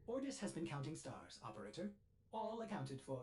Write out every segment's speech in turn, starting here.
Ordis has been counting stars, operator. All accounted for.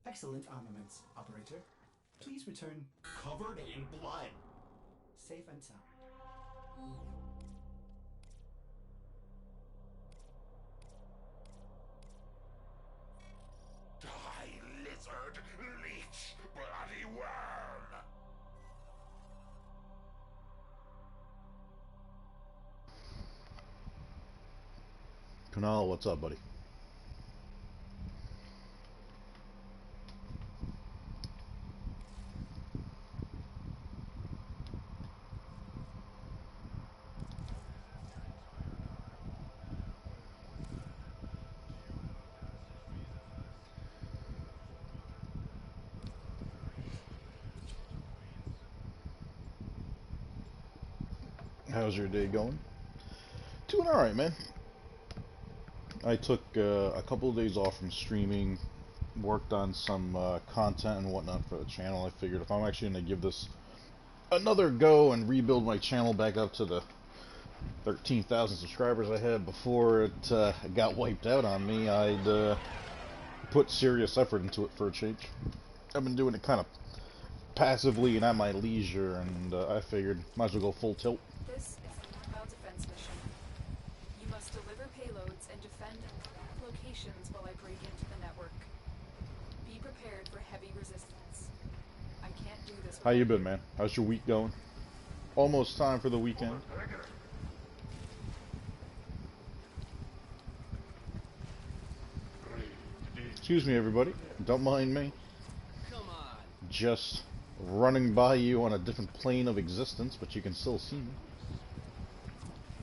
Excellent armaments, operator. Please return Covered in blood. safe and sound. Die, lizard, leech, bloody worm! Kunal, what's up, buddy? How's your day going? Doing alright, man. I took a couple of days off from streaming, worked on some content and whatnot for the channel. I figured if I'm actually going to give this another go and rebuild my channel back up to the 13,000 subscribers I had before it got wiped out on me, I'd put serious effort into it for a change. I've been doing it kind of passively and at my leisure, and I figured might as well go full tilt. This is a mobile defense mission. You must deliver payloads and defend locations while I break into the network. Be prepared for heavy resistance. I can't do this. How you been, man? How's your week going? Almost time for the weekend. Excuse me, everybody. Don't mind me. Come on. Just running by you on a different plane of existence, but you can still see me.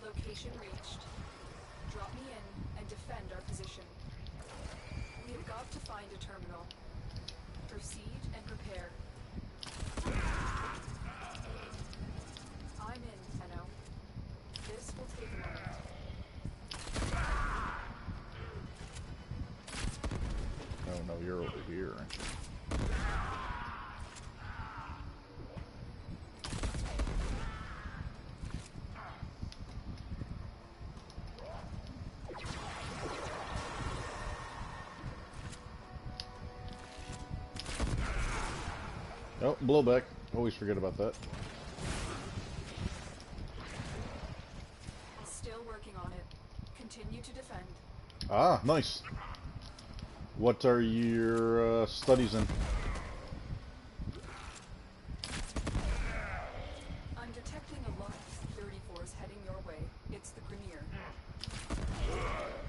Location reached. Drop me in and defend our position. We have got to find a terminal. Proceed and prepare. I'm in, Tenno. This will take a moment. Oh no, you're over here, aren't you? Oh, blowback. Always forget about that. Still working on it. Continue to defend. Ah, nice. What are your studies in? I'm detecting a lot of 34s heading your way. It's the Premier.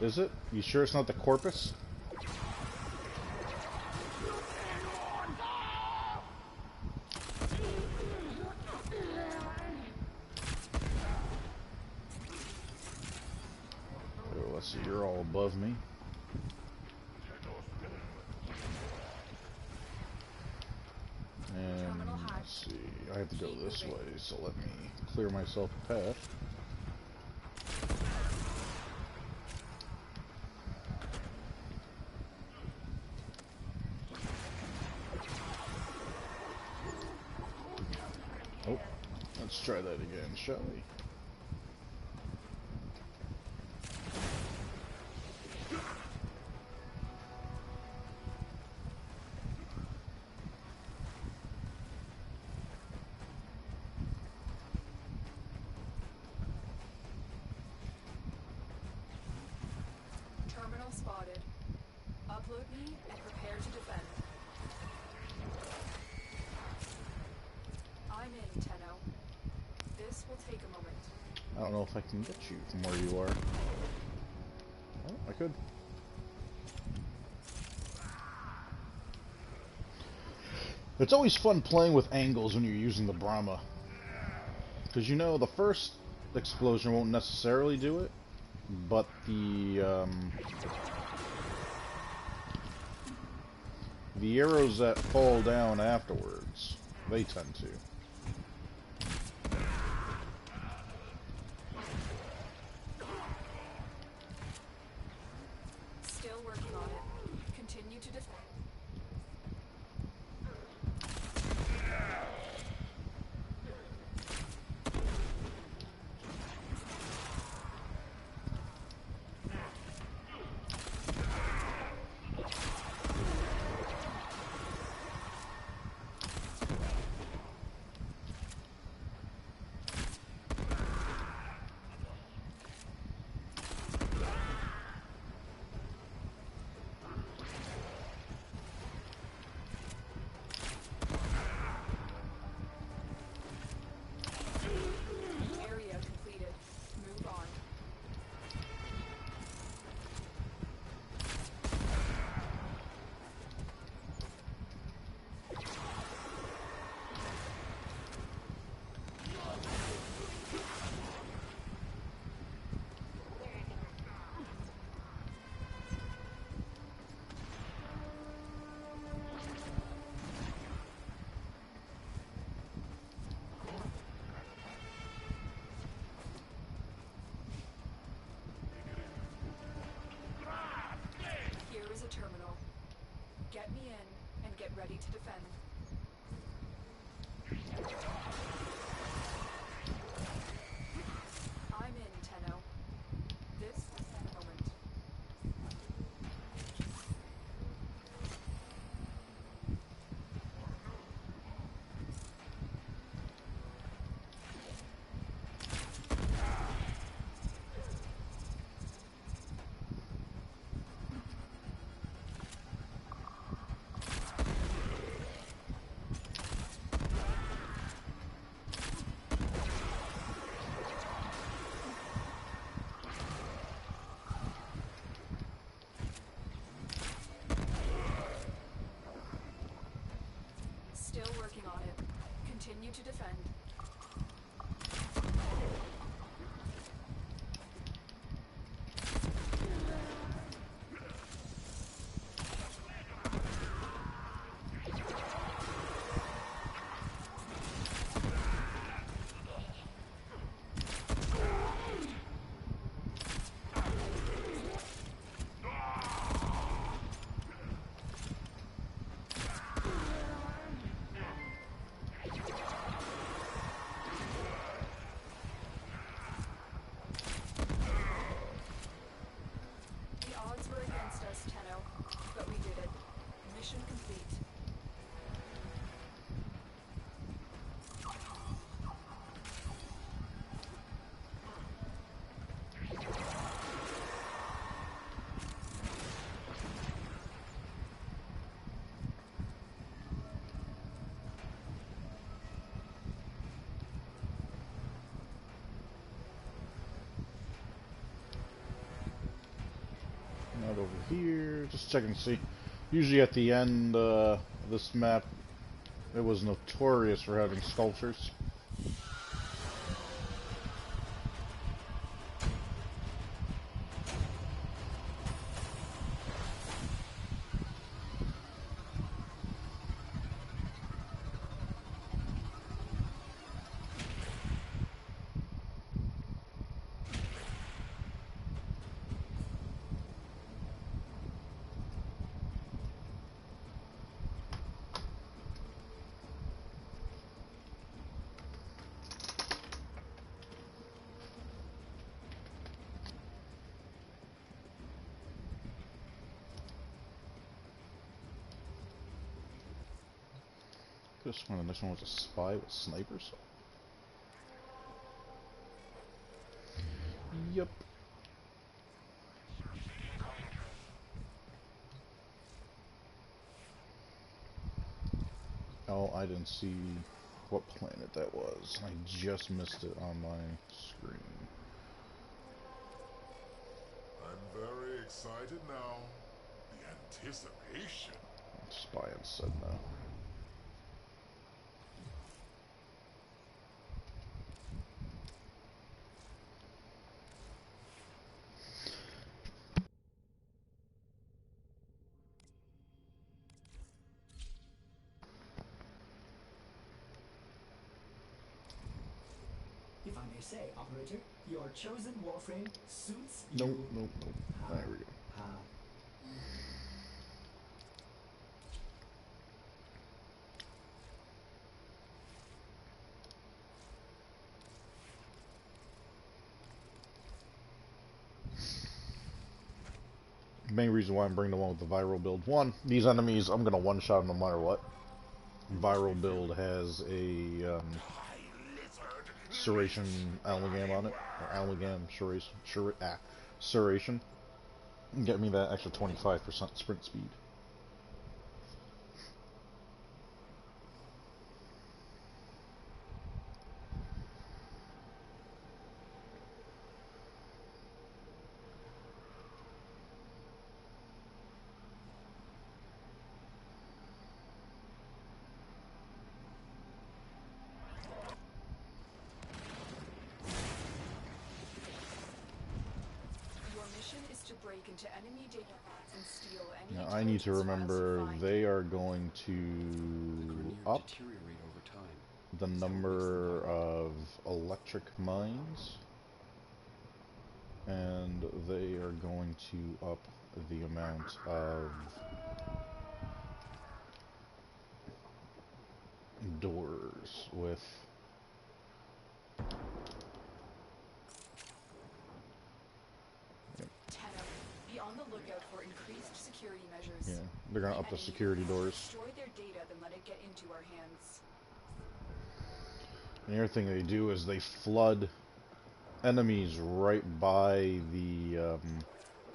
Is it? You sure it's not the Corpus? Oh, let's see, you're all above me. And let's see, I have to go this way, so let me clear myself a path. Oh, let's try that again, shall we? Terminal spotted. Upload me and prepare to defend. I'm in, Tenno. This will take a moment. I don't know if I can get you from where you are. Oh, I could. It's always fun playing with angles when you're using the Brahma. Because you know, the first explosion won't necessarily do it, but the arrows that fall down afterwards, they tend to. Still working on it. Continue to defend. Area completed. Move on. Here is a terminal. Get me in and get ready to defend. I'm in, Tenno. This moment. Still working on it. Continue to defend. here. Just checking to see. Usually at the end, this map, it was notorious for having sculptures. Could have sworn the next one was a spy with snipers. Yep. Oh, I didn't see what planet that was. I just missed it on my screen. I'm very excited now. The anticipation. Spy said no. If I may say, operator, your chosen Warframe suits Nope, you. nope, nope. There we go. Main reason why I'm bringing the one with the viral build. One, these enemies, I'm going to one-shot them no matter what. Viral build has a Serration Amalgam on it. Or Amalgam Serration. Get me that extra 25% sprint speed. Break into enemy data and steal any Now I need to remember files you find. they are going to up the number of electric mines, and they are going to up the amount of doors with Be on the lookout for increased security measures. yeah, they're gonna up the security doors. Destroy their data, then let it get into our hands. And the other thing they do is they flood enemies right by the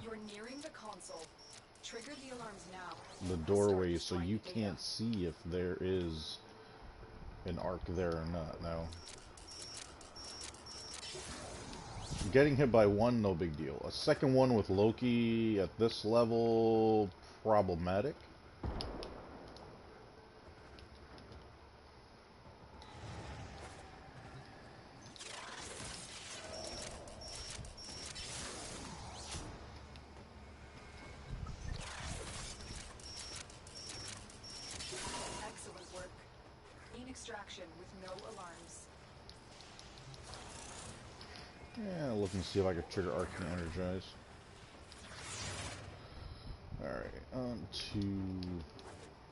You're nearing the console. Trigger the alarms now. the doorways, so you can't see if there is an arc there or not. Now, getting hit by one, no big deal. A second one with Loki at this level, problematic. Excellent work. In extraction with no alarms. Yeah, looking to see if I can trigger Arcane Energize. Alright, on to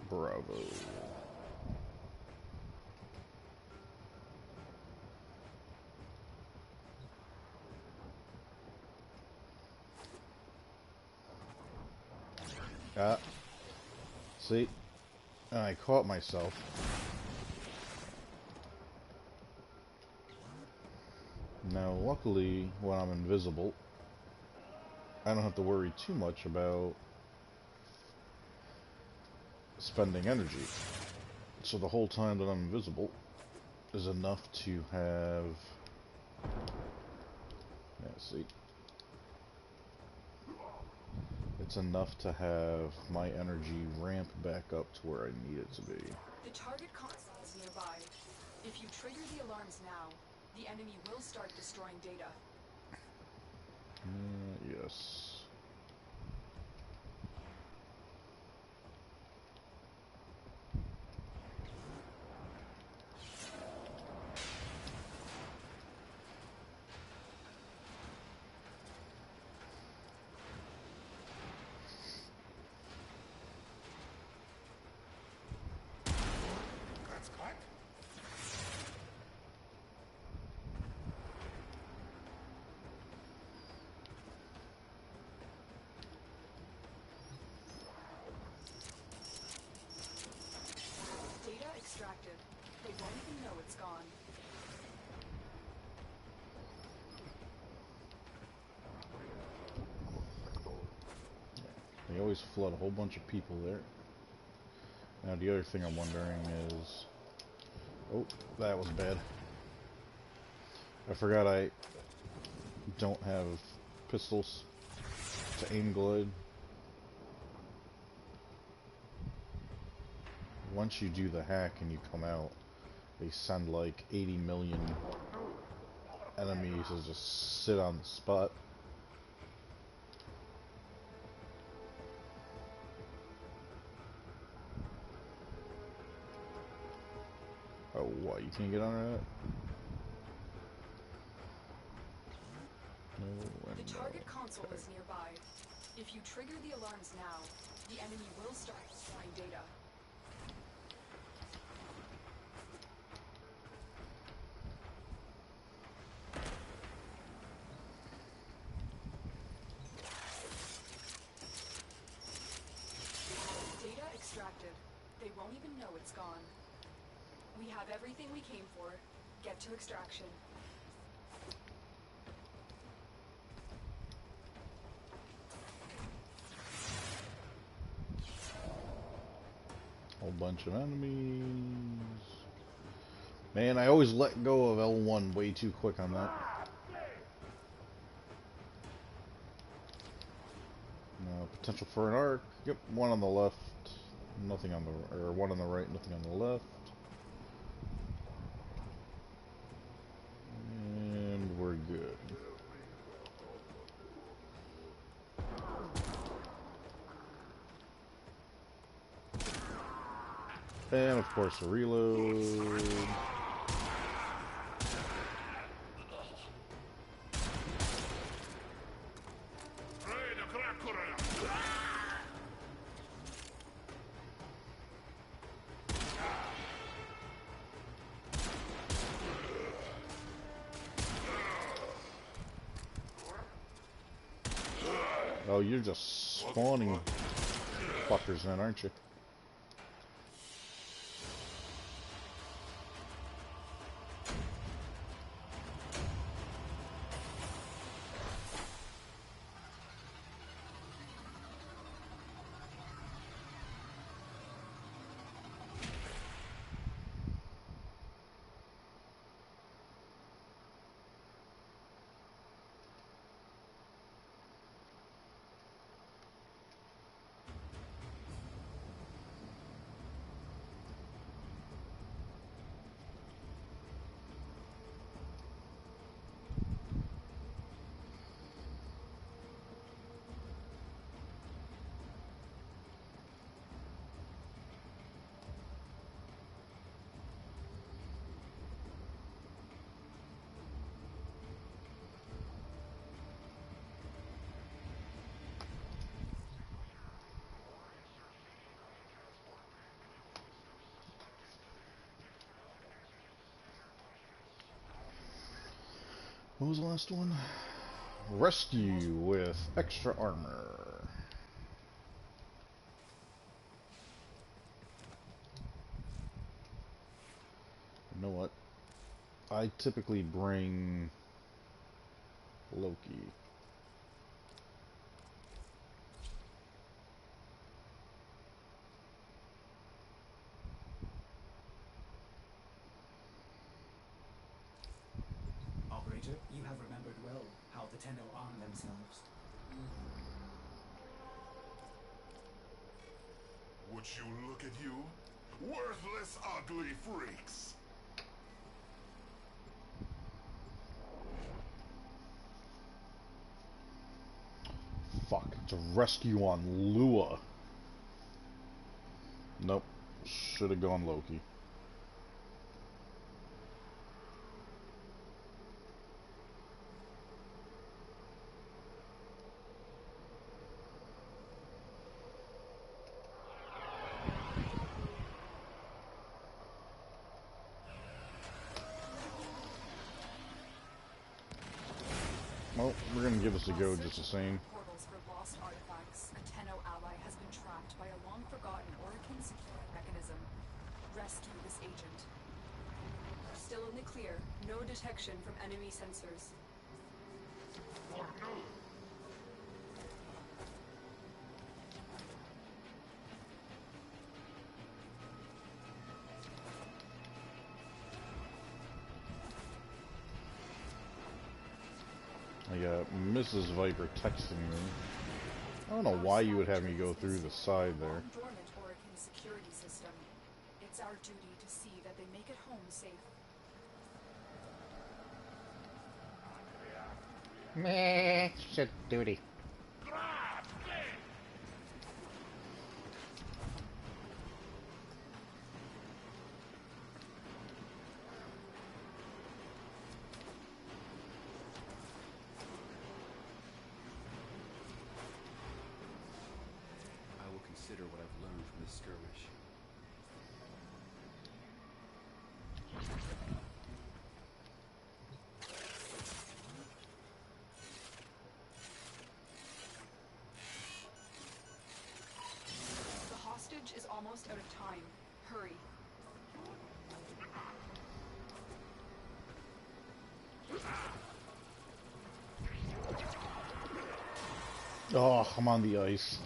Bravo. Ah, see, I caught myself. Now, luckily, when I'm invisible, I don't have to worry too much about spending energy. So the whole time that I'm invisible is enough to have... Yeah, see? it's enough to have my energy ramp back up to where I need it to be. The target console is nearby. If you trigger the alarms now, the enemy will start destroying data. Yes. That's cut. Data extracted. They won't even know it's gone. They always flood a whole bunch of people there. Now the other thing I'm wondering is... Oh, that was bad. I forgot I don't have pistols to aim glide. Once you do the hack and you come out, they send like 80 million enemies to just sit on the spot. Oh, what? You can't get on that? No, and The no. target console Okay. is nearby. If you trigger the alarms now, the enemy will start destroying data. Data extracted. They won't even know it's gone. We have everything we came for. Get to extraction. Whole bunch of enemies. Man, I always let go of L1 way too quick on that. Potential for an arc. Yep, one on the left, nothing on the, or one on the right, nothing on the left. And we're good. And of course a reload. Oh, you're just spawning fuckers then, aren't you? What was the last one? Rescue with extra armor. You know what? I typically bring Loki. Operator, you have remembered well how the Tenno arm themselves. Would you look at you? Worthless, ugly freaks. Fuck, it's a rescue on Lua. Nope. Should have gone Loki. Well, we're gonna give this a go just the same. Portals for lost artifacts. A Tenno ally has been trapped by a long-forgotten Orokin security mechanism. Rescue this agent. Still in the clear. No detection from enemy sensors. I got Mrs. Viper texting me. I don't know why you would have me go through the side there. Dormant Orokin security system. It's our duty to see that they make it home safe. Meh, shit duty. I will consider what I've learned from this skirmish. The hostage is almost out of time. Hurry. Oh, I'm on the ice.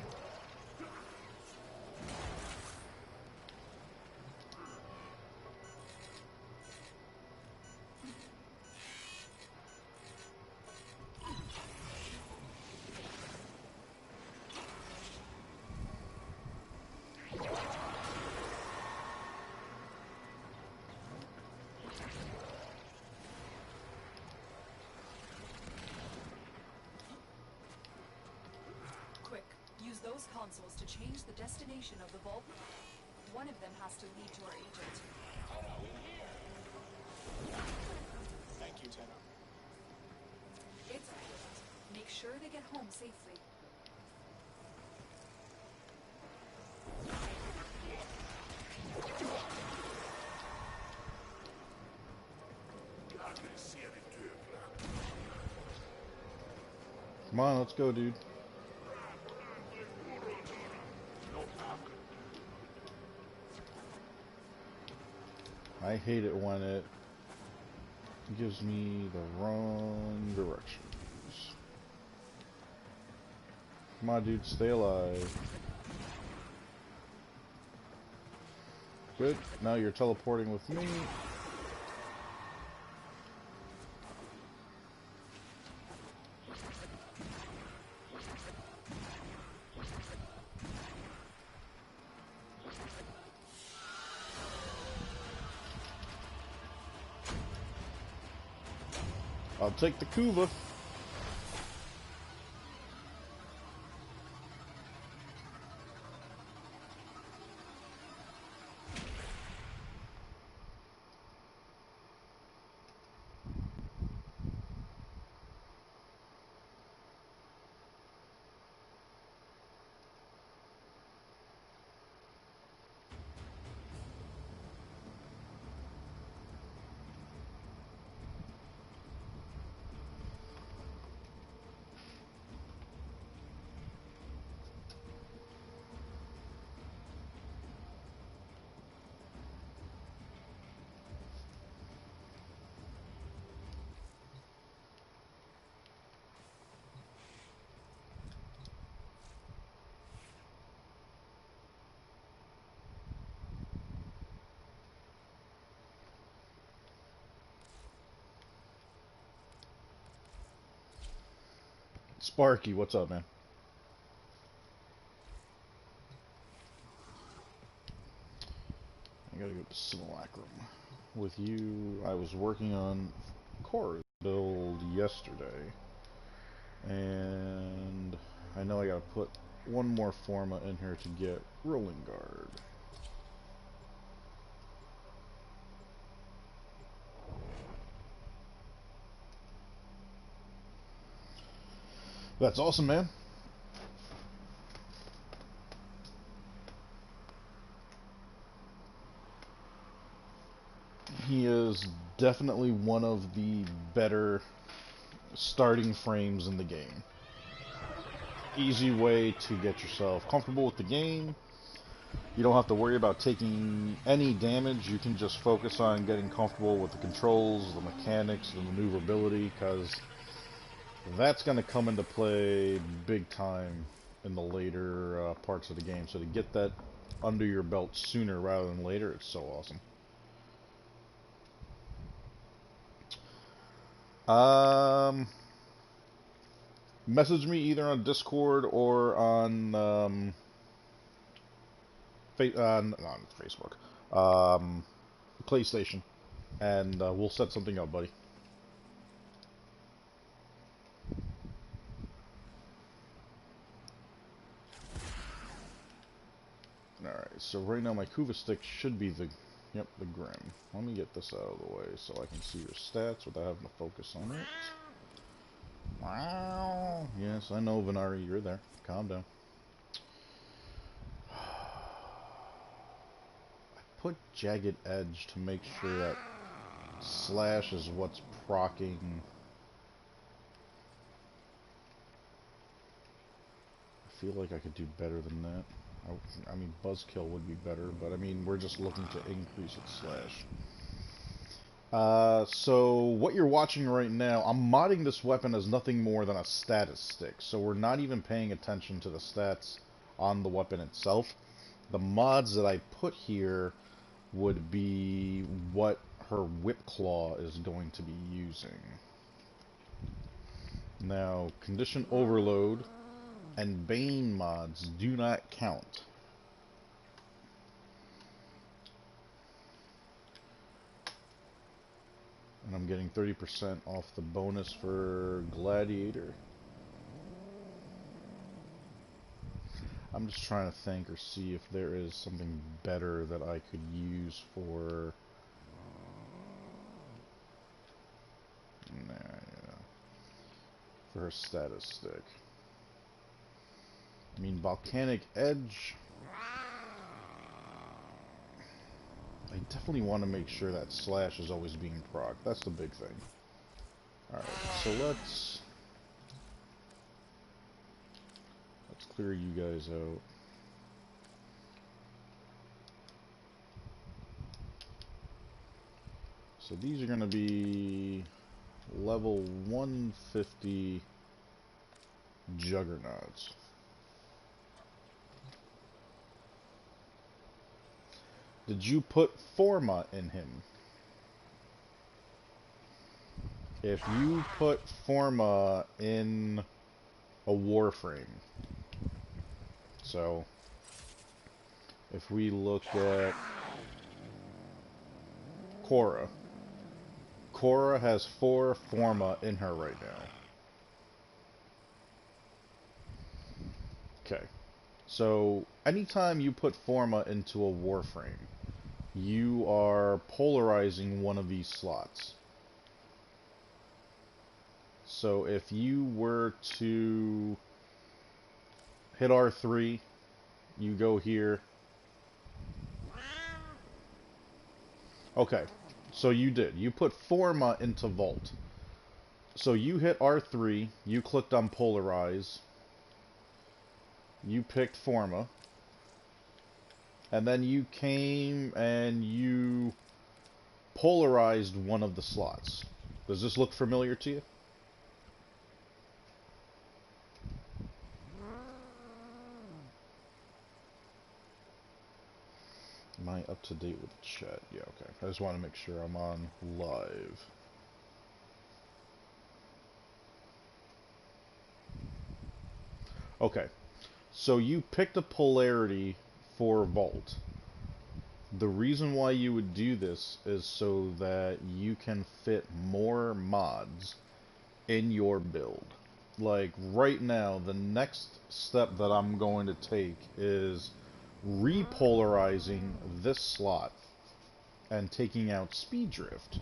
Quick, use those consoles to change the destination of the vault. One of them has to lead to our agent. Thank you, Tenno. It's a gift. Make sure they get home safely. Come on, let's go, dude. I hate it when it gives me the wrong directions. Come on, dude, stay alive. Good. Now you're teleporting with me. I'll take the Kuva. Sparky, what's up, man? Simulacrum. With you, I was working on Cora's build yesterday. And I know I gotta put one more Forma in here to get Rolling Guard. That's awesome, man. He is definitely one of the better starting frames in the game. Easy way to get yourself comfortable with the game. You don't have to worry about taking any damage. You can just focus on getting comfortable with the controls, the mechanics, the maneuverability, because that's going to come into play big time in the later parts of the game. So to get that under your belt sooner rather than later, it's so awesome. Message me either on Discord or on on Facebook, PlayStation, and we'll set something up, buddy. Alright, so right now my Kuva stick should be the, yep, the Grim. Let me get this out of the way so I can see your stats without having to focus on it. Wow. Yes, I know, Venari, you're there. Calm down. I put Jagged Edge to make sure that slash is what's proccing. I feel like I could do better than that. I mean, Buzzkill would be better, but I mean, we're just looking to increase its slash. So what you're watching right now, I'm modding this weapon as nothing more than a status stick. So we're not even paying attention to the stats on the weapon itself. The mods that I put here would be what her Whip Claw is going to be using. Now, Condition Overload and Bane mods do not count. And I'm getting 30% off the bonus for Gladiator. I'm just trying to think or see if there is something better that I could use for... Nah, yeah. For her status stick. I mean, Volcanic Edge... I definitely want to make sure that slash is always being procced. That's the big thing. Alright, so let's clear you guys out. So these are going to be level 150 Juggernauts. Did you put Forma in him? If you put Forma in a Warframe, so if we look at Cora, Cora has 4 Forma in her right now. Okay, so anytime you put Forma into a Warframe, you are polarizing one of these slots. So if you were to hit R3, you go here. Okay, so you did. You put Forma into Vault. So you hit R3, you clicked on Polarize, you picked Forma, and then you came and you polarized one of the slots. Does this look familiar to you? Am I up to date with the chat? Yeah, okay. I just want to make sure I'm on live. Okay. So you picked a polarity for Vault. The reason why you would do this is so that you can fit more mods in your build. Like right now, the next step that I'm going to take is repolarizing this slot and taking out speed drift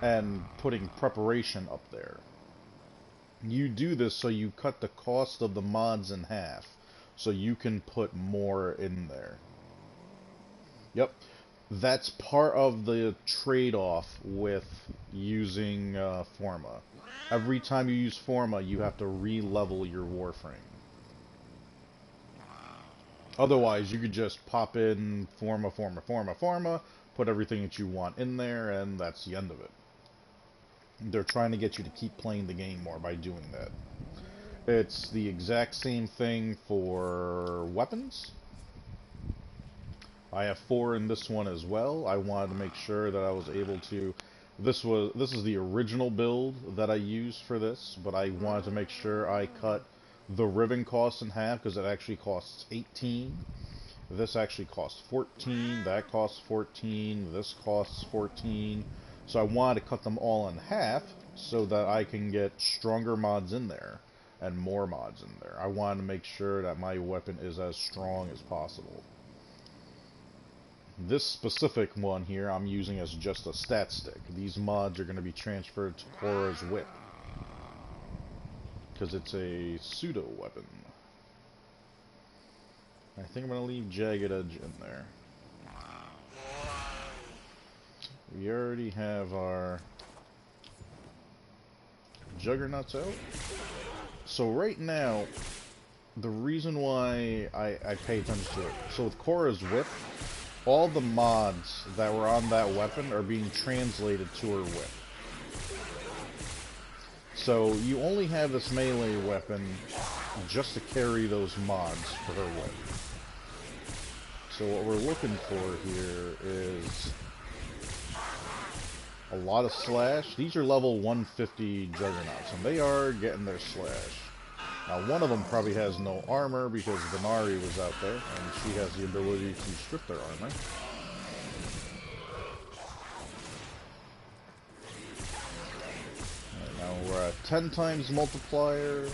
and putting preparation up there. You do this so you cut the cost of the mods in half, so you can put more in there. Yep, that's part of the trade-off with using Forma. Every time you use Forma, you have to re-level your Warframe. Otherwise, you could just pop in Forma, put everything that you want in there, and that's the end of it. They're trying to get you to keep playing the game more by doing that. It's the exact same thing for weapons. I have 4 in this one as well. I wanted to make sure that I was able to... This is the original build that I used for this, but I wanted to make sure I cut the ribbon cost in half, because it actually costs 18. This actually costs 14. That costs 14. This costs 14. So I wanted to cut them all in half so that I can get stronger mods in there and more mods in there. I wanted to make sure that my weapon is as strong as possible. This specific one here I'm using as just a stat stick. These mods are going to be transferred to Korra's whip, because it's a pseudo weapon. I think I'm going to leave Jagged Edge in there. We already have our Juggernauts out. So right now, the reason why I pay attention to it, so with Korra's whip, all the mods that were on that weapon are being translated to her whip. So you only have this melee weapon just to carry those mods for her whip. So what we're looking for here is a lot of slash. These are level 150 Juggernauts, and they are getting their slash. Now, one of them probably has no armor because Venari was out there, and she has the ability to strip their armor. Right, now we're at 10 times multiplier.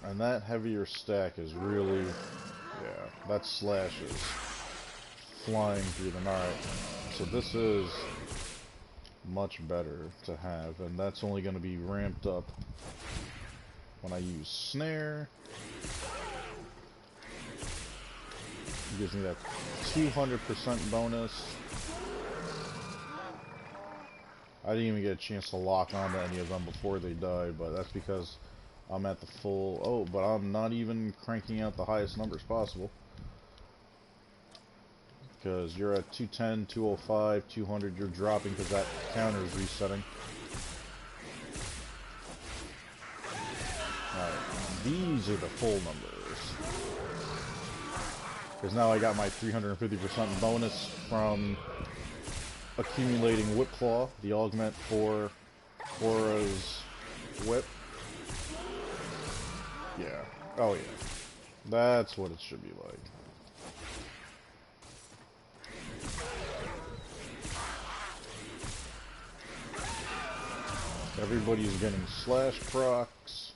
And that heavier stack is really, yeah, that slash is flying through them. Alright, so this is much better to have, and that's only going to be ramped up when I use snare. It gives me that 200% bonus. I didn't even get a chance to lock onto any of them before they die, but that's because I'm at the full... Oh, but I'm not even cranking out the highest numbers possible. Because you're at 210, 205, 200, you're dropping because that counter is resetting. Alright, these are the full numbers. Because now I got my 350% bonus from accumulating Whip Claw, the augment for Korra's whip. Yeah. Oh yeah. That's what it should be like. Everybody's getting slash procs.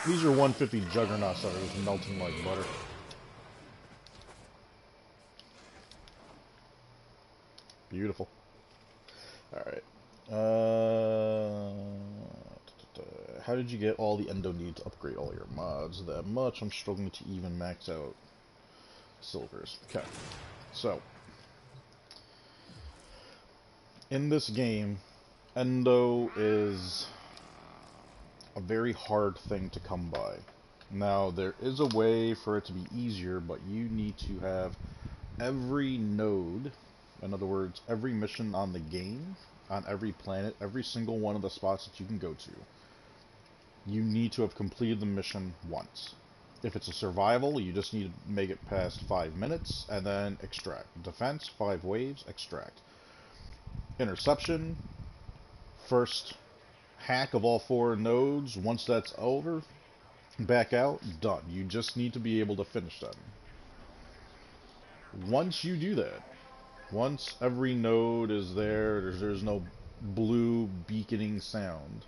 These are 150 Juggernauts that are just melting like butter. Beautiful. Alright. How did you get all the endo need to upgrade all your mods that much? I'm struggling to even max out silvers. Okay. So, in this game, endo is a very hard thing to come by. Now, there is a way for it to be easier, but you need to have every node, in other words, every mission on the game, on every planet, every single one of the spots that you can go to, you need to have completed the mission once. If it's a survival, you just need to make it past 5 minutes, and then extract. Defense, 5 waves, extract. Interception, first hack of all 4 nodes. Once that's over, back out, done. You just need to be able to finish them. Once you do that, once every node is there, there's no blue beaconing sound,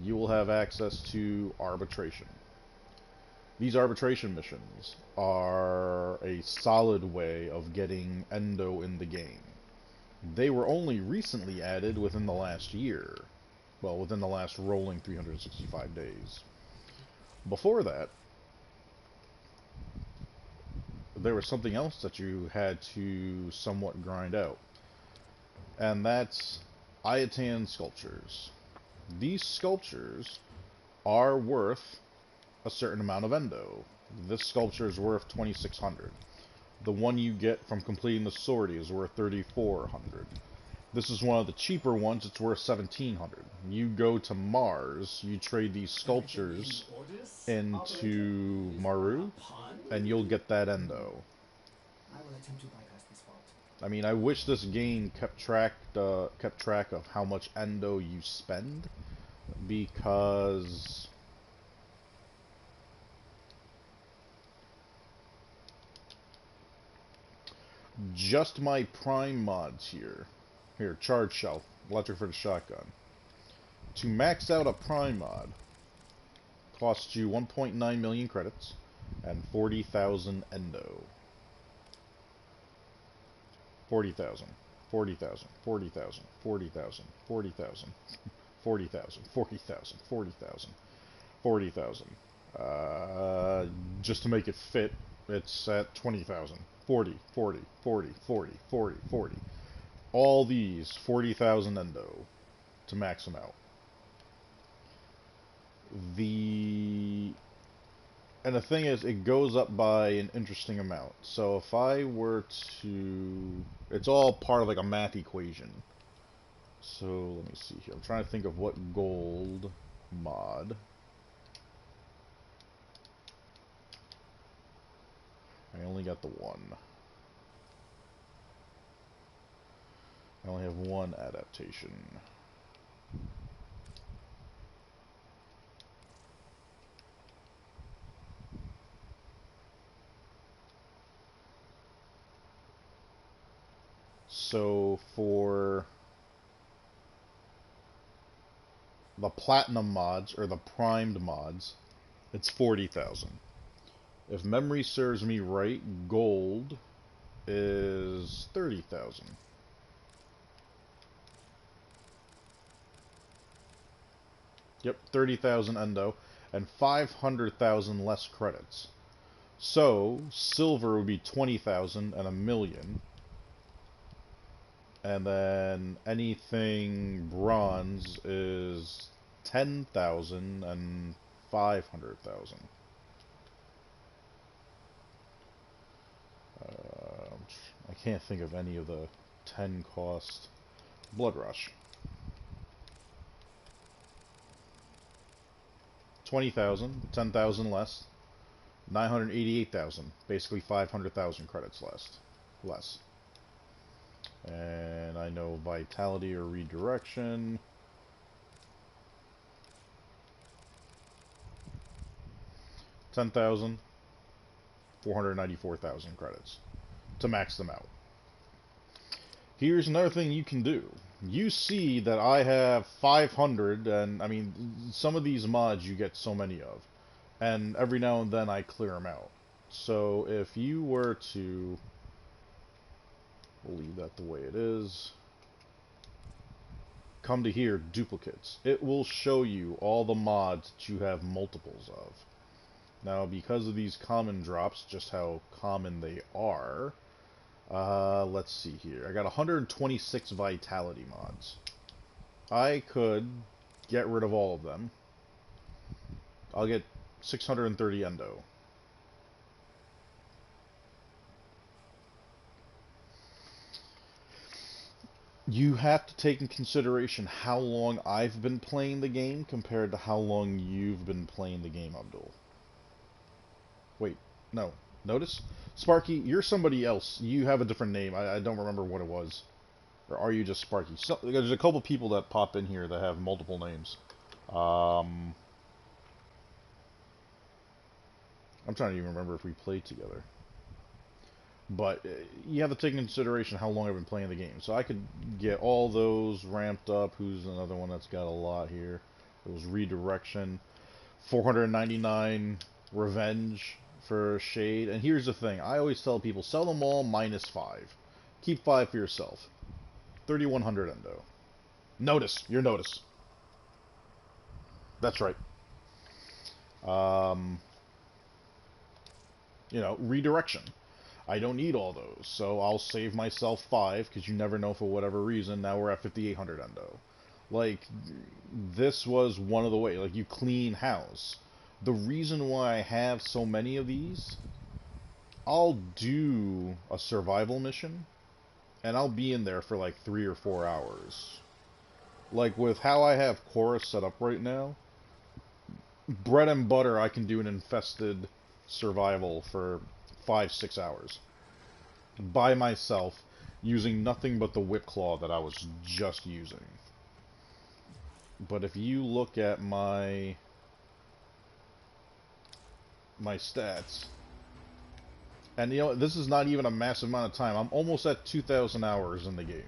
you will have access to arbitration. These arbitration missions are a solid way of getting endo in the game. They were only recently added within the last year. Well, within the last rolling 365 days. Before that, there was something else that you had to somewhat grind out. And that's Ayatan sculptures. These sculptures are worth a certain amount of endo. This sculpture is worth 2,600. The one you get from completing the sortie is worth 3,400. This is one of the cheaper ones, it's worth 1,700. You go to Mars, you trade these sculptures into Maru, and you'll get that endo. I will attempt to bypass this fault. I mean, I wish this game kept track of how much endo you spend, because just my prime mods here, charge shelf, electric for the shotgun, to max out a prime mod costs you 1.9 million credits and 40,000 endo. 40,000, 40,000, 40,000, 40,000, 40,000, 40,000, 40,000, 40,000, 40,000. Just to make it fit, it's at 20,000. 40, 40, 40, 40, 40, 40. All these 40,000 endo to max them out. And the thing is, it goes up by an interesting amount. So if I were to... It's all part of like a math equation. So let me see here. I'm trying to think of what gold mod. I only got the one. I only have one adaptation. So for the platinum mods, or the primed mods, it's 40,000. If memory serves me right, gold is 30,000. Yep, 30,000 endo, and 500,000 less credits. So, silver would be 20,000 and a million. And then anything bronze is 10,000 and 500,000. I can't think of any of the 10 cost. Blood Rush. 20,000, 10,000 less. 988,000, basically 500,000 credits less. And I know Vitality or Redirection. 10,000, 494,000 credits to max them out. Here's another thing you can do. You see that I have 500, and I mean, some of these mods you get so many of. And every now and then I clear them out. So if you were to... We'll leave that the way it is. Come to here, duplicates. It will show you all the mods that you have multiples of. Now, because of these common drops, just how common they are, let's see here. I got 126 Vitality mods. I could get rid of all of them. I'll get 630 endo. You have to take in consideration how long I've been playing the game compared to how long you've been playing the game, Abdul. Wait, no. Notice? Sparky, you're somebody else. You have a different name. I don't remember what it was. Or are you just Sparky? So, there's a couple people that pop in here that have multiple names. I'm trying to even remember if we played together. But you have to take into consideration how long I've been playing the game. So I could get all those ramped up. Who's another one that's got a lot here? It was Redirection. 499 Revenge for Shade. And here's the thing. I always tell people, sell them all -5. Keep 5 for yourself. 3100 endo. Notice. Your notice. That's right. You know, Redirection. I don't need all those, so I'll save myself 5, because you never know for whatever reason. Now we're at 5800 endo. Like, this was one of the ways. Like, you clean house. The reason why I have so many of these, I'll do a survival mission, and I'll be in there for like 3 or 4 hours. Like, with how I have Chorus set up right now, bread and butter, I can do an infested survival for 5-6 hours by myself, using nothing but the whip claw that I was just using. But if you look at my stats, and you know, this is not even a massive amount of time. I'm almost at 2,000 hours in the game.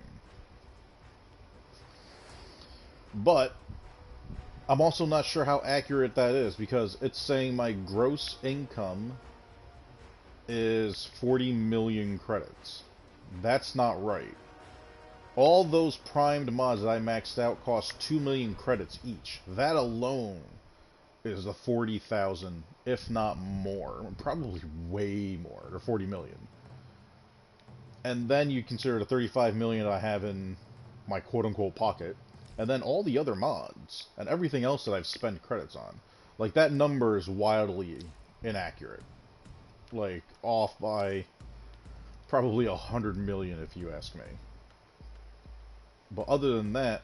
But I'm also not sure how accurate that is, because it's saying my gross income is 40 million credits. That's not right. All those primed mods that I maxed out cost 2 million credits each. That alone is a 40,000, if not more. Probably way more, or 40 million. And then you consider the 35 million I have in my quote-unquote pocket, and then all the other mods, and everything else that I've spent credits on. Like, that number is wildly inaccurate. Like, off by probably 100 million, if you ask me. But other than that,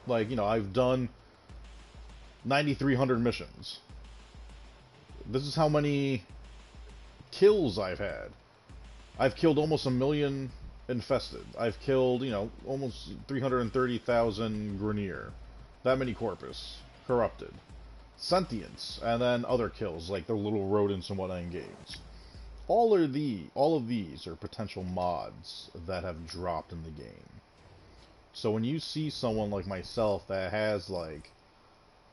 like, you know, I've done 9,300 missions. This is how many kills I've had. I've killed almost 1 million infested. I've killed, you know, almost 330,000 Grenier. That many Corpus. Corrupted. Sentience. And then other kills, like the little rodents and whatnot in games. All of these are potential mods that have dropped in the game. So when you see someone like myself that has like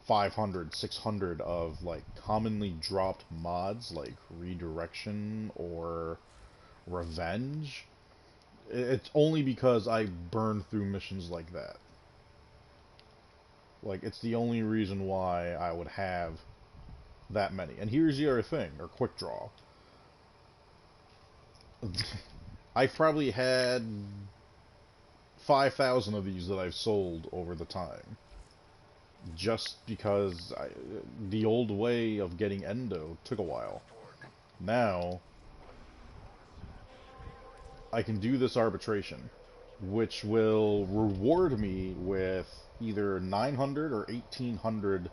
500, 600 of like commonly dropped mods like Redirection or Revenge, it's only because I burn through missions like that. Like, it's the only reason why I would have that many. And here's the other thing, or quick draw. I've probably had 5,000 of these that I've sold over the time. Just because the old way of getting endo took a while. Now, I can do this arbitration, which will reward me with either 900 or 1,800,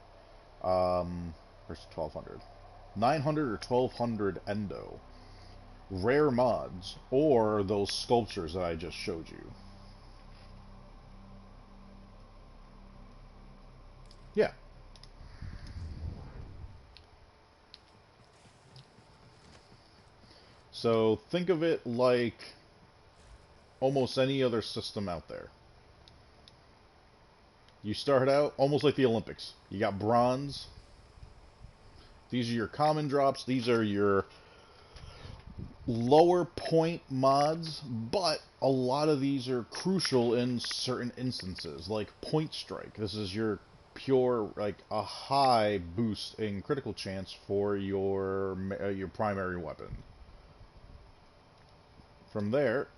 versus 1,200. 900 or 1,200 endo. Rare mods, or those sculptures that I just showed you. Yeah. So think of it like almost any other system out there. You start out almost like the Olympics. You got bronze. These are your common drops. These are your lower point mods, but a lot of these are crucial in certain instances, like Point Strike. This is your pure, like, a high boost in critical chance for your primary weapon. From there,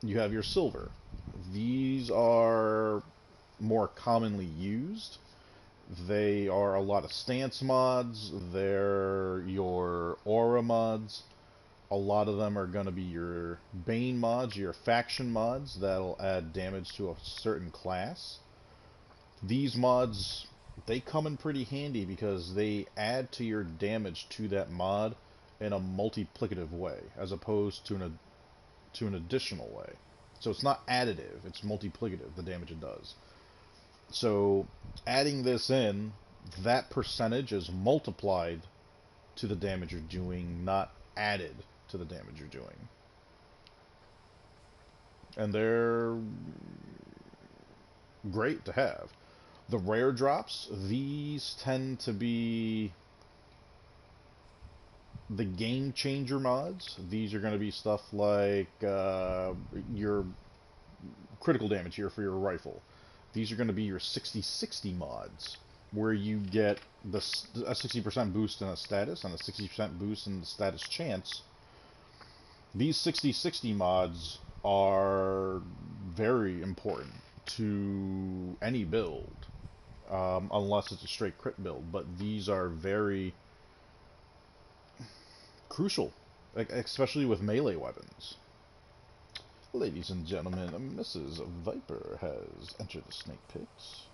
you have your silver. These are more commonly used. They are a lot of stance mods. They're your aura mods. A lot of them are going to be your Bane mods, your faction mods that'll add damage to a certain class. These mods, they come in pretty handy because they add to your damage to that mod in a multiplicative way, as opposed to an additional way. So it's not additive, it's multiplicative, the damage it does. So adding this in, that percentage is multiplied to the damage you're doing, not added to the damage you're doing. And they're great to have. The rare drops, these tend to be the game changer mods. These are going to be stuff like your critical damage here for your rifle. These are going to be your 60-60 mods, where you get a 60% boost in a status and a 60% boost in the status chance. These 60-60 mods are very important to any build, unless it's a straight crit build, but these are very crucial, especially with melee weapons. Ladies and gentlemen, Mrs. Viper has entered the snake pits.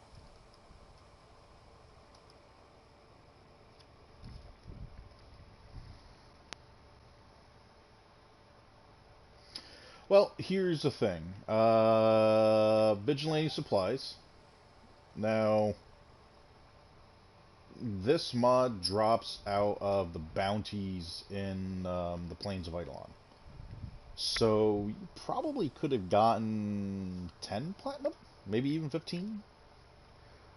Well, here's the thing. Vigilante supplies. Now, this mod drops out of the bounties in the Plains of Eidolon. So, you probably could have gotten 10 platinum? Maybe even 15?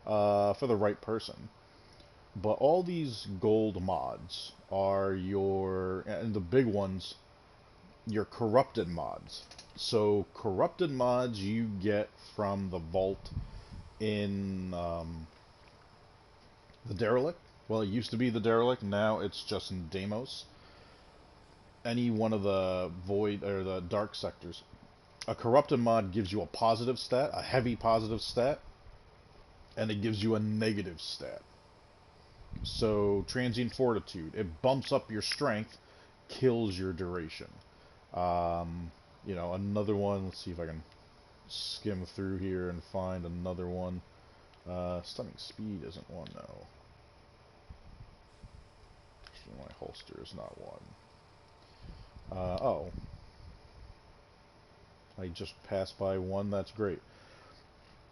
For the right person. But all these gold mods are and the big ones, your corrupted mods. So corrupted mods you get from the vault in the Derelict. Well, it used to be the Derelict, now it's just in Deimos. Any one of the void or the dark sectors. A corrupted mod gives you a positive stat, a heavy positive stat, and it gives you a negative stat. So transient fortitude, it bumps up your strength, kills your duration. You know, another one, let's see if I can skim through here and find another one. Stunning speed isn't one, though. Actually, my holster is not one. Oh. I just passed by one, that's great.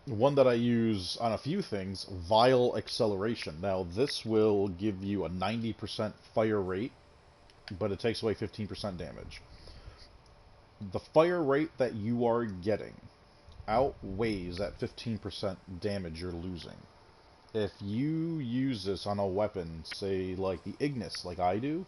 One that I use on a few things, Vile Acceleration. Now, this will give you a 90% fire rate, but it takes away 15% damage. The fire rate that you are getting outweighs that 15% damage you're losing. If you use this on a weapon, say like the Ignis, like I do,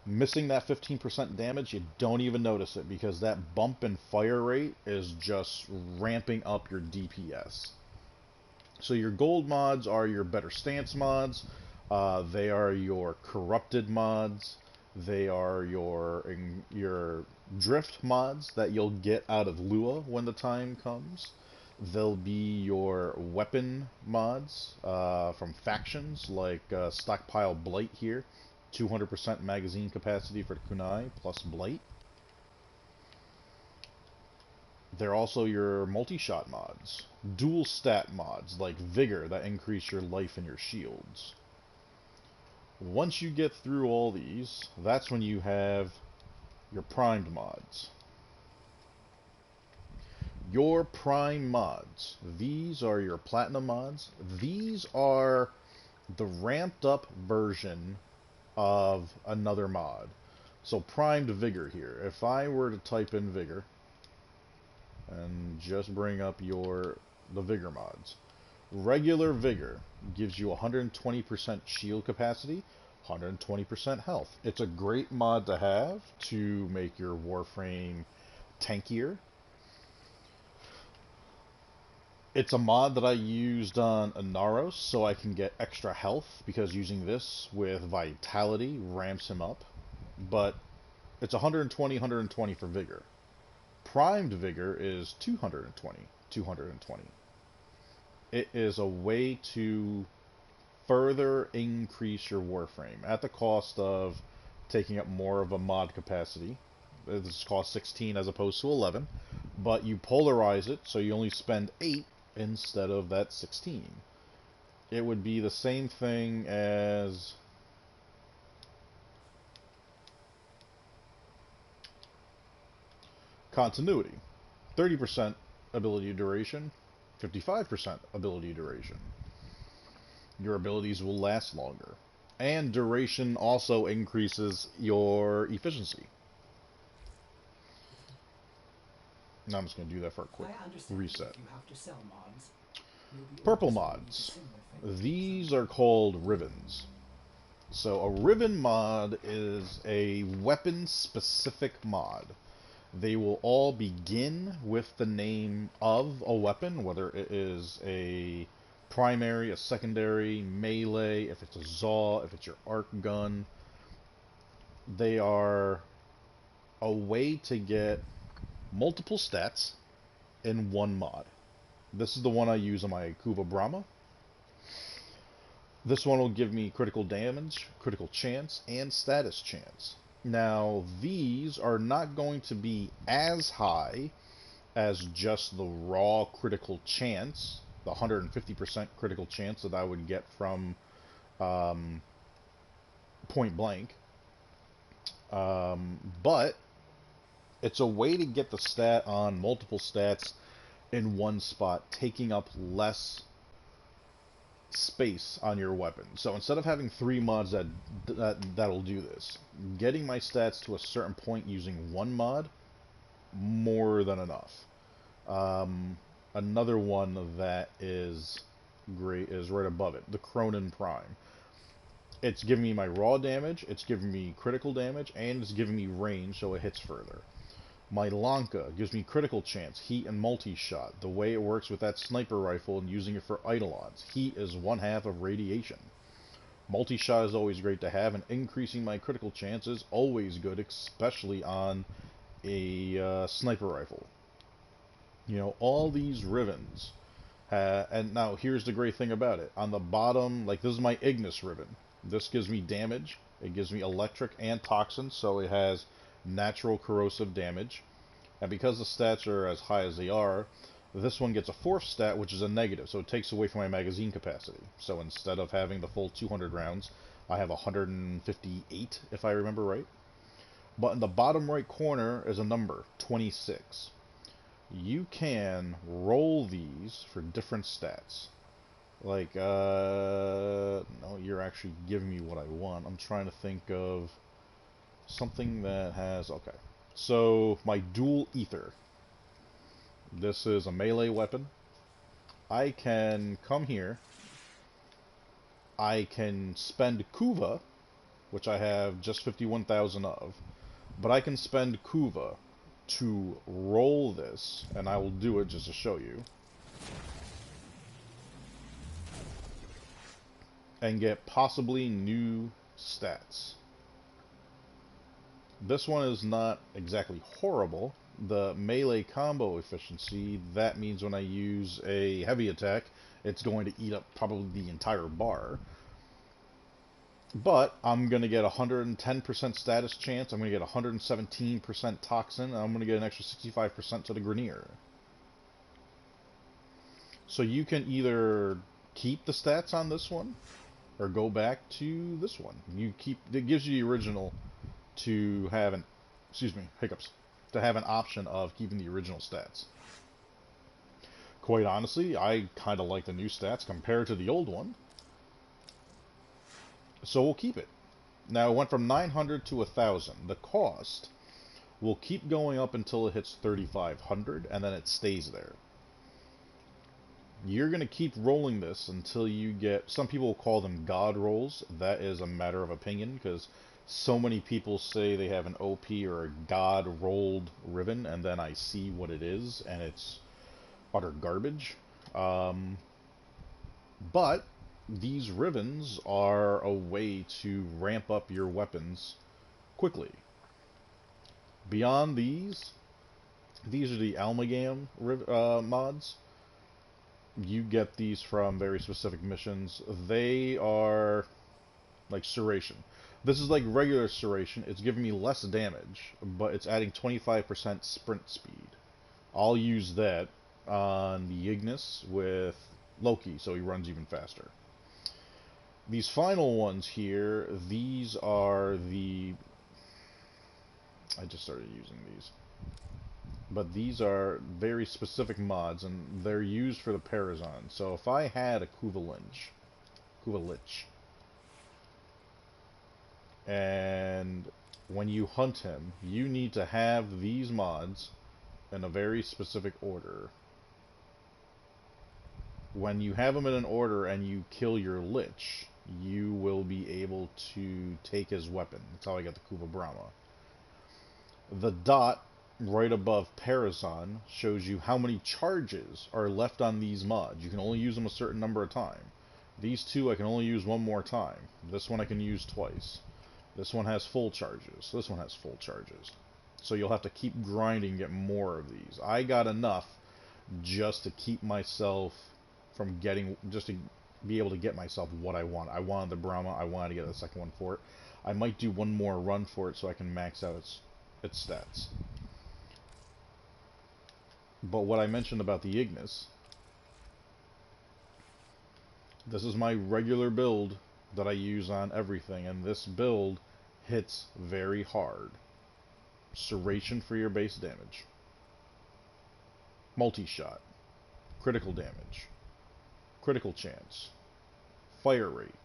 missing that 15% damage, you don't even notice it, because that bump in fire rate is just ramping up your DPS. So your gold mods are your better stance mods, they are your corrupted mods, they are your drift mods that you'll get out of Lua when the time comes. They'll be your weapon mods from factions, like Stockpile Blight here. 200% magazine capacity for Kunai, plus Blight. They're also your multi-shot mods. Dual stat mods, like Vigor, that increase your life and your shields. Once you get through all these, that's when you have your primed mods. Your prime mods. These are your platinum mods. These are the ramped up version of another mod. So primed Vigor here. If I were to type in Vigor and just bring up the Vigor mods. Regular Vigor gives you 120% shield capacity, 120% health. It's a great mod to have to make your Warframe tankier. It's a mod that I used on Inaros so I can get extra health, because using this with Vitality ramps him up. But it's 120, 120 for Vigor. Primed Vigor is 220, 220. It is a way to further increase your Warframe at the cost of taking up more of a mod capacity. This costs 16 as opposed to 11, but you polarize it so you only spend 8 instead of that 16. It would be the same thing as continuity. 30% ability duration, 55% ability duration. Your abilities will last longer. And duration also increases your efficiency. Now I'm just going to do that for a quick I understand reset. if you have to sell mods. You'll be Purple orders will be mods. similar things. These are called Rivens. So a Riven mod is a weapon-specific mod. They will all begin with the name of a weapon, whether it is a primary, a secondary, melee, if it's a Zaw, if it's your arc gun. They are a way to get multiple stats in one mod. This is the one I use on my Kuva Brahma. This one will give me critical damage, critical chance, and status chance. Now, these are not going to be as high as just the raw critical chance, the 150% critical chance that I would get from point blank. But it's a way to get the stat on multiple stats in one spot, taking up less space on your weapon. So instead of having 3 mods that'll do this, getting my stats to a certain point using one mod, more than enough. Another one that is great is right above it, the Cronin Prime. It's giving me my raw damage, it's giving me critical damage, and it's giving me range so it hits further. My Lanka gives me critical chance, heat, and multi-shot. The way it works with that sniper rifle and using it for Eidolons. Heat is 1/2 of radiation. Multi-shot is always great to have, and increasing my critical chance is always good, especially on a sniper rifle. You know, all these Rivens. And now, here's the great thing about it. On the bottom, like, this is my Ignis Riven. This gives me damage. It gives me electric and toxin, so it has natural corrosive damage. And because the stats are as high as they are, this one gets a 4th stat, which is a negative, so it takes away from my magazine capacity. So instead of having the full 200 rounds, I have 158, if I remember right. But in the bottom right corner is a number, 26. You can roll these for different stats. Like, no, you're actually giving me what I want. I'm trying to think of something that has, okay. So, my dual ether. This is a melee weapon. I can come here. I can spend Kuva, which I have just 51,000 of. But I can spend Kuva to roll this, and I will do it just to show you. And get possibly new stats. This one is not exactly horrible. The melee combo efficiency, that means when I use a heavy attack, it's going to eat up probably the entire bar. But I'm going to get 110% status chance, I'm going to get 117% toxin, and I'm going to get an extra 65% to the Grenier. So you can either keep the stats on this one, or go back to this one. It gives you the original to have an, to have an option of keeping the original stats. Quite honestly, I kind of like the new stats compared to the old one. So we'll keep it. Now it went from 900 to 1,000. The cost will keep going up until it hits 3,500, and then it stays there. You're going to keep rolling this until you get, some people call them God rolls. That is a matter of opinion, because so many people say they have an OP or a God rolled Riven, and then I see what it is, and it's utter garbage. But these Rivens are a way to ramp up your weapons quickly. Beyond these are the Almagam mods. You get these from very specific missions. They are like Serration. This is like regular Serration. It's giving me less damage, but it's adding 25% sprint speed. I'll use that on the Ignis with Loki, so he runs even faster. These final ones here, these are the... I just started using these. But these are very specific mods, and they're used for the Parazon. So if I had a Kuva Lich, And when you hunt him, you need to have these mods in a very specific order. When you have them in an order and you kill your Lich, you will be able to take his weapon. That's how I got the Kuva Brahma. The dot right above Parazon shows you how many charges are left on these mods. You can only use them a certain number of times. These two I can only use one more time. This one I can use twice. This one has full charges. This one has full charges. So you'll have to keep grinding to get more of these. I got enough just to keep myself from getting, just to be able to get myself what I want. I wanted the Brahma. I wanted to get the second one for it. I might do one more run for it so I can max out its stats. But what I mentioned about the Ignis, this is my regular build that I use on everything, and this build hits very hard. Serration for your base damage, multi-shot, critical damage, critical chance, fire rate,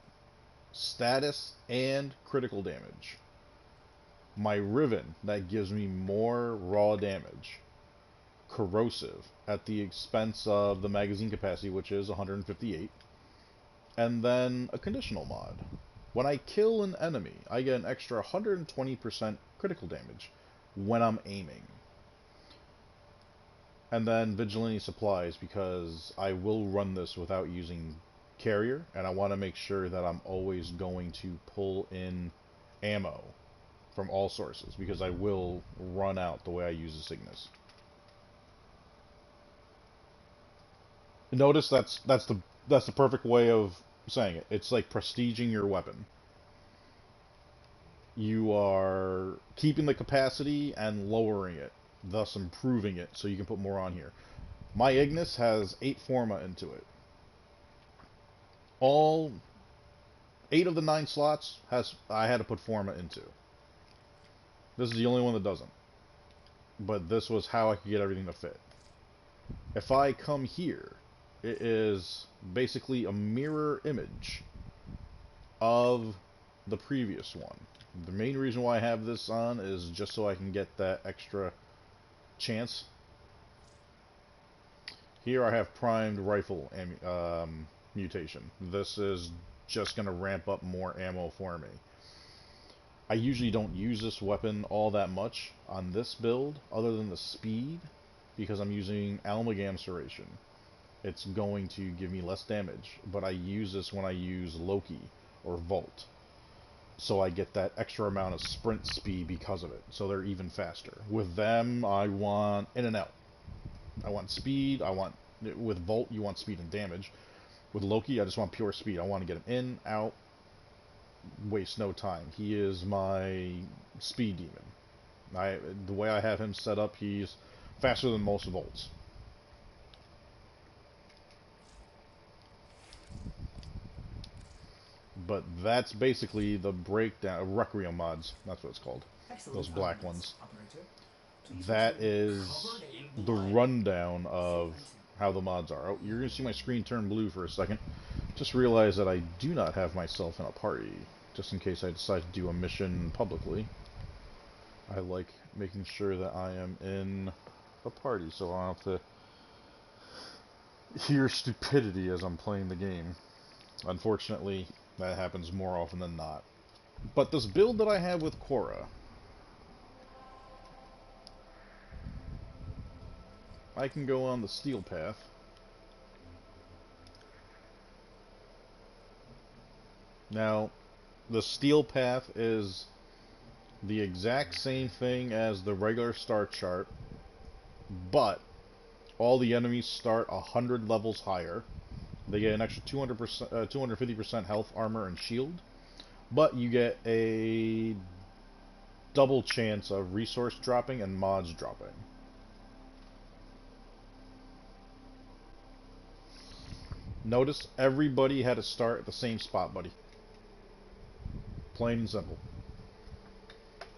status, and critical damage. My Riven, that gives me more raw damage. Corrosive, at the expense of the magazine capacity, which is 158. And then a conditional mod. When I kill an enemy, I get an extra 120% critical damage when I'm aiming. And then Vigilante supplies, because I will run this without using carrier, and I want to make sure that I'm always going to pull in ammo from all sources, because I will run out the way I use the Cygnus. Notice that's the perfect way of saying it. It's like prestiging your weapon. You are keeping the capacity and lowering it, thus improving it so you can put more on here. My Ignis has 8 Forma into it. All 8 of the 9 slots I had to put Forma into. This is the only one that doesn't. But this was how I could get everything to fit. If I come here, it is basically a mirror image of the previous one. The main reason why I have this on is just so I can get that extra chance. Here I have primed rifle mutation. This is just going to ramp up more ammo for me. I usually don't use this weapon all that much on this build, other than the speed, because I'm using Almagam Serration. It's going to give me less damage, but I use this when I use Loki or Volt. So I get that extra amount of sprint speed because of it, so they're even faster. With them, I want in and out. I want speed, with Volt, you want speed and damage. With Loki, I just want pure speed. I want to get him in, out, waste no time. He is my speed demon. The way I have him set up, he's faster than most Volts. But that's basically the breakdown of Requiem mods. That's what it's called. Excellent Those black arguments, ones. operator. Please That proceed. is Covered in the blood. rundown of how the mods are. Oh, you're going to see my screen turn blue for a second. Just realize that I do not have myself in a party, just in case I decide to do a mission publicly. I like making sure that I am in a party, so I don't have to hear stupidity as I'm playing the game. Unfortunately, that happens more often than not. But this build that I have with Korra, I can go on the steel path. Now, the steel path is the exact same thing as the regular star chart, but all the enemies start 100 levels higher. They get an extra 200%, 250% health, armor, and shield. But you get a double chance of resource dropping and mods dropping. Notice everybody had to start at the same spot, buddy. Plain and simple.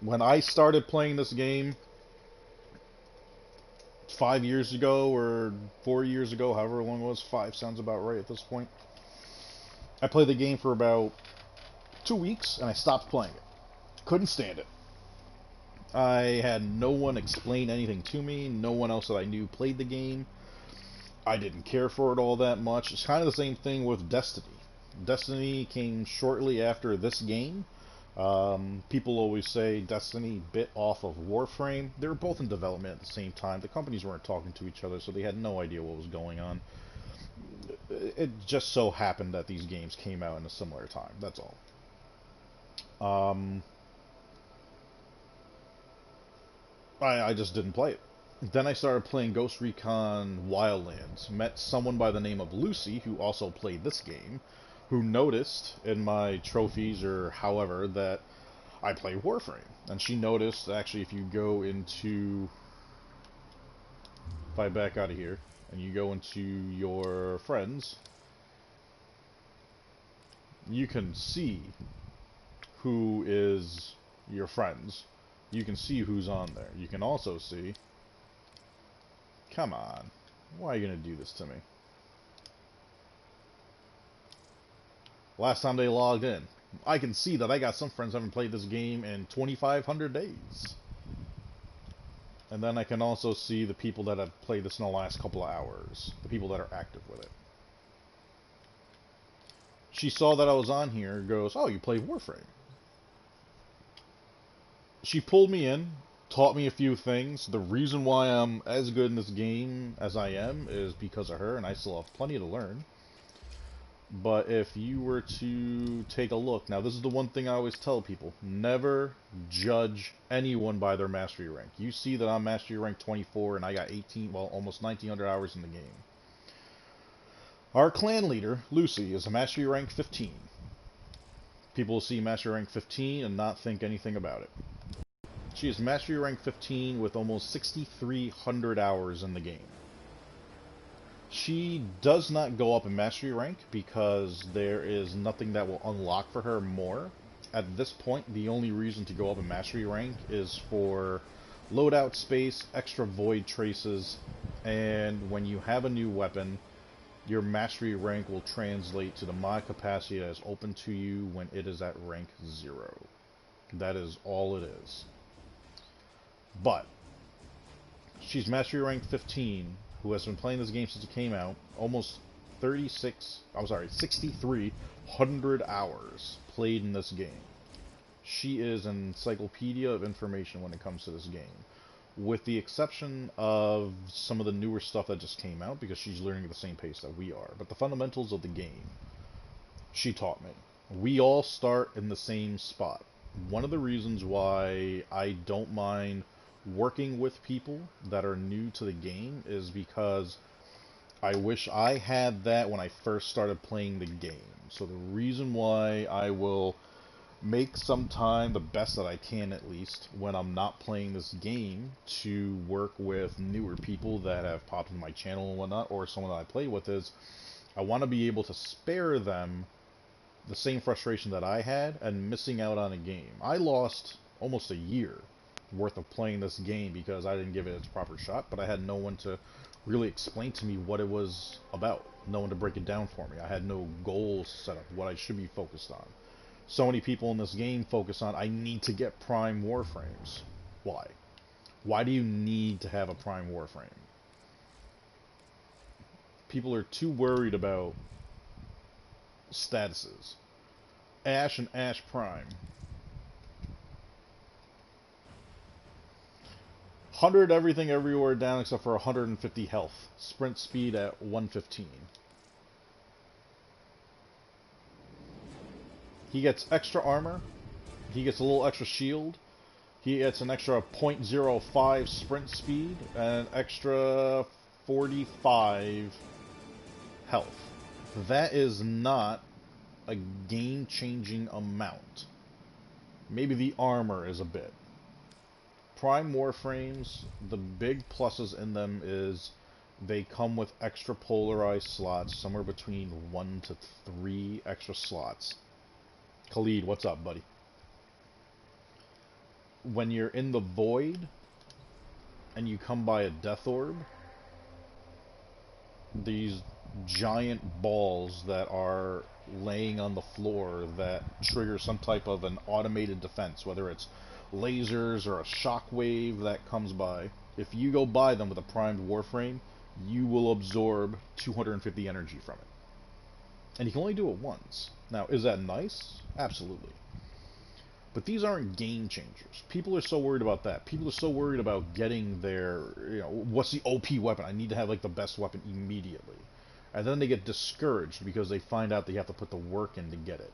When I started playing this game 5 years ago or 4 years ago, however long it was, 5 sounds about right at this point. I played the game for about 2 weeks and I stopped playing it. Couldn't stand it. I had no one explain anything to me. No one else that I knew played the game. I didn't care for it all that much. It's kind of the same thing with Destiny. Destiny came shortly after this game. People always say Destiny bit off of Warframe. They were both in development at the same time. The companies weren't talking to each other, so they had no idea what was going on. It just so happened that these games came out in a similar time. That's all. I just didn't play it. Then I started playing Ghost Recon Wildlands. Met someone by the name of Lucy, who also played this game, who noticed in my trophies or however that I play Warframe. And she noticed, actually, if you go into... If I back out of here, and you go into your friends, you can see who is your friends. You can see who's on there. You can also see... Come on. Why are you going to do this to me? Last time they logged in. I can see that I got some friends who haven't played this game in 2,500 days. And then I can also see the people that have played this in the last couple of hours. The people that are active with it. She saw that I was on here, goes, oh, you play Warframe. She pulled me in, taught me a few things. The reason why I'm as good in this game as I am is because of her, and I still have plenty to learn. But if you were to take a look, now this is the one thing I always tell people, never judge anyone by their mastery rank. You see that I'm mastery rank 24 and I got 18, well, almost 1,900 hours in the game. Our clan leader, Lucy, is a mastery rank 15. People will see mastery rank 15 and not think anything about it. She is mastery rank 15 with almost 6,300 hours in the game. She does not go up in mastery rank because there is nothing that will unlock for her more. At this point, the only reason to go up in mastery rank is for loadout space, extra void traces, and when you have a new weapon, your mastery rank will translate to the mod capacity that is open to you when it is at rank 0. That is all it is. But she's mastery rank 15, who has been playing this game since it came out, almost 6,300 hours played in this game. She is an encyclopedia of information when it comes to this game, with the exception of some of the newer stuff that just came out, because she's learning at the same pace that we are. But the fundamentals of the game, she taught me. We all start in the same spot. One of the reasons why I don't mind working with people that are new to the game is because I wish I had that when I first started playing the game. So the reason why I will make some time, the best that I can at least, when I'm not playing this game, to work with newer people that have popped into my channel and whatnot, or someone that I play with, is I want to be able to spare them the same frustration that I had and missing out on a game. I lost almost a year worth of playing this game because I didn't give it its proper shot, but I had no one to really explain to me what it was about. No one to break it down for me. I had no goals set up, what I should be focused on. So many people in this game focus on, I need to get prime warframes. Why? Why do you need to have a prime warframe? People are too worried about statuses. Ash and Ash Prime. 100 everything everywhere down except for 150 health. Sprint speed at 115. He gets extra armor. He gets a little extra shield. He gets an extra 0.05 sprint speed and an extra 45 health. That is not a game-changing amount. Maybe the armor is a bit. Prime Warframes, the big pluses in them is they come with extra polarized slots, somewhere between 1 to 3 extra slots. Khalid, what's up, buddy? When you're in the void and you come by a death orb, these giant balls that are laying on the floor that trigger some type of an automated defense, whether it's lasers or a shockwave that comes by. If you go by them with a primed Warframe, you will absorb 250 energy from it. And you can only do it once. Now, is that nice? Absolutely. But these aren't game changers. People are so worried about that. People are so worried about getting their, what's the OP weapon? I need to have like the best weapon immediately. And then they get discouraged because they find out they have to put the work in to get it.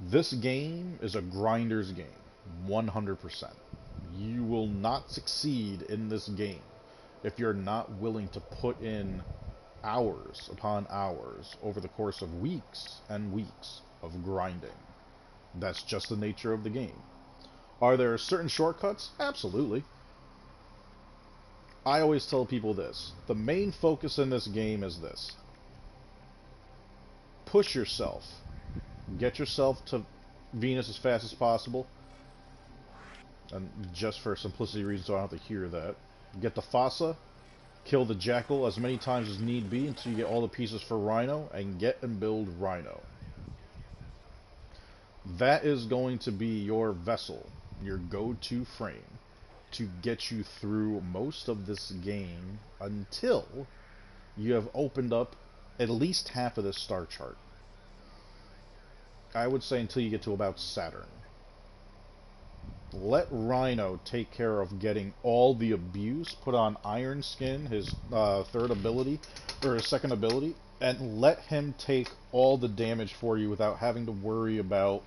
This game is a grinder's game, 100%. You will not succeed in this game if you're not willing to put in hours upon hours over the course of weeks and weeks of grinding. That's just the nature of the game. Are there certain shortcuts? Absolutely. I always tell people this. The main focus in this game is this. Push yourself. Get yourself to Venus as fast as possible. And just for simplicity reasons, so I don't have to hear that. Get the Fossa. Kill the Jackal as many times as need be until you get all the pieces for Rhino. And get and build Rhino. That is going to be your vessel, your go-to frame, to get you through most of this game until you have opened up at least half of this star chart. I would say until you get to about Saturn. Let Rhino take care of getting all the abuse, put on Iron Skin, his third ability, or his second ability, and let him take all the damage for you without having to worry about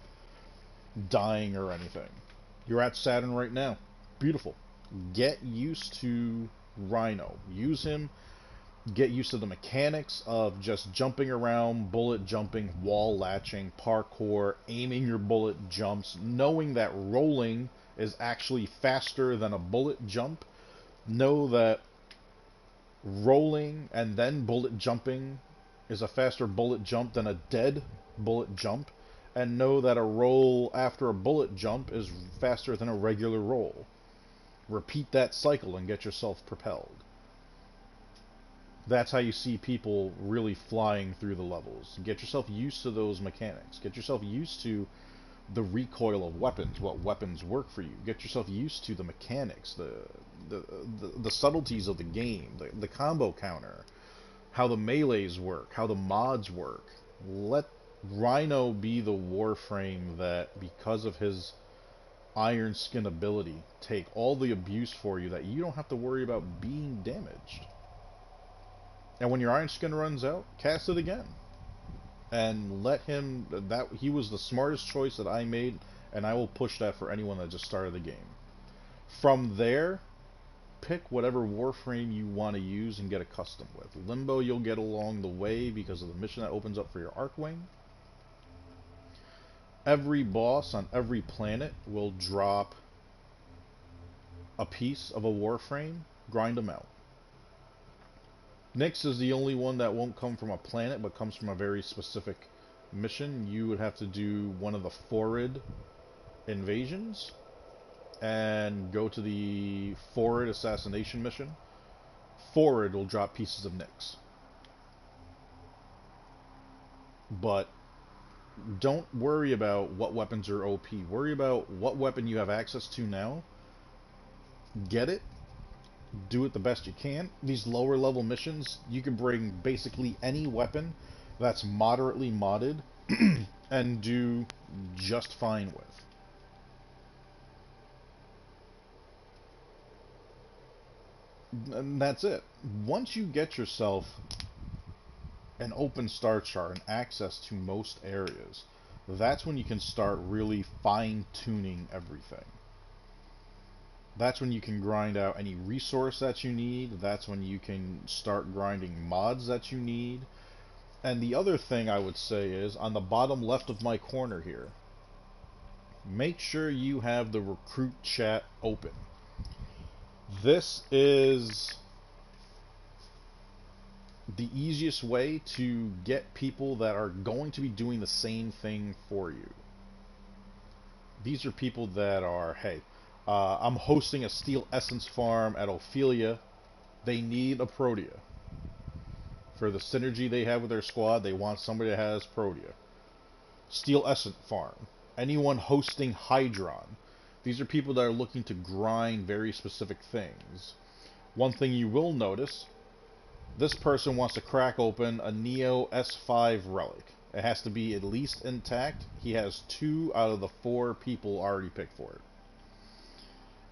dying or anything. You're at Saturn right now. Beautiful. Get used to Rhino. Use him. Get used to the mechanics of just jumping around, bullet jumping, wall latching, parkour, aiming your bullet jumps, knowing that rolling is actually faster than a bullet jump. Know that rolling and then bullet jumping is a faster bullet jump than a dead bullet jump. And know that a roll after a bullet jump is faster than a regular roll. Repeat that cycle and get yourself propelled. That's how you see people really flying through the levels. Get yourself used to those mechanics. Get yourself used to the recoil of weapons, what weapons work for you. Get yourself used to the mechanics, the subtleties of the game, the combo counter, how the melees work, how the mods work. Let Rhino be the Warframe that, because of his Iron Skin ability, take all the abuse for you that you don't have to worry about being damaged. And when your Iron Skin runs out, cast it again. And let him, he was the smartest choice that I made, and I will push that for anyone that just started the game. From there, pick whatever Warframe you want to use and get accustomed with. Limbo you'll get along the way because of the mission that opens up for your Archwing. Every boss on every planet will drop a piece of a Warframe. Grind them out. Nyx is the only one that won't come from a planet, but comes from a very specific mission. You would have to do one of the Forid invasions and go to the Forid assassination mission. Forid will drop pieces of Nyx. But don't worry about what weapons are OP. Worry about what weapon you have access to now. Get it. Do it the best you can. These lower level missions, you can bring basically any weapon that's moderately modded and do just fine with. And that's it. Once you get yourself an open star chart and access to most areas, that's when you can start really fine-tuning everything. That's when you can grind out any resource that you need. That's when you can start grinding mods that you need. And the other thing I would say is, on the bottom left of my corner here, make sure you have the recruit chat open. This is the easiest way to get people that are going to be doing the same thing for you. These are people that are, hey, I'm hosting a Steel Essence farm at Ophelia. They need a Protea. For the synergy they have with their squad, they want somebody that has Protea. Steel Essence Farm. Anyone hosting Hydron. These are people that are looking to grind very specific things. One thing you will notice, this person wants to crack open a Neo S5 relic. It has to be at least intact. He has 2 out of the 4 people already picked for it.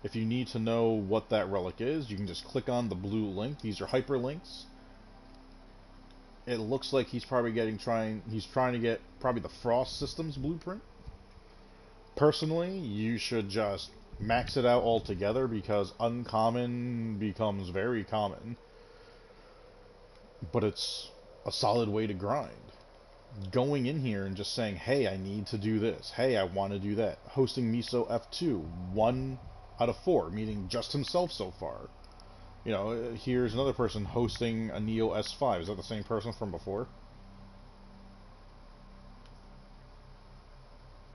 If you need to know what that relic is, you can just click on the blue link. These are hyperlinks. It looks like he's probably trying to get probably the Frost Systems blueprint. Personally, you should just max it out altogether because uncommon becomes very common. But it's a solid way to grind. Going in here and just saying, hey, I need to do this. Hey, I want to do that. Hosting Miso F2, 1 out of 4, meaning just himself so far. You know, here's another person hosting a Neo S5. Is that the same person from before?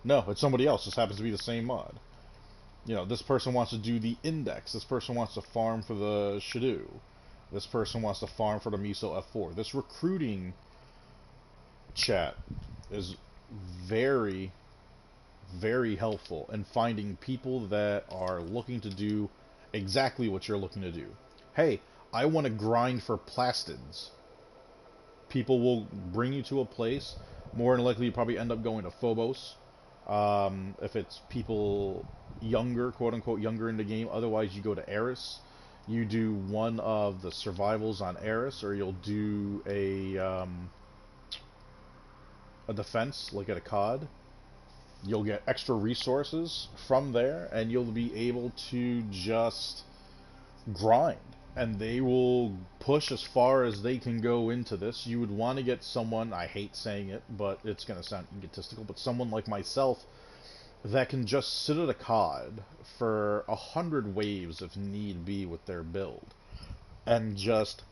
No, it's somebody else. This happens to be the same mod. You know, this person wants to do the Index. This person wants to farm for the Shadoo. This person wants to farm for the Miso F4. This recruiting chat is very, very helpful in finding people that are looking to do exactly what you're looking to do. Hey, I want to grind for plastids. People will bring you to a place. More than likely, you probably end up going to Phobos. If it's people younger, quote-unquote younger in the game. Otherwise, you go to Eris. You do one of the survivals on Eris, or you'll do a defense, like at a COD. You'll get extra resources from there, and you'll be able to just grind. And they will push as far as they can go into this. You would want to get someone, I hate saying it, but it's going to sound egotistical, but someone like myself that can just sit at a COD for 100 waves if need be with their build, and just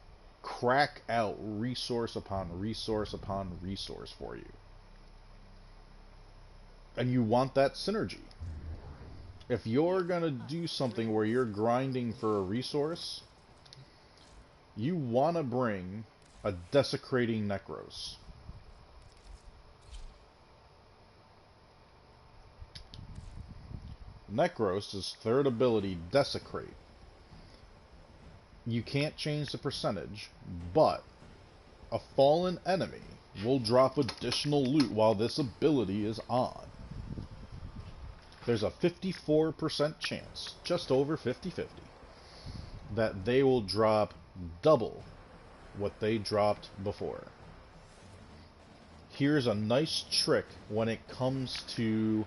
crack out resource upon resource upon resource for you. And you want that synergy. If you're going to do something where you're grinding for a resource, you want to bring a Desecrating Necros. Necros' third ability, Desecrate. You can't change the percentage, but a fallen enemy will drop additional loot while this ability is on. There's a 54% chance, just over 50-50, that they will drop double what they dropped before. Here's a nice trick when it comes to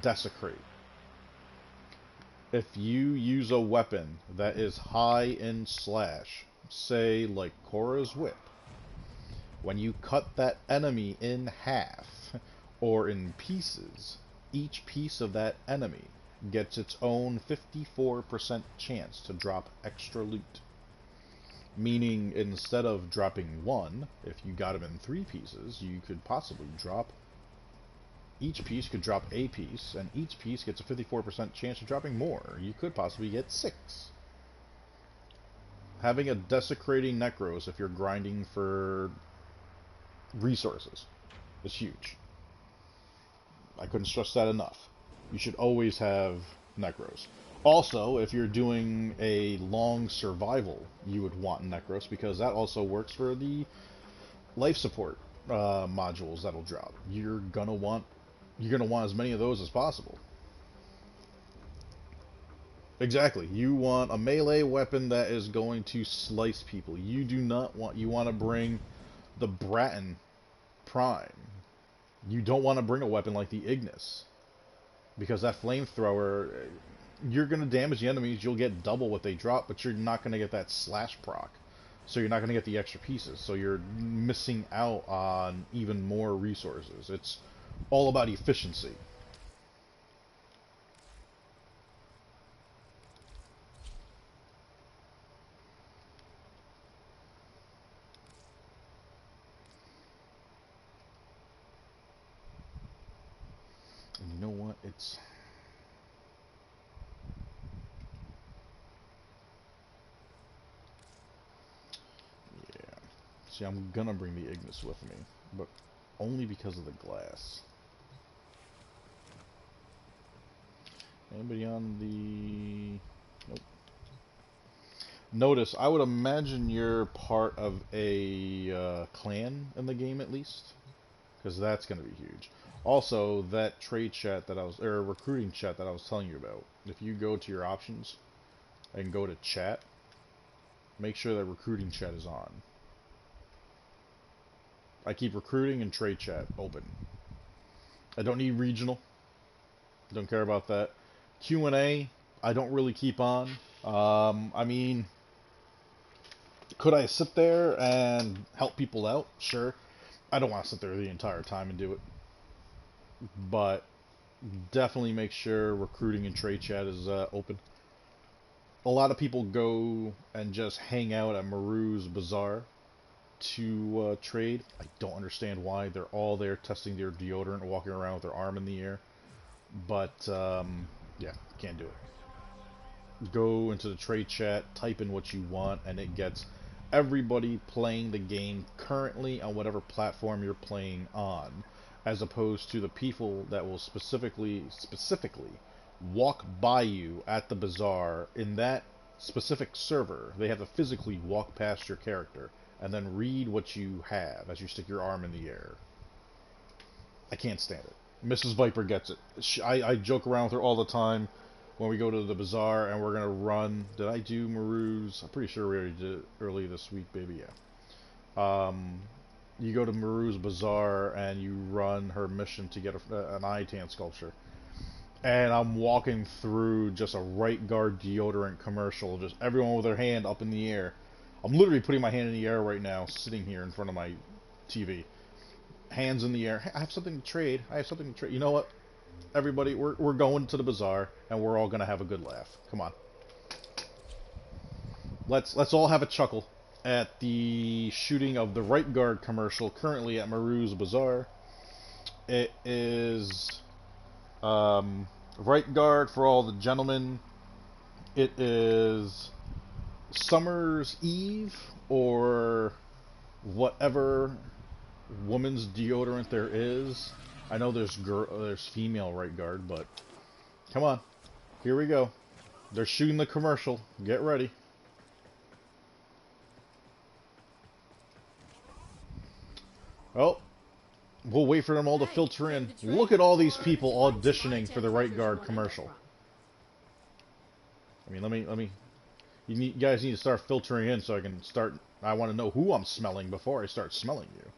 Desecrate. If you use a weapon that is high in slash, say like Korra's Whip, when you cut that enemy in half or in pieces, each piece of that enemy gets its own 54% chance to drop extra loot. Meaning, instead of dropping 1, if you got them in 3 pieces, you could possibly drop... Each piece could drop a piece, and each piece gets a 54% chance of dropping more. You could possibly get 6. Having a Desecrating Necros if you're grinding for resources is huge. I couldn't stress that enough. You should always have Necros. Also, if you're doing a long survival, you would want Necros, because that also works for the life support modules that'll drop. You're gonna want as many of those as possible. Exactly. You want a melee weapon that is going to slice people. You want to bring the Bratton Prime. You don't want to bring a weapon like the Ignis, because that flamethrower, you're going to damage the enemies, you'll get double what they drop, but you're not going to get that slash proc. So you're not going to get the extra pieces. So you're missing out on even more resources. It's all about efficiency. And you know what? It's... Yeah. See, I'm gonna bring the Ignis with me, but only because of the glass. Anybody on the... Nope. Notice, I would imagine you're part of a clan in the game at least, because that's going to be huge. Also, that trade chat that I was, or recruiting chat that I was telling you about, if you go to your options and go to chat, make sure that recruiting chat is on. I keep recruiting and trade chat open. I don't need regional. Don't care about that. Q&A, I don't really keep on. I mean, could I sit there and help people out? Sure. I don't want to sit there the entire time and do it. But definitely make sure recruiting and trade chat is open. A lot of people go and just hang out at Maru's Bazaar to trade. I don't understand why. They're all there testing their deodorant, walking around with their arm in the air. But, yeah, can't do it. Go into the trade chat, type in what you want, and it gets everybody playing the game currently on whatever platform you're playing on, as opposed to the people that will specifically walk by you at the bazaar in that specific server. They have to physically walk past your character and then read what you have as you stick your arm in the air. I can't stand it. Mrs. Viper gets it. I joke around with her all the time when we go to the bazaar and we're going to run. Did I do Maru's? I'm pretty sure we already did it early this week, baby, yeah. You go to Maru's Bazaar and you run her mission to get an Itan sculpture. And I'm walking through just a right guard deodorant commercial, just everyone with their hand up in the air. I'm literally putting my hand in the air right now, sitting here in front of my TV. Hands in the air. Hey, I have something to trade. I have something to trade. You know what? Everybody, we're going to the bazaar, and we're all gonna have a good laugh. Come on. Let's all have a chuckle at the shooting of the right guard commercial currently at Maru's Bazaar. It is right guard for all the gentlemen. It is Summer's Eve or whatever woman's deodorant there is. I know there's female right guard, but come on, here we go. They're shooting the commercial. Get ready. Oh, we'll wait for them all to filter in. Look at all these people auditioning for the right guard commercial. I mean, let me. You guys need to start filtering in so I can start. I want to know who I'm smelling before I start smelling you.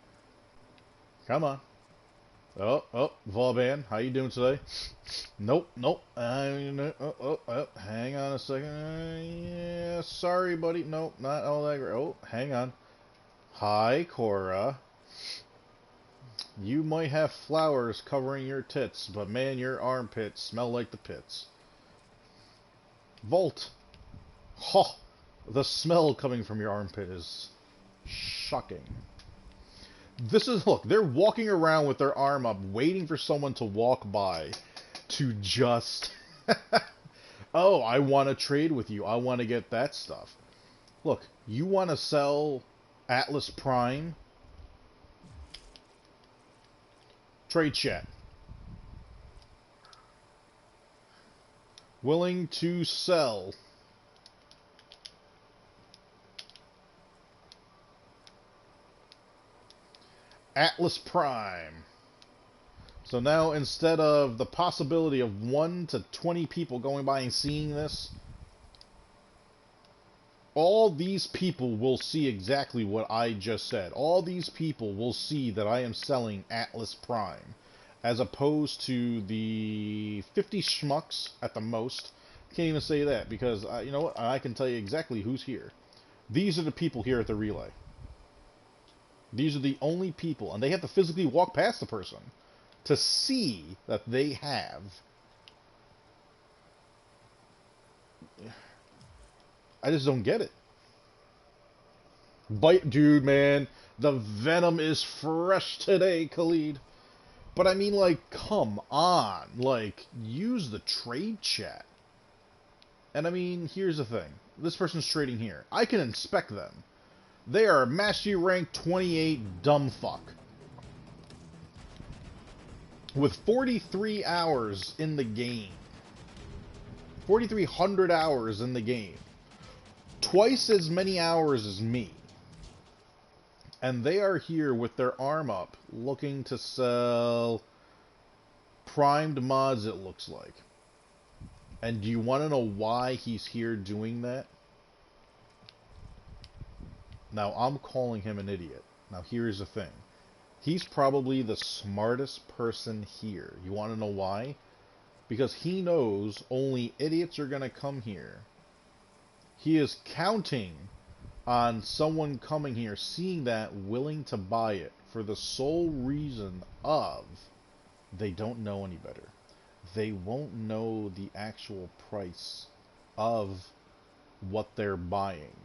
Come on. Oh, Vauban, how you doing today? Nope. Hang on a second. Yeah, sorry, buddy. Nope, not all that great. Oh, hang on. Hi, Cora. You might have flowers covering your tits, but man, your armpits smell like the pits. Volt. Ho! The smell coming from your armpit is shocking. This is, look, they're walking around with their arm up, waiting for someone to walk by to just, oh, I want to trade with you. I want to get that stuff. Look, you want to sell Atlas Prime? Trade chat. Willing to sell. Atlas Prime. So now instead of the possibility of 1 to 20 people going by and seeing this, all these people will see exactly what I just said. All these people will see that I am selling Atlas Prime, as opposed to the 50 schmucks at the most. Can't even say that, because you know what? I can tell you exactly who's here. These are the people here at the relay. These are the only people, and they have to physically walk past the person to see that they have. I just don't get it. Bite, dude, man. The venom is fresh today, Khalid. But I mean, like, come on. Like, use the trade chat. And I mean, here's the thing. This person's trading here. I can inspect them. They are Mastery Rank 28 dumb fuck. With 43 hours in the game. 4,300 hours in the game. Twice as many hours as me. And they are here with their arm up, looking to sell primed mods, it looks like. And do you want to know why he's here doing that? Now, I'm calling him an idiot. Now, here's the thing. He's probably the smartest person here. You want to know why? Because he knows only idiots are going to come here. He is counting on someone coming here, seeing that, willing to buy it, for the sole reason of they don't know any better. They won't know the actual price of what they're buying.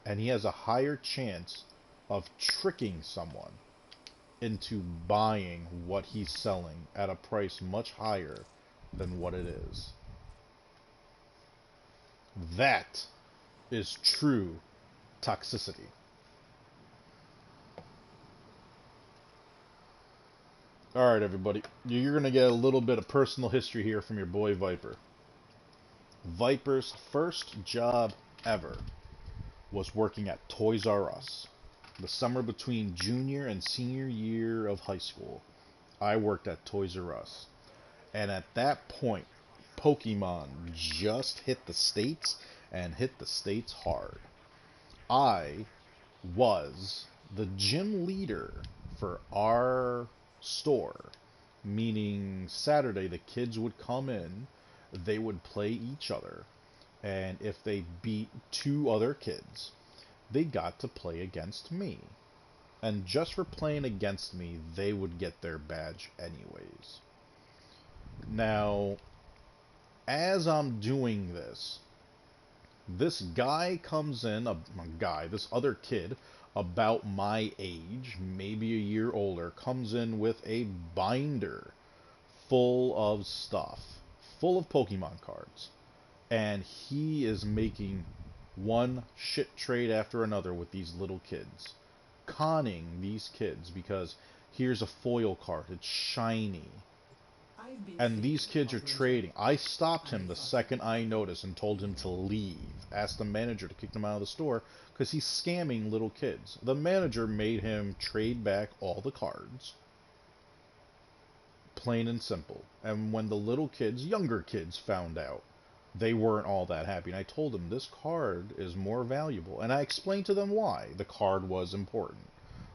And he has a higher chance of tricking someone into buying what he's selling at a price much higher than what it is. That is true toxicity. Alright, everybody. You're going to get a little bit of personal history here from your boy Viper. Viper's first job ever was working at Toys R Us. The summer between junior and senior year of high school, I worked at Toys R Us. And at that point, Pokemon just hit the States, and hit the States hard. I was the gym leader for our store, meaning Saturday the kids would come in, they would play each other, and if they beat 2 other kids, they got to play against me. And just for playing against me, they would get their badge anyways. Now, as I'm doing this, this guy comes in, this other kid, about my age, maybe a year older, comes in with a binder full of stuff, full of Pokemon cards. And he is making one shit trade after another with these little kids. Conning these kids because here's a foil card, it's shiny. And these kids are trading. I stopped him the second I noticed and told him to leave. Asked the manager to kick him out of the store because he's scamming little kids. The manager made him trade back all the cards. Plain and simple. And when the little kids, younger kids, found out, they weren't all that happy. And I told them this card is more valuable. And I explained to them why the card was important.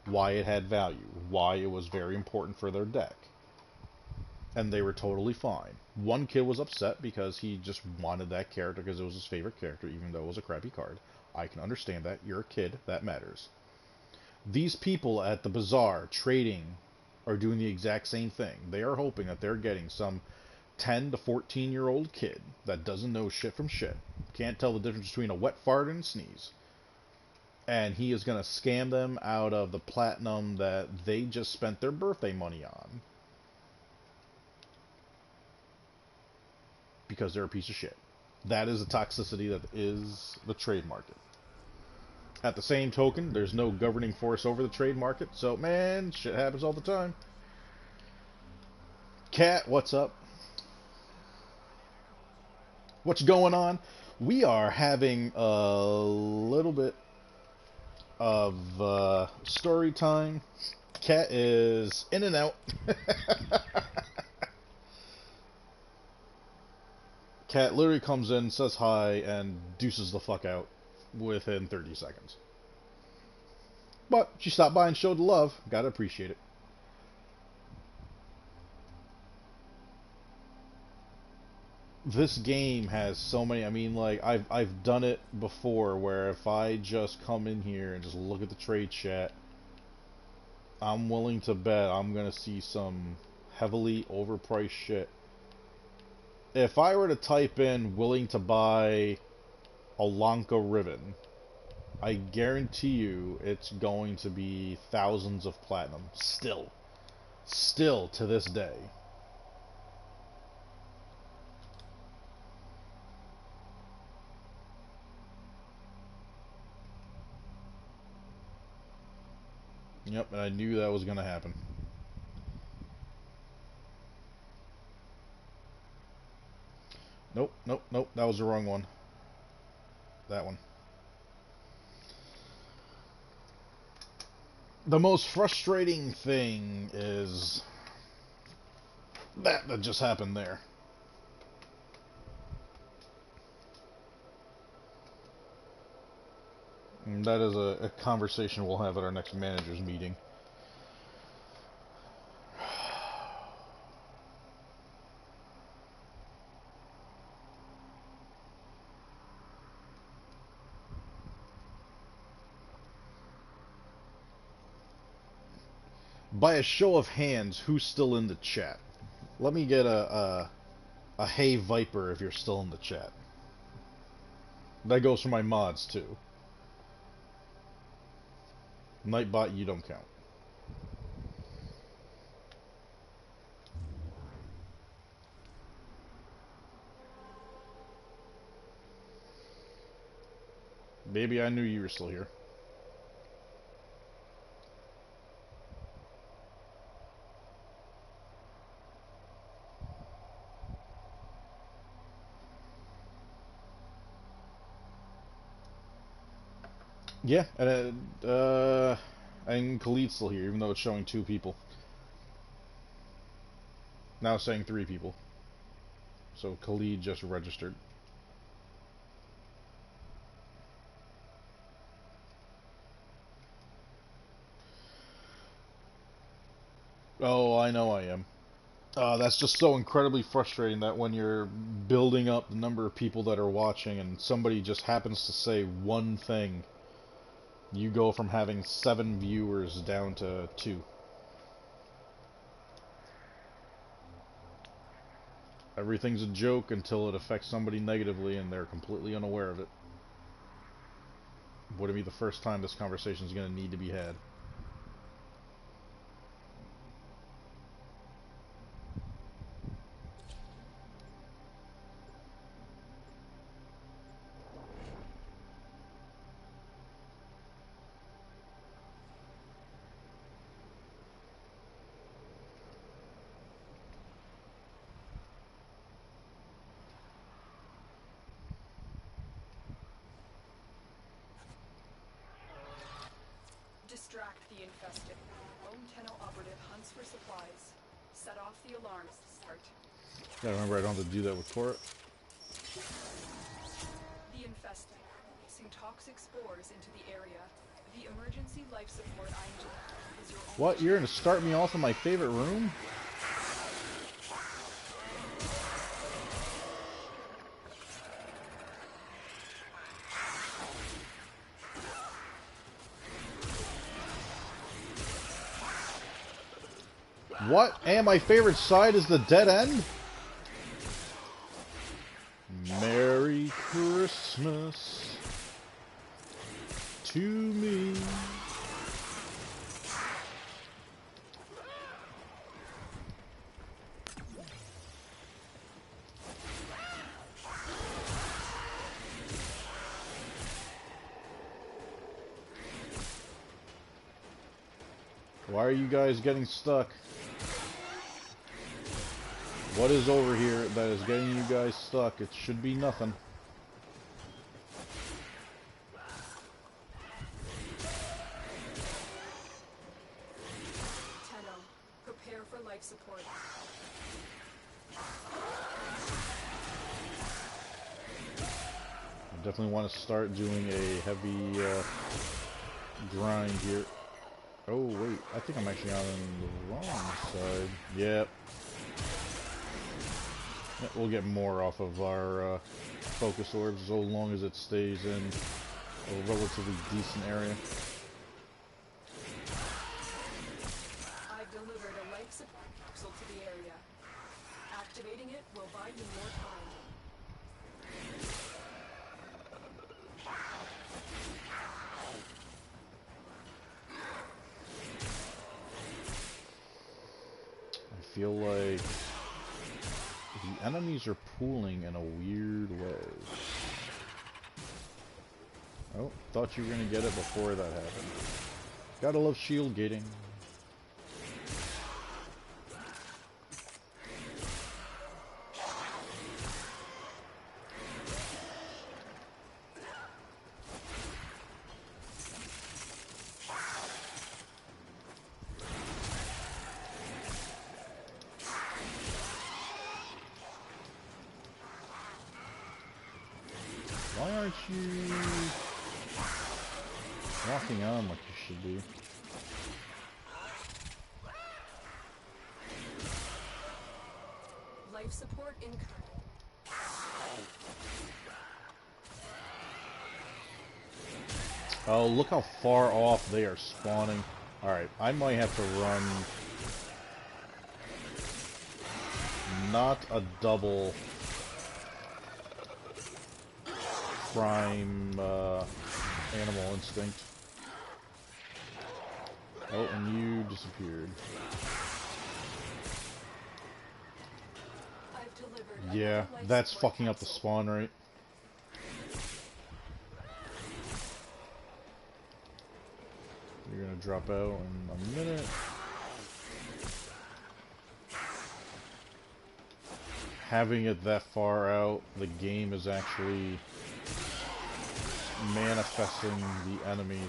Why it had value. Why it was very important for their deck. And they were totally fine. One kid was upset because he just wanted that character because it was his favorite character, even though it was a crappy card. I can understand that. You're a kid. That matters. These people at the bazaar trading are doing the exact same thing. They are hoping that they're getting some 10 to 14-year-old kid that doesn't know shit from shit. Can't tell the difference between a wet fart and a sneeze. And he is going to scam them out of the platinum that they just spent their birthday money on. Because they're a piece of shit. That is the toxicity that is the trade market. At the same token, there's no governing force over the trade market, so man, shit happens all the time. Cat, what's up? What's going on? We are having a little bit of story time. Cat is in and out. Cat literally comes in, says hi, and deuces the fuck out within 30 seconds. But she stopped by and showed love. Gotta appreciate it. This game has so many, I mean, like, I've done it before where if I just come in here and just look at the trade chat, I'm willing to bet I'm gonna see some heavily overpriced shit. If I were to type in willing to buy a Lanka ribbon, I guarantee you it's going to be thousands of platinum. Still to this day. Yep, and I knew that was gonna happen. Nope, nope, nope, that was the wrong one. That one. The most frustrating thing is that just happened there. And that is a conversation we'll have at our next managers meeting. By a show of hands, who's still in the chat? Let me get a Hey Viper if you're still in the chat. That goes for my mods too. Nightbot, you don't count. Baby, I knew you were still here. Yeah, and Khalid's still here, even though it's showing 2 people. Now it's saying 3 people. So Khalid just registered. Oh, I know I am. That's just so incredibly frustrating that when you're building up the number of people that are watching and somebody just happens to say one thing, you go from having 7 viewers down to 2. Everything's a joke until it affects somebody negatively and they're completely unaware of it. Wouldn't be the first time this conversation is going to need to be had. Distract the infested. Lone Tenno operative hunts for supplies. Set off the alarms to start. Gotta remember I don't have to do that with Cora. The infested. Releasing toxic spores into the area. The emergency life support engine is your only What? You're gonna start me off in my favorite room? What? And my favorite side is the dead end? Merry Christmas to me. Why are you guys getting stuck? What is over here that is getting you guys stuck? It should be nothing. Tenno. Prepare for life support. I definitely want to start doing a heavy grind here. Oh wait, I think I'm actually on the wrong side. Yep. Yeah, we'll get more off of our focus orbs so long as it stays in a relatively decent area. I've delivered a life support capsule to the area. Activating it will buy you more time. I feel like the enemies are pooling in a weird way. Oh, thought you were going to get it before that happened. Gotta love shield gating. Why aren't you walking on like you should be? Life support incoming. Oh, look how far off they are spawning. Alright, I might have to run not a double prime animal instinct. Oh, and you disappeared. I've delivered Yeah, another life that's support fucking up the capsule. spawn rate. You're gonna drop out in a minute. Having it that far out, the game is actually manifesting the enemies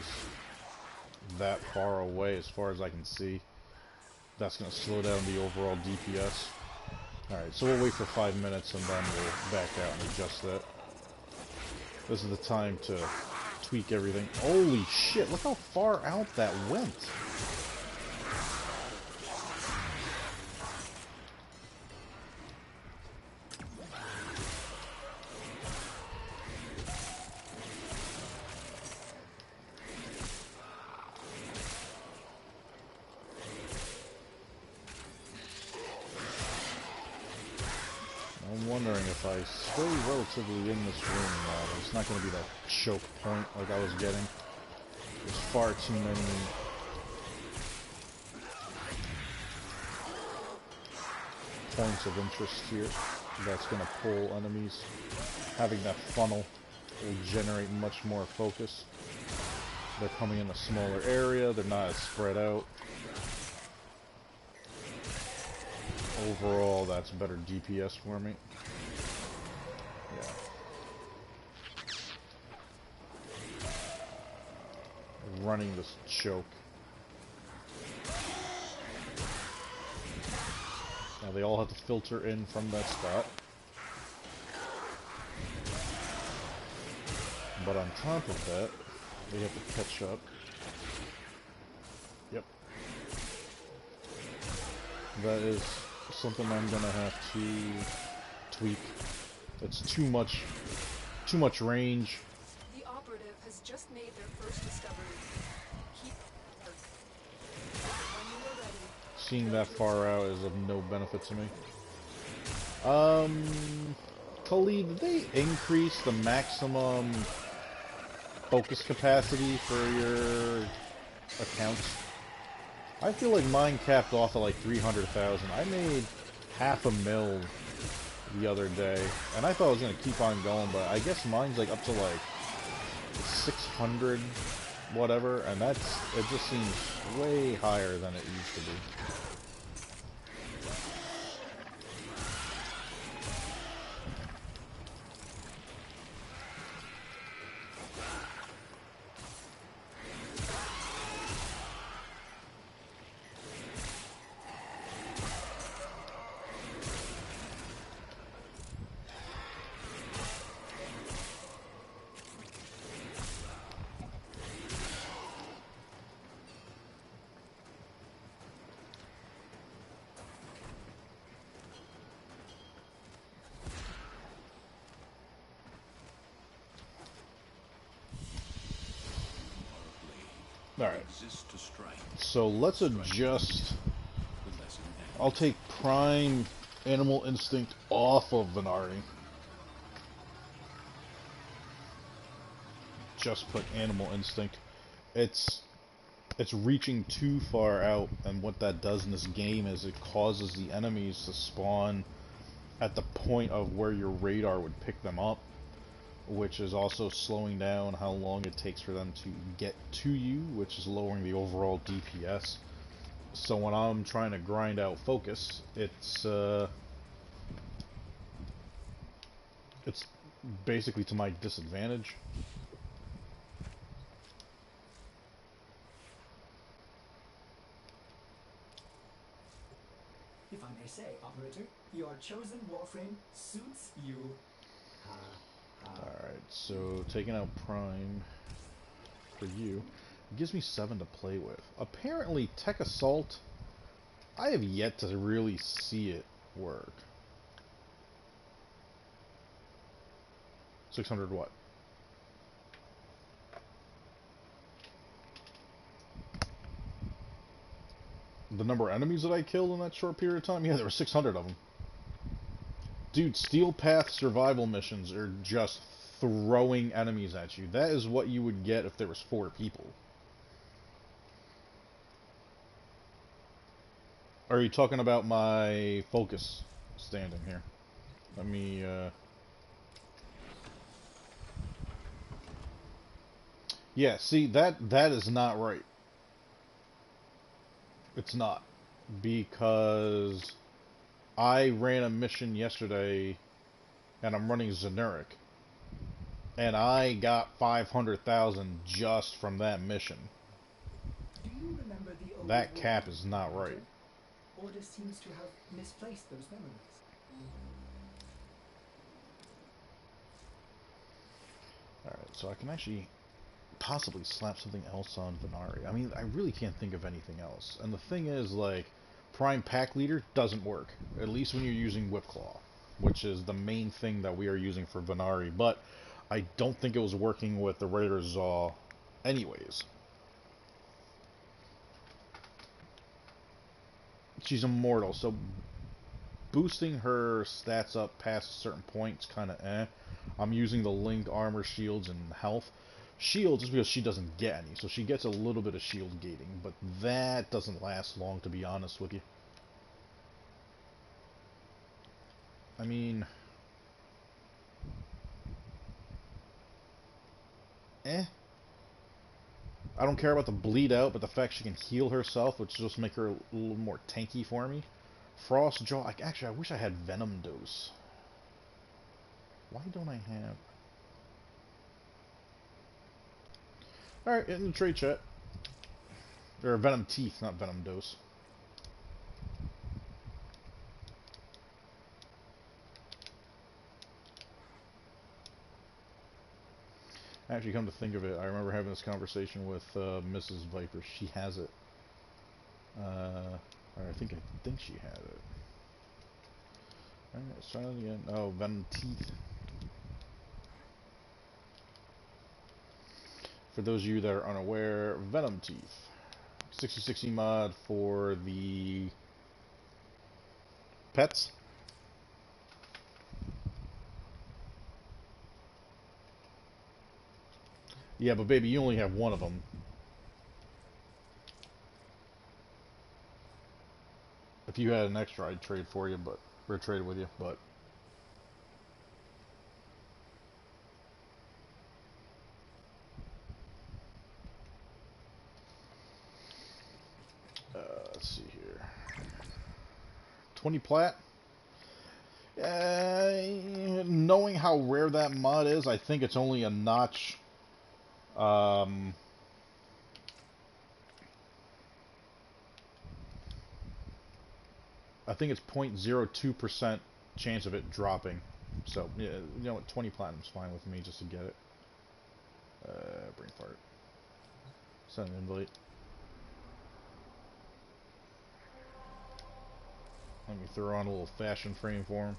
that far away as far as I can see. That's gonna slow down the overall DPS. Alright, so we'll wait for 5 minutes and then we'll back out and adjust that. This is the time to tweak everything. Holy shit, look how far out that went. I'm wondering if I stay relatively in this room now, it's not going to be that choke point like I was getting. There's far too many points of interest here that's going to pull enemies. Having that funnel will generate much more focus. They're coming in a smaller area, they're not as spread out. Overall, that's better DPS for me. Yeah. Running this choke. Now they all have to filter in from that spot. But on top of that, they have to catch up. Yep. That is something I'm gonna have to tweak. It's too much range. The operative has just made their first discovery. Keep work. When you are ready. Seeing that far out is of no benefit to me. Khalid, did they increase the maximum focus capacity for your accounts? I feel like mine capped off at like 300,000. I made $500,000 the other day, and I thought I was gonna keep on going, but I guess mine's like up to like 600 whatever, and it just seems way higher than it used to be. Alright, so let's adjust. I'll take Prime Animal Instinct off of Venari. Just put Animal Instinct. It's reaching too far out, and what that does in this game is it causes the enemies to spawn at the point of where your radar would pick them up. which is also slowing down how long it takes for them to get to you, which is lowering the overall DPS. So when I'm trying to grind out focus, it's basically to my disadvantage. If I may say, Operator, your chosen Warframe suits you. Alright, so taking out Prime for you gives me 7 to play with. Apparently, Tech Assault, I have yet to really see it work. 600 what? The number of enemies that I killed in that short period of time? Yeah, there were 600 of them. Dude, Steel Path survival missions are just throwing enemies at you. That is what you would get if there was 4 people. Are you talking about my focus standing here? Let me, Yeah, see, that is not right. It's not. Because I ran a mission yesterday, and I'm running Xenuric, and I got 500,000 just from that mission. Do you remember the old That cap Warframe, is not Operator? right. Order seems to have misplaced those memories. Alright, so I can actually possibly slap something else on Venari. I mean, I really can't think of anything else. And the thing is, like, Prime Pack Leader doesn't work. At least when you're using Whipclaw, which is the main thing that we are using for Venari. But I don't think it was working with the Raider Zaw anyways. She's immortal, so boosting her stats up past a certain point is kind of eh. I'm using the Link Armor, Shields, and Health. Shields just because she doesn't get any, so she gets a little bit of shield gating, but that doesn't last long, to be honest with you. I mean, eh. I don't care about the bleed out, but the fact she can heal herself, which just make her a little more tanky for me. Frost Jaw, actually, I wish I had Venom Dose. Why don't I have... Alright, in the trade chat. Or Venom Teeth, not Venom Dose. Actually, come to think of it, I remember having this conversation with Mrs. Viper. She has it. Or I think she had it. Alright, let's try that again. Oh, Venom Teeth. For those of you that are unaware, Venom Teeth. 6060 mod for the pets. Yeah, but baby, you only have one of them. If you had an extra, I'd trade for you, or trade with you, but... let's see here. 20 plat? Knowing how rare that mod is, I think it's only a notch. I think it's 0.02% chance of it dropping. So, yeah, you know what, 20 platinum's fine with me just to get it. Brain fart. Send an invite. Let me throw on a little fashion frame for him.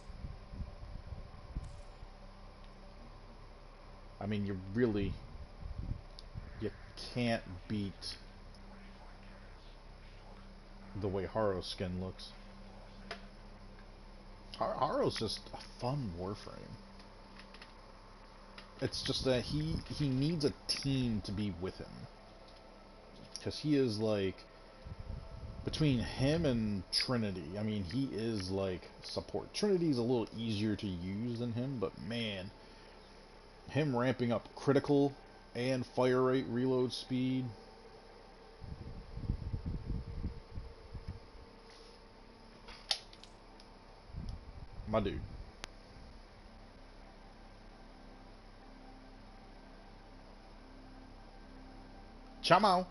I mean, you can't beat the way Haro's skin looks. Haro's just a fun Warframe. It's just that he needs a team to be with him. Because he is like... Between him and Trinity, I mean, he is like support. Trinity's a little easier to use than him, but man... him ramping up critical and fire rate, reload speed. My dude. Chamo.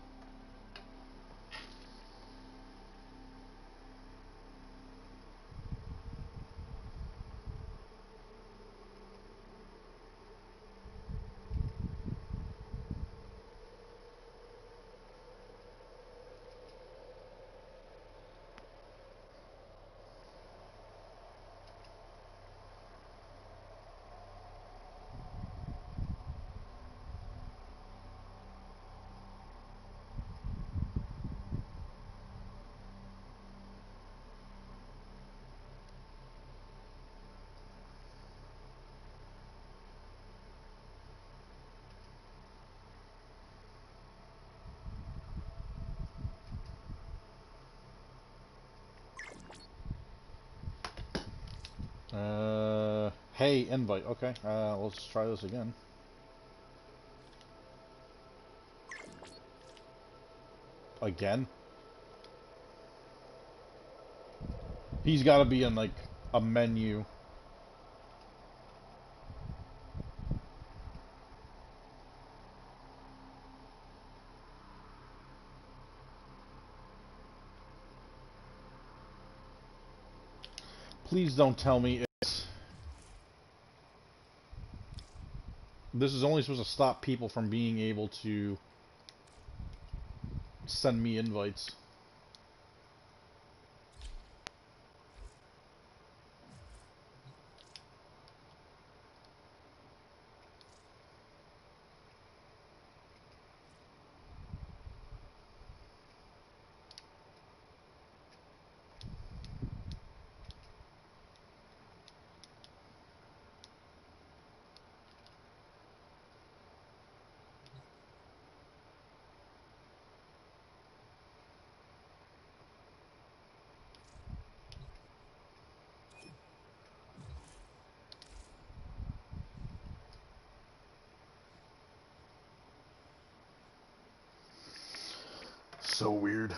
Hey, invite. Okay, let's try this again. Again? He's got to be in, like, a menu. Please don't tell me it's... This is only supposed to stop people from being able to send me invites. So weird.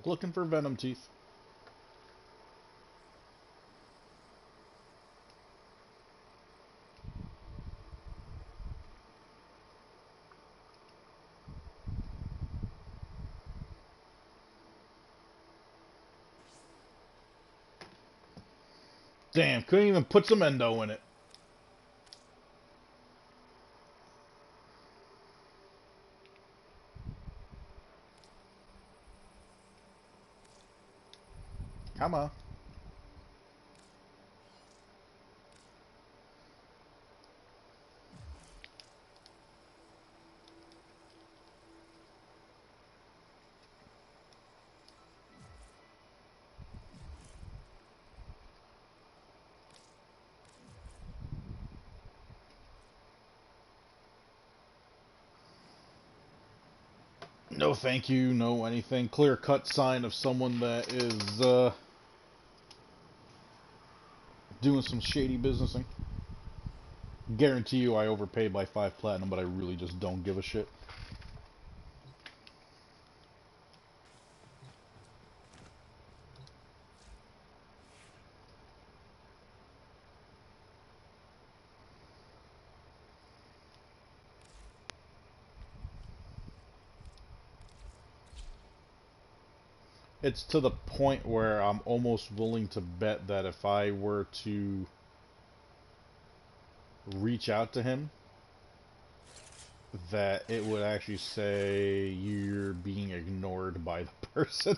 Looking for venom teeth. Damn, couldn't even put some endo in it. Come on. No thank you, no anything. Clear-cut sign of someone that is, doing some shady businessing. Guarantee you I overpaid by 5 platinum, but I really just don't give a shit. It's to the point where I'm almost willing to bet that if I were to reach out to him, that it would actually say you're being ignored by the person.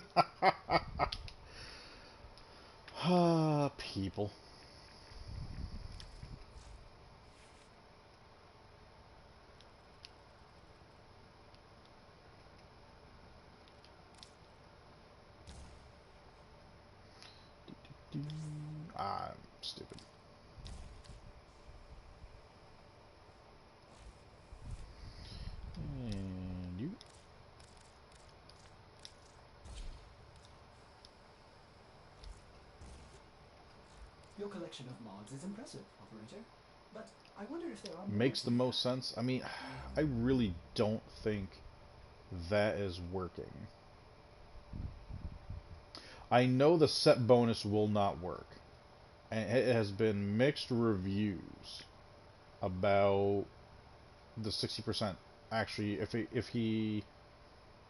Ah, people. I'm stupid. And you. Your collection of mods is impressive, operator. But I wonder if there are more Makes to the that. most sense. I mean, I really don't think that is working. I know the set bonus will not work. And it has been mixed reviews about the 60%. Actually, if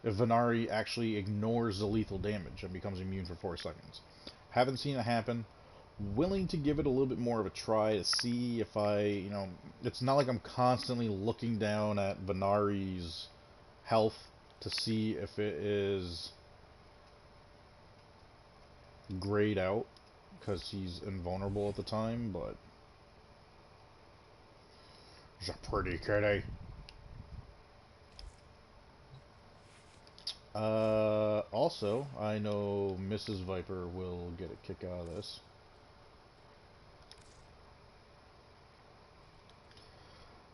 Venari actually ignores the lethal damage and becomes immune for 4 seconds. Haven't seen it happen. Willing to give it a little bit more of a try to see if it's not like I'm constantly looking down at Venari's health to see if it is grayed out because he's invulnerable at the time, but he's a pretty kitty. Also, I know Mrs. Viper will get a kick out of this.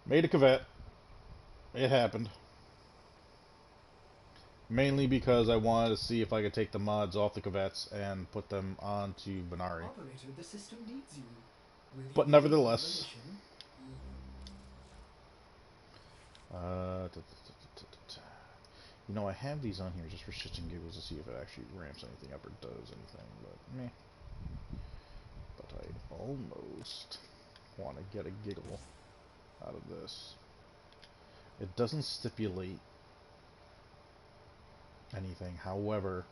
Made a cavette. It happened. Mainly because I wanted to see if I could take the mods off the cavettes and put them onto Venari. Operator, the system needs you. Will you But be nevertheless, taking on you know, I have these on here just for shits and giggles to see if it actually ramps anything up or does anything, but meh. But I almost want to get a giggle out of this. It doesn't stipulate anything, however,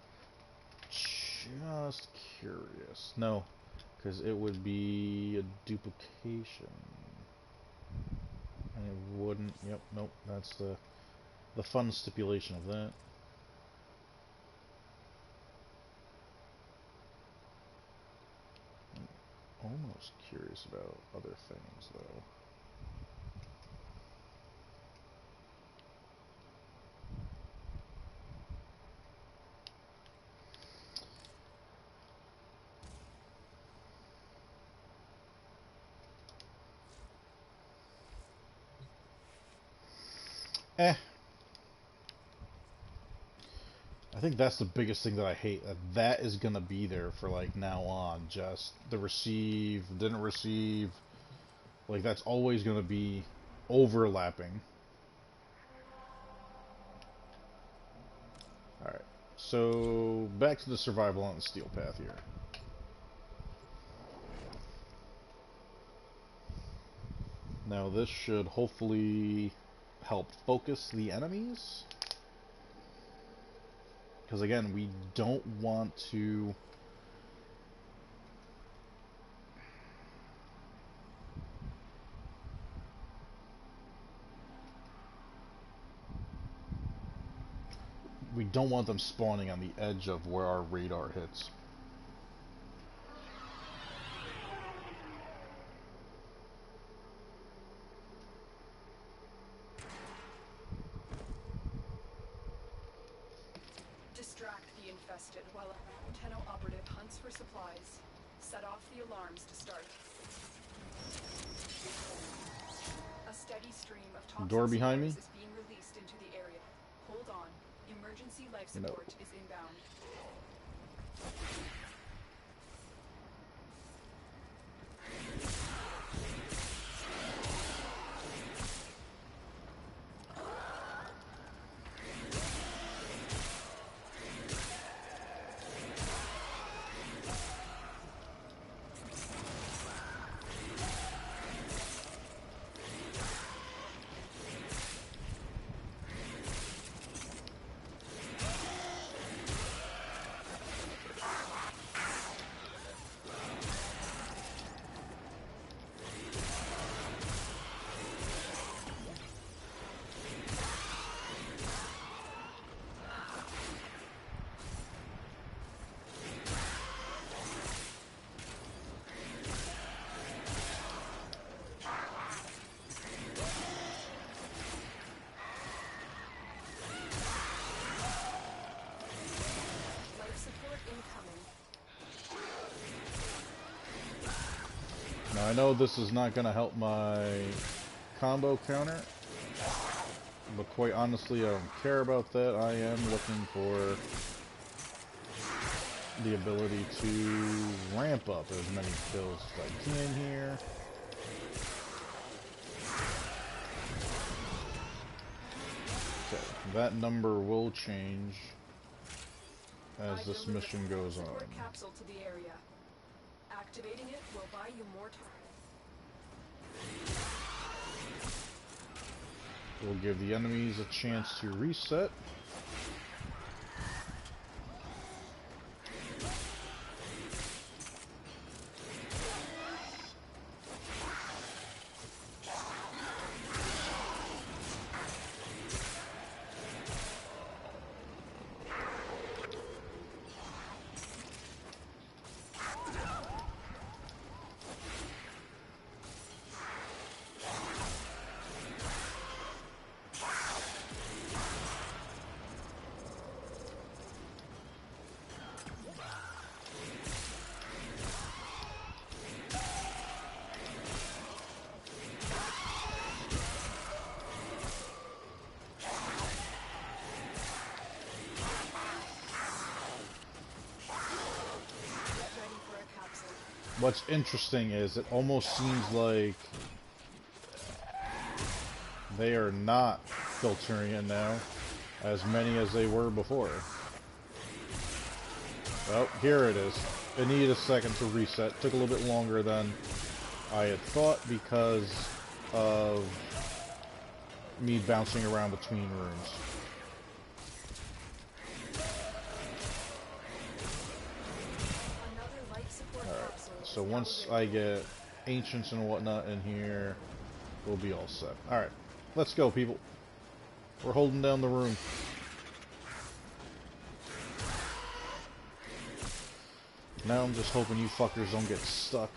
just curious. No, because it would be a duplication. And it wouldn't, yep, nope, that's the fun stipulation of that. I'm almost curious about other things, though. Eh. I think that's the biggest thing that I hate. That is gonna be there for like now on. Just the receive, didn't receive. Like that's always gonna be overlapping. Alright. So back to the survival on the steel path here. Now this should hopefully help focus the enemies. Because again, we don't want to... We don't want them spawning on the edge of where our radar hits. Distract the infested while a Tenno operative hunts for supplies. Set off the alarms to start. A steady stream of toxic Door behind me? supplies is being released into the area. Hold on. Emergency life support is inbound. I know this is not going to help my combo counter, but quite honestly, I don't care about that. I am looking for the ability to ramp up as many kills as I can here. Okay, that number will change as this mission goes on. Capsule to the area. Activating it will buy you more time. We'll give the enemies a chance to reset. What's interesting is it almost seems like they are not filtering in now as many as they were before. Well, here it is. It needed a second to reset. Took a little bit longer than I had thought because of me bouncing around between rooms. So once I get ancients and whatnot in here, we'll be all set. Alright, let's go, people. We're holding down the room. Now I'm just hoping you fuckers don't get stuck.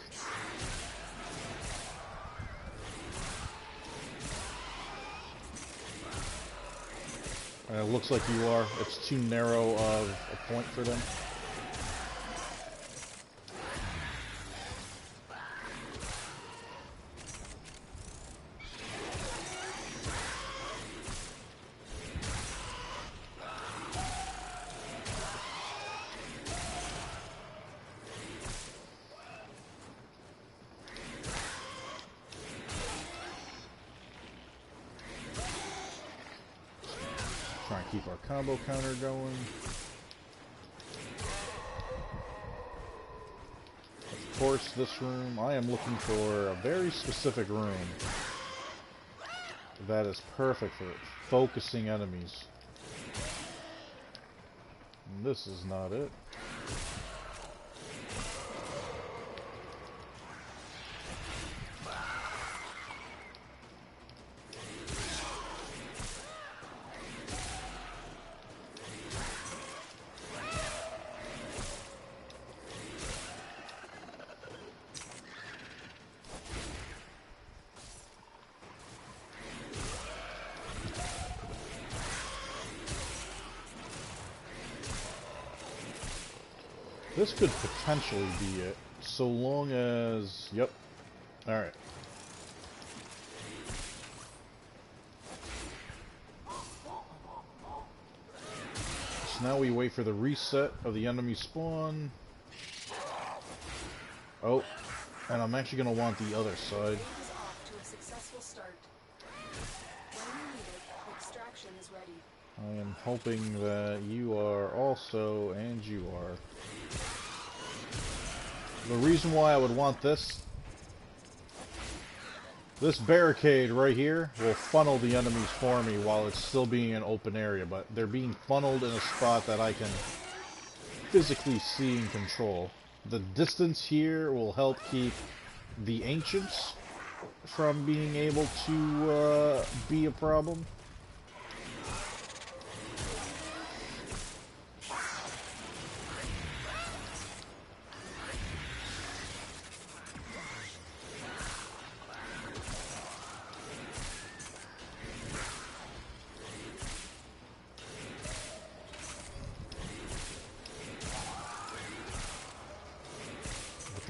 And it looks like you are. It's too narrow of a point for them. Try and keep our combo counter going. Of course, this room, I am looking for a very specific room that is perfect for focusing enemies. And this is not it. This could potentially be it, so long as... Yep. Alright. So now we wait for the reset of the enemy spawn. Oh, and I'm actually going to want the other side. I am hoping that you are also, and you are. The reason why I would want this barricade right here will funnel the enemies for me while it's still being an open area, but they're being funneled in a spot that I can physically see and control. The distance here will help keep the ancients from being able to be a problem.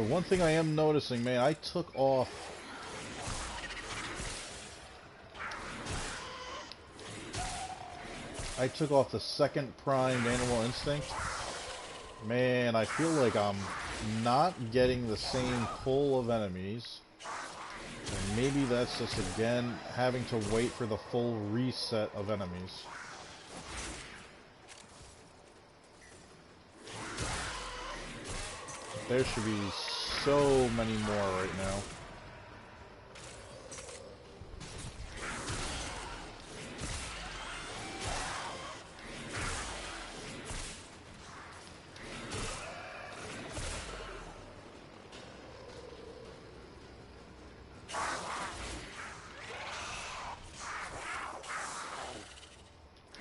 The one thing I am noticing, man, I took off the second primed animal instinct. Man, I feel like I'm not getting the same pull of enemies. And maybe that's just, again, having to wait for the full reset of enemies. There should be so many more right now.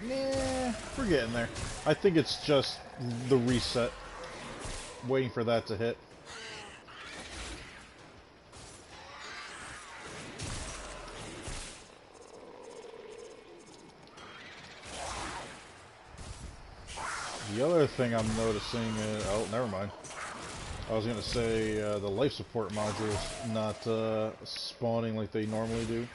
Nah, we're getting there. I think it's just the reset. Waiting for that to hit. The other thing I'm noticing is... Oh, never mind. I was going to say the life support modules not spawning like they normally do.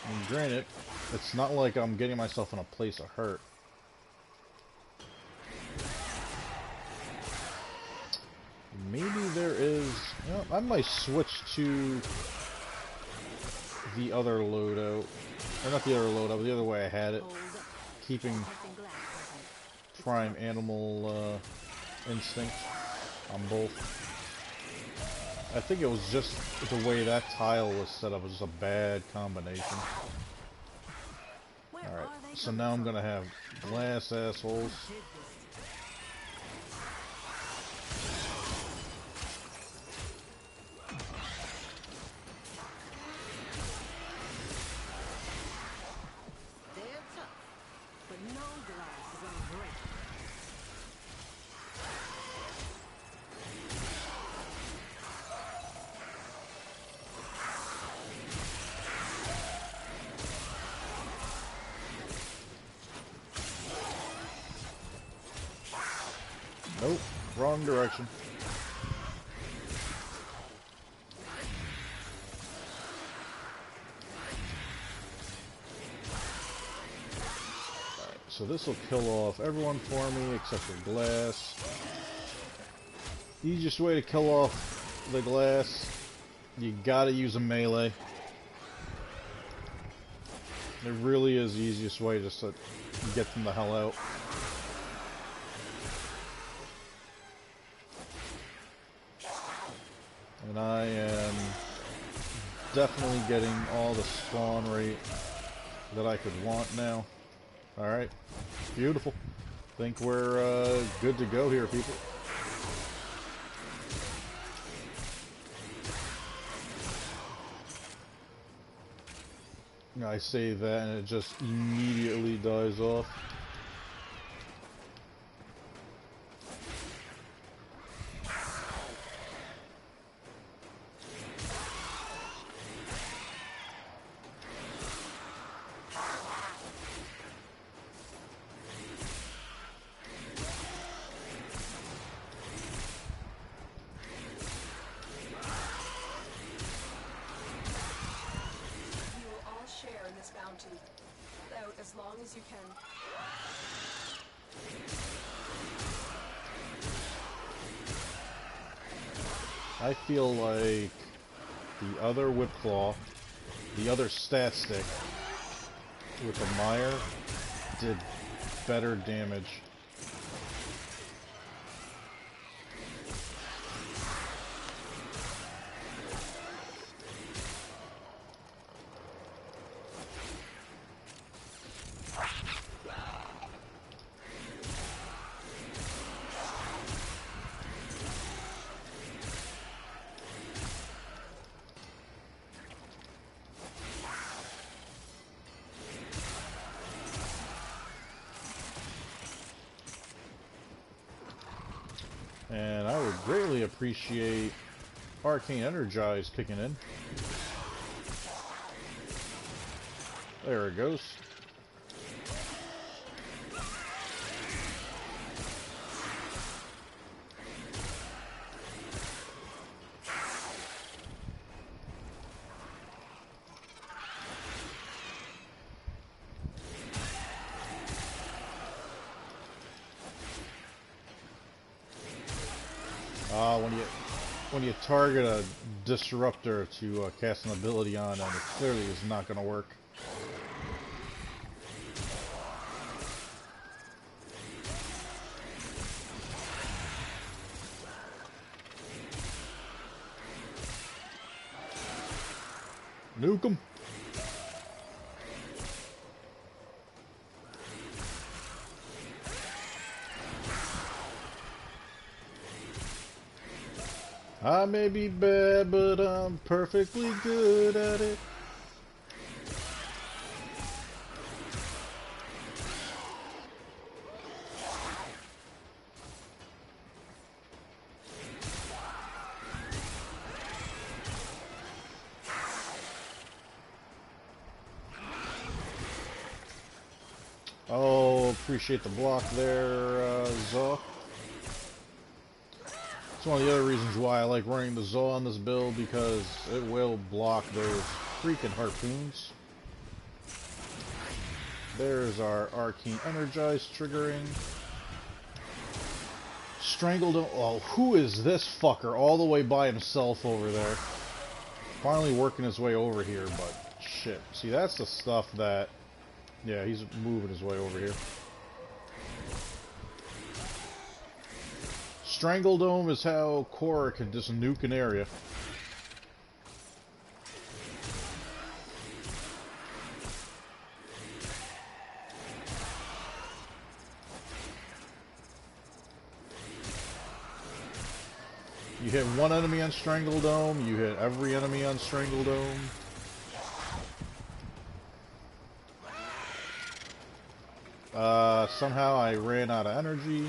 And granted, it's not like I'm getting myself in a place of hurt. Maybe there is... You know, I might switch to the other loadout. Or not the other loadout, but the other way I had it. Keeping prime animal instinct on both. I think it was just the way that tile was set up was just a bad combination. Alright, so now I'm gonna have glass assholes. Nope, wrong direction. Alright, so this will kill off everyone for me except for glass. Easiest way to kill off the glass, you gotta use a melee. It really is the easiest way just to get them the hell out. And I am definitely getting all the spawn rate that I could want now. Alright, beautiful. Think we're good to go here, people. I say that and it just immediately dies off. Out as long as you can. I feel like the other whip claw, the other stat stick with the mire did better damage. really appreciate Arcane Energize kicking in. There it goes. When you target a disruptor to cast an ability on them, it clearly is not going to work. Nuke 'em. I may be bad, but I'm perfectly good at it. Oh, appreciate the block there, Zaw. It's one of the other reasons why I like running the Zaw on this build, because it will block those freaking harpoons. There's our Arcane Energize triggering. Strangled. Oh, who is this fucker all the way by himself over there? Finally working his way over here, but shit. See, that's the stuff that... Yeah, he's moving his way over here. Strangle Dome is how Korra can just nuke an area. You hit one enemy on Strangle Dome, you hit every enemy on Strangle Dome. Somehow I ran out of energy,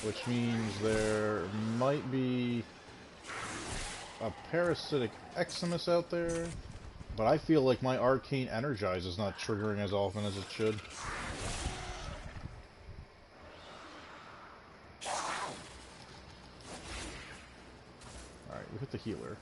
which means there might be a parasitic Eximus out there, but I feel like my Arcane Energize is not triggering as often as it should. Alright, we hit the healer.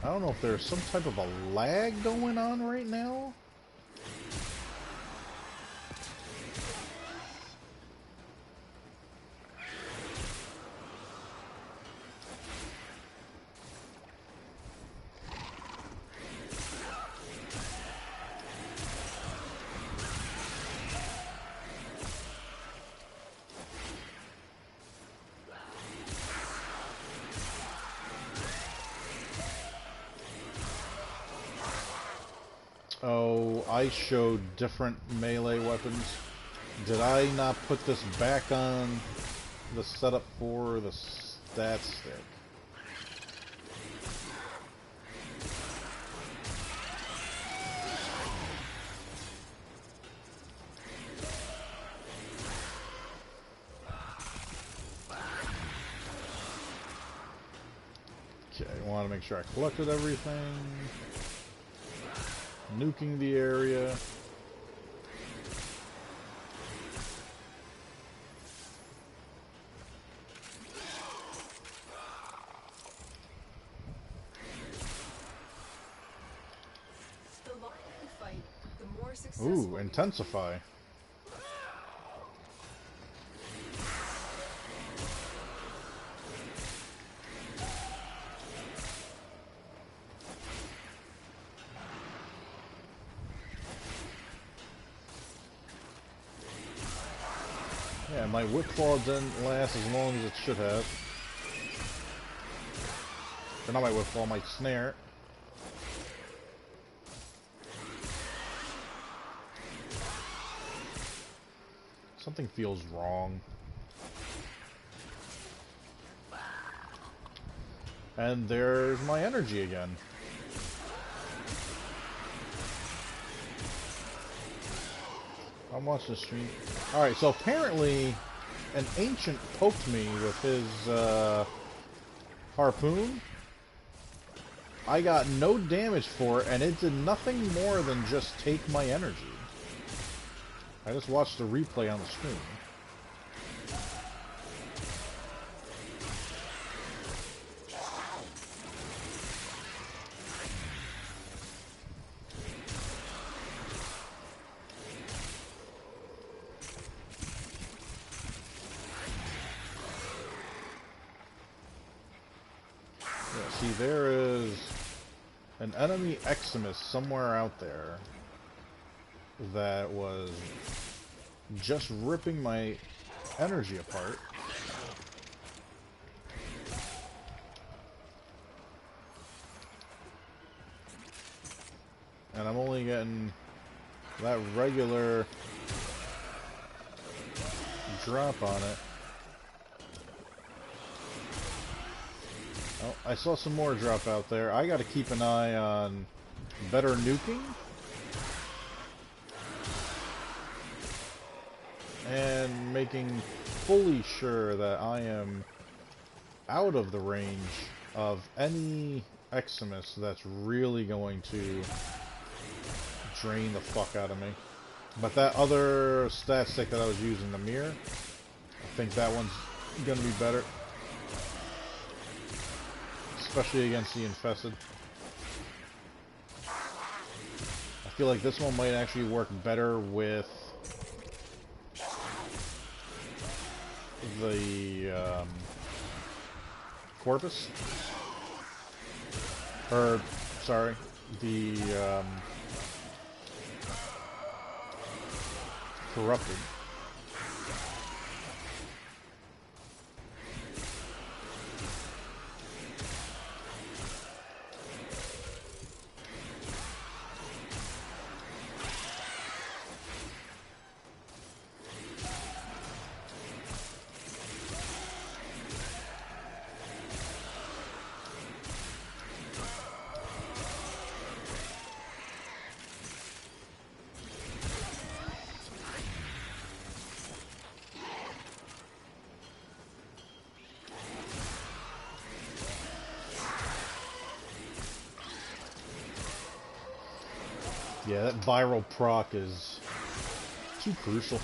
I don't know if there's some type of a lag going on right now. Oh, I showed different melee weapons. Did I not put this back on the setup for the stat stick? Okay, I want to make sure I collected everything. Nuking the area. The longer you fight, the more successful. Ooh, intensify. Yeah, my whip claw didn't last as long as it should have. Or not my whip claw, my snare. Something feels wrong. And there's my energy again. I'm watching the stream. Alright, so apparently an ancient poked me with his harpoon. I got no damage for it, and it did nothing more than just take my energy. I just watched the replay on the screen. Yeah, see, there is an enemy Eximus somewhere out there that was just ripping my energy apart. And I'm only getting that regular drop on it. Oh, I saw some more drop out there. I gotta keep an eye on better nuking. And making fully sure that I am out of the range of any Eximus that's really going to drain the fuck out of me. But that other stat stick that I was using, the mirror, I think that one's gonna be better. Especially against the infested. I feel like this one might actually work better with the Corpus, or sorry, the Corrupted. Yeah, that viral proc is too crucial.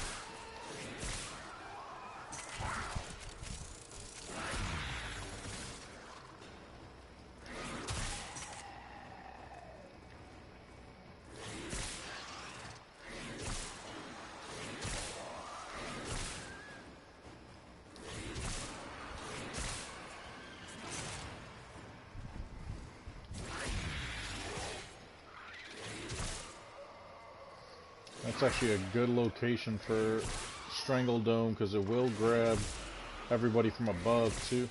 That's actually a good location for Strangle Dome because it will grab everybody from above too.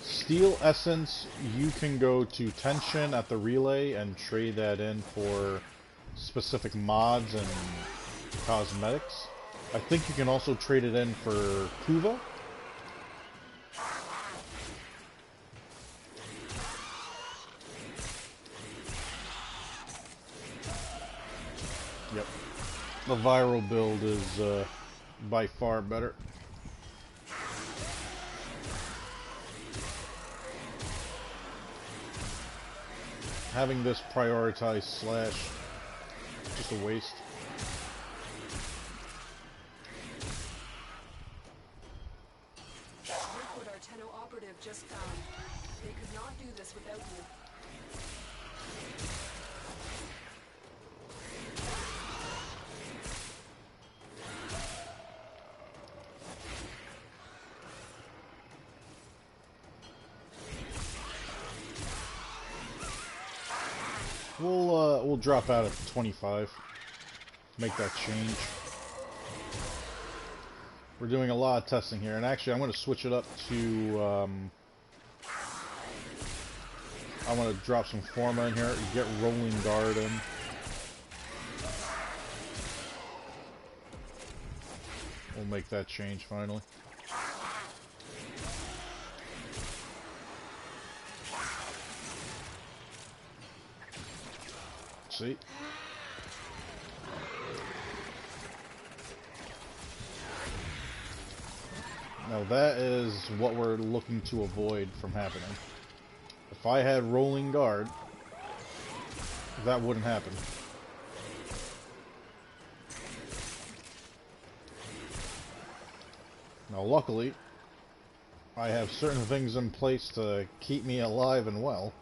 Steel Essence, you can go to Tension at the relay and trade that in for specific mods and cosmetics. I think you can also trade it in for Kuva. Yep. The viral build is by far better. Having this prioritized slash, just a waste. Look what our Tenno operative just found. They could not do this without you. We'll drop out at 25. Make that change. We're doing a lot of testing here, and actually I'm going to switch it up to I want to drop some Forma in here, get Rolling Guard in. We'll make that change finally. See? Now that is what we're looking to avoid from happening. If I had Rolling Guard, that wouldn't happen. Now luckily, I have certain things in place to keep me alive and well.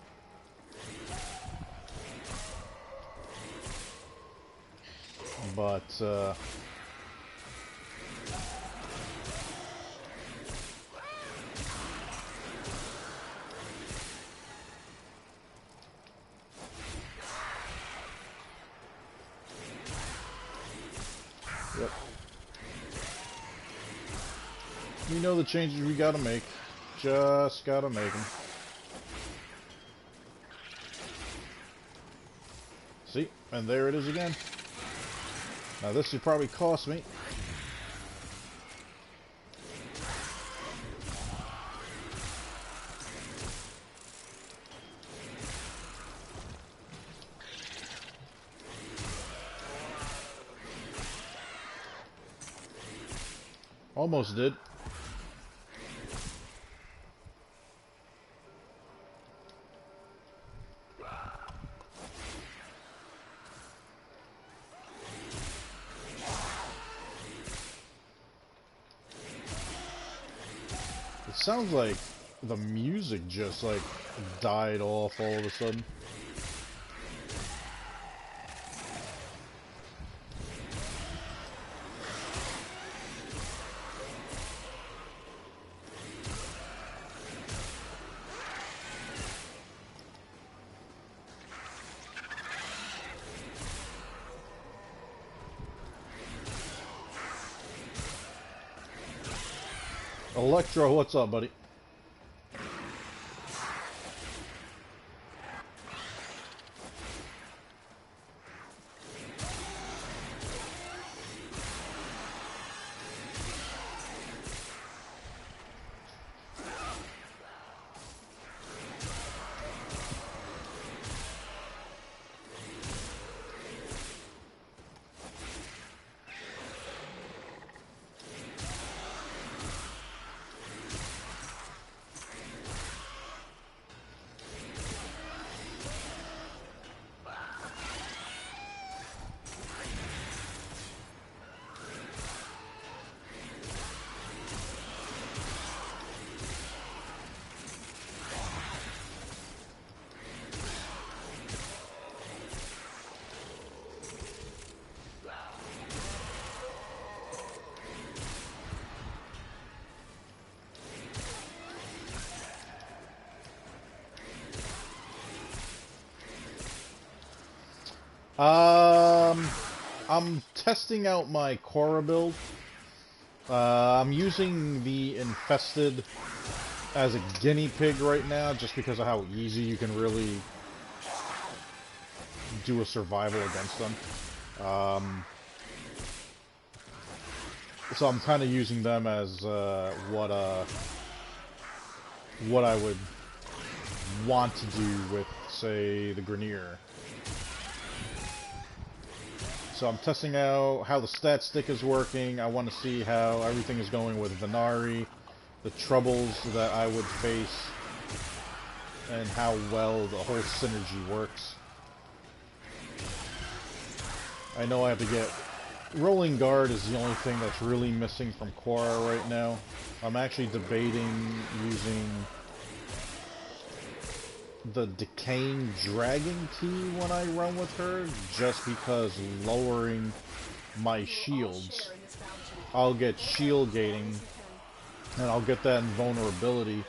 But, yep. You know the changes we gotta make. Just gotta make them. See? And there it is again. Now this would probably cost me. Almost did. It sounds like the music just like died off all of a sudden. Electro, what's up, buddy? I'm testing out my Korra build. I'm using the Infested as a guinea pig right now, just because of how easy you can really do a survival against them. So I'm kind of using them as what I would want to do with, say, the Grenier. So I'm testing out how the stat stick is working. I want to see how everything is going with Venari, the troubles that I would face, and how well the whole synergy works. I know I have to get... Rolling Guard is the only thing that's really missing from Korra right now. I'm actually debating using the Decaying Dragon key when I run with her, just because lowering my shields, I'll get shield gating, and I'll get that invulnerability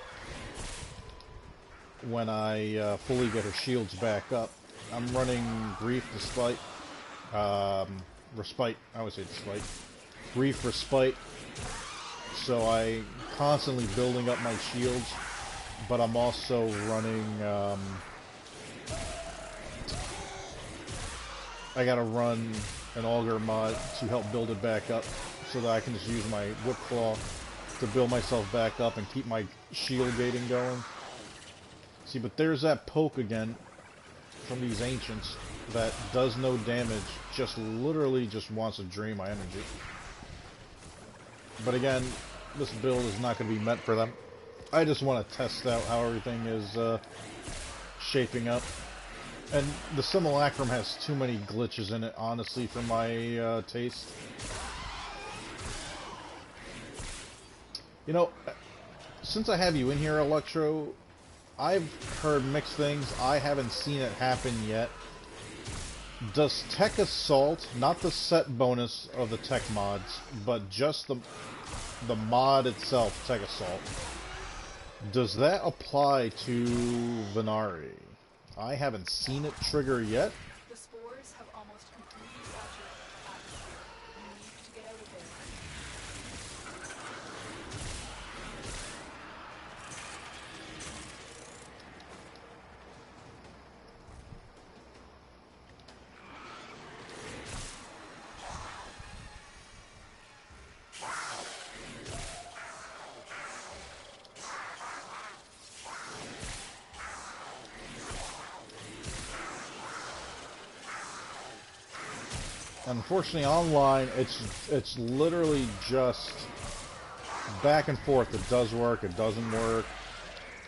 when I fully get her shields back up. I'm running Grief Despite, Respite, I always say Despite, Grief Respite, so I constantly building up my shields. But I'm also running I gotta run an auger mod to help build it back up so that I can just use my whip claw to build myself back up and keep my shield gating going. See, but there's that poke again from these ancients that does no damage, just literally just wants to drain my energy. But again, this build is not going to be meant for them. I just want to test out how everything is shaping up. And the Simulacrum has too many glitches in it, honestly, for my taste. You know, since I have you in here, Electro, I've heard mixed things. I haven't seen it happen yet. Does Tech Assault, not the set bonus of the tech mods, but just the mod itself, Tech Assault, does that apply to Venari? I haven't seen it trigger yet. The spores have almost completely saturated the atmosphere. You need to get out of there. Unfortunately, online, it's literally just back and forth. It does work, it doesn't work.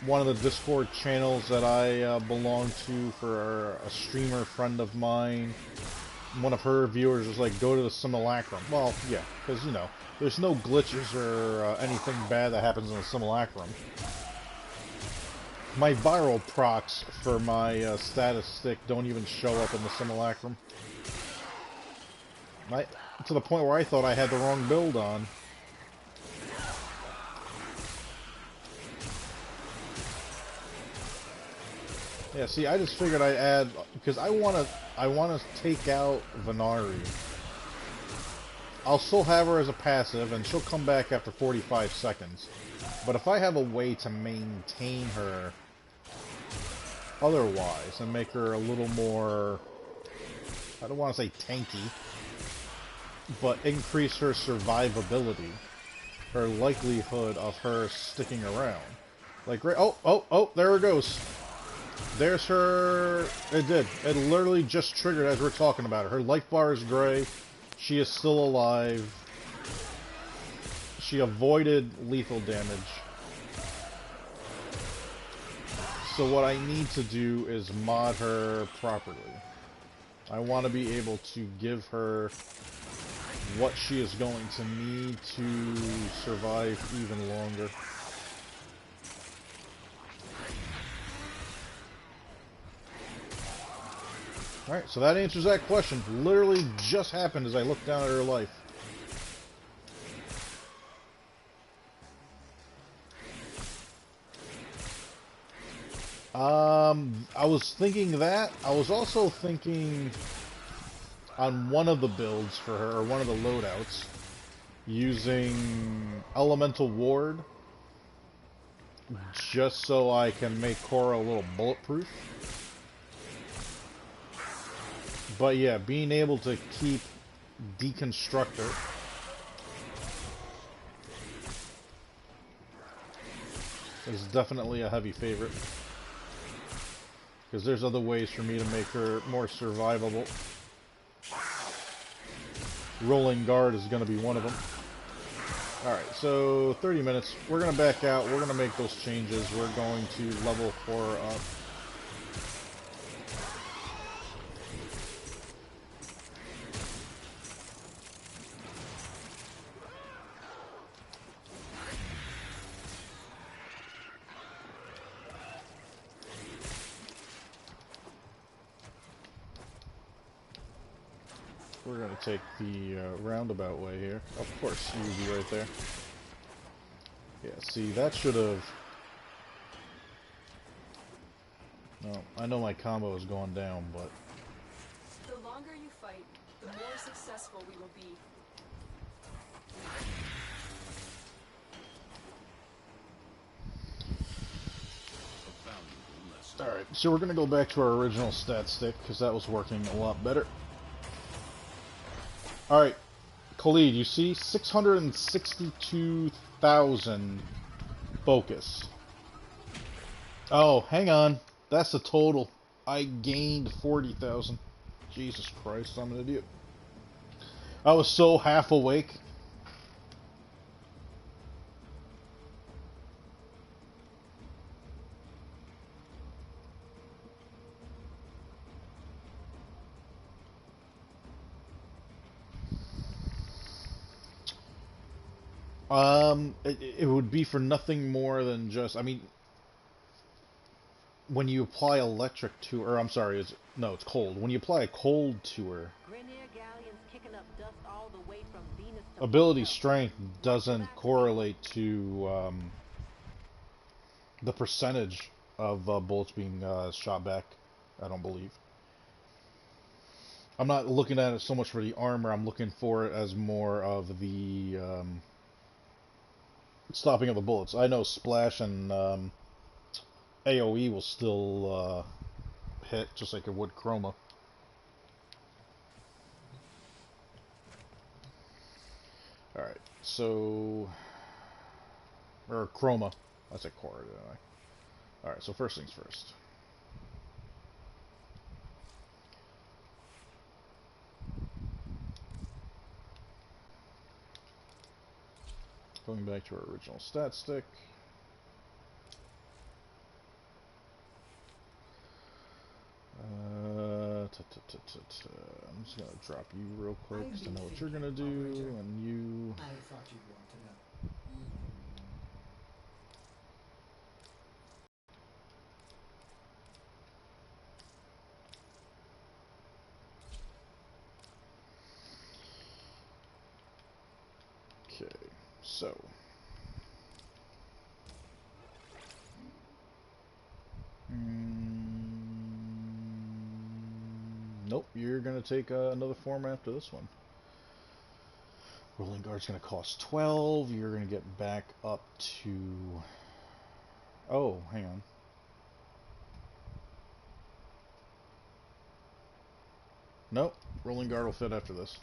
One of the Discord channels that I belong to for a streamer friend of mine, one of her viewers was like, go to the Simulacrum. Well, yeah, because, you know, there's no glitches or anything bad that happens in the Simulacrum. My viral procs for my status stick don't even show up in the Simulacrum. To the point where I thought I had the wrong build on. Yeah, see, I just figured I'd add, because I wanna take out Venari. I'll still have her as a passive, and she'll come back after 45 seconds. But if I have a way to maintain her otherwise, and make her a little more, I don't want to say tanky, but increase her survivability, her likelihood of her sticking around. Like, oh, there it goes. There's her. It did. It literally just triggered as we're talking about her. Her life bar is gray. She is still alive. She avoided lethal damage. So what I need to do is mod her properly. I want to be able to give her what she is going to need to survive even longer. Alright, so that answers that question. Literally just happened as I looked down at her life. I was thinking that. I was also thinking on one of the builds for her, or one of the loadouts, using Elemental Ward, just so I can make Korra a little bulletproof. But yeah, being able to keep Deconstructor is definitely a heavy favorite. Because there's other ways for me to make her more survivable. Rolling guard is going to be one of them. Alright, so 30 minutes. We're going to back out. We're going to make those changes. We're going to level 4 up. We're going to take the roundabout way here. Of course, you'd be right there. Yeah, see, that should have... No, I know my combo has gone down, but... The longer you fight, the more successful we will be. A valuable lesson. Alright, so we're going to go back to our original stat stick, because that was working a lot better. Alright, Khalid, you see? 662,000 focus. Oh, hang on. That's the total. I gained 40,000. Jesus Christ, I'm an idiot. I was so half awake. It would be for nothing more than just, I mean, when you apply electric to, or I'm sorry, no, it's cold. When you apply a cold to her, ability strength doesn't correlate to the percentage of bullets being shot back, I don't believe. I'm not looking at it so much for the armor, I'm looking for it as more of the stopping of the bullets. I know Splash and AoE will still hit, just like it would Chroma. Alright, so... Or Chroma. I said Cora, didn't I? Alright, so first things first. Going back to our original stat stick. I'm just gonna drop you real quick because I know what you're gonna do, and you. I thought you'd want to know. Okay, so. Nope, you're gonna take another form after this one. Rolling guard's gonna cost 12. You're gonna get back up to. Oh, hang on. Nope, rolling guard will fit after this.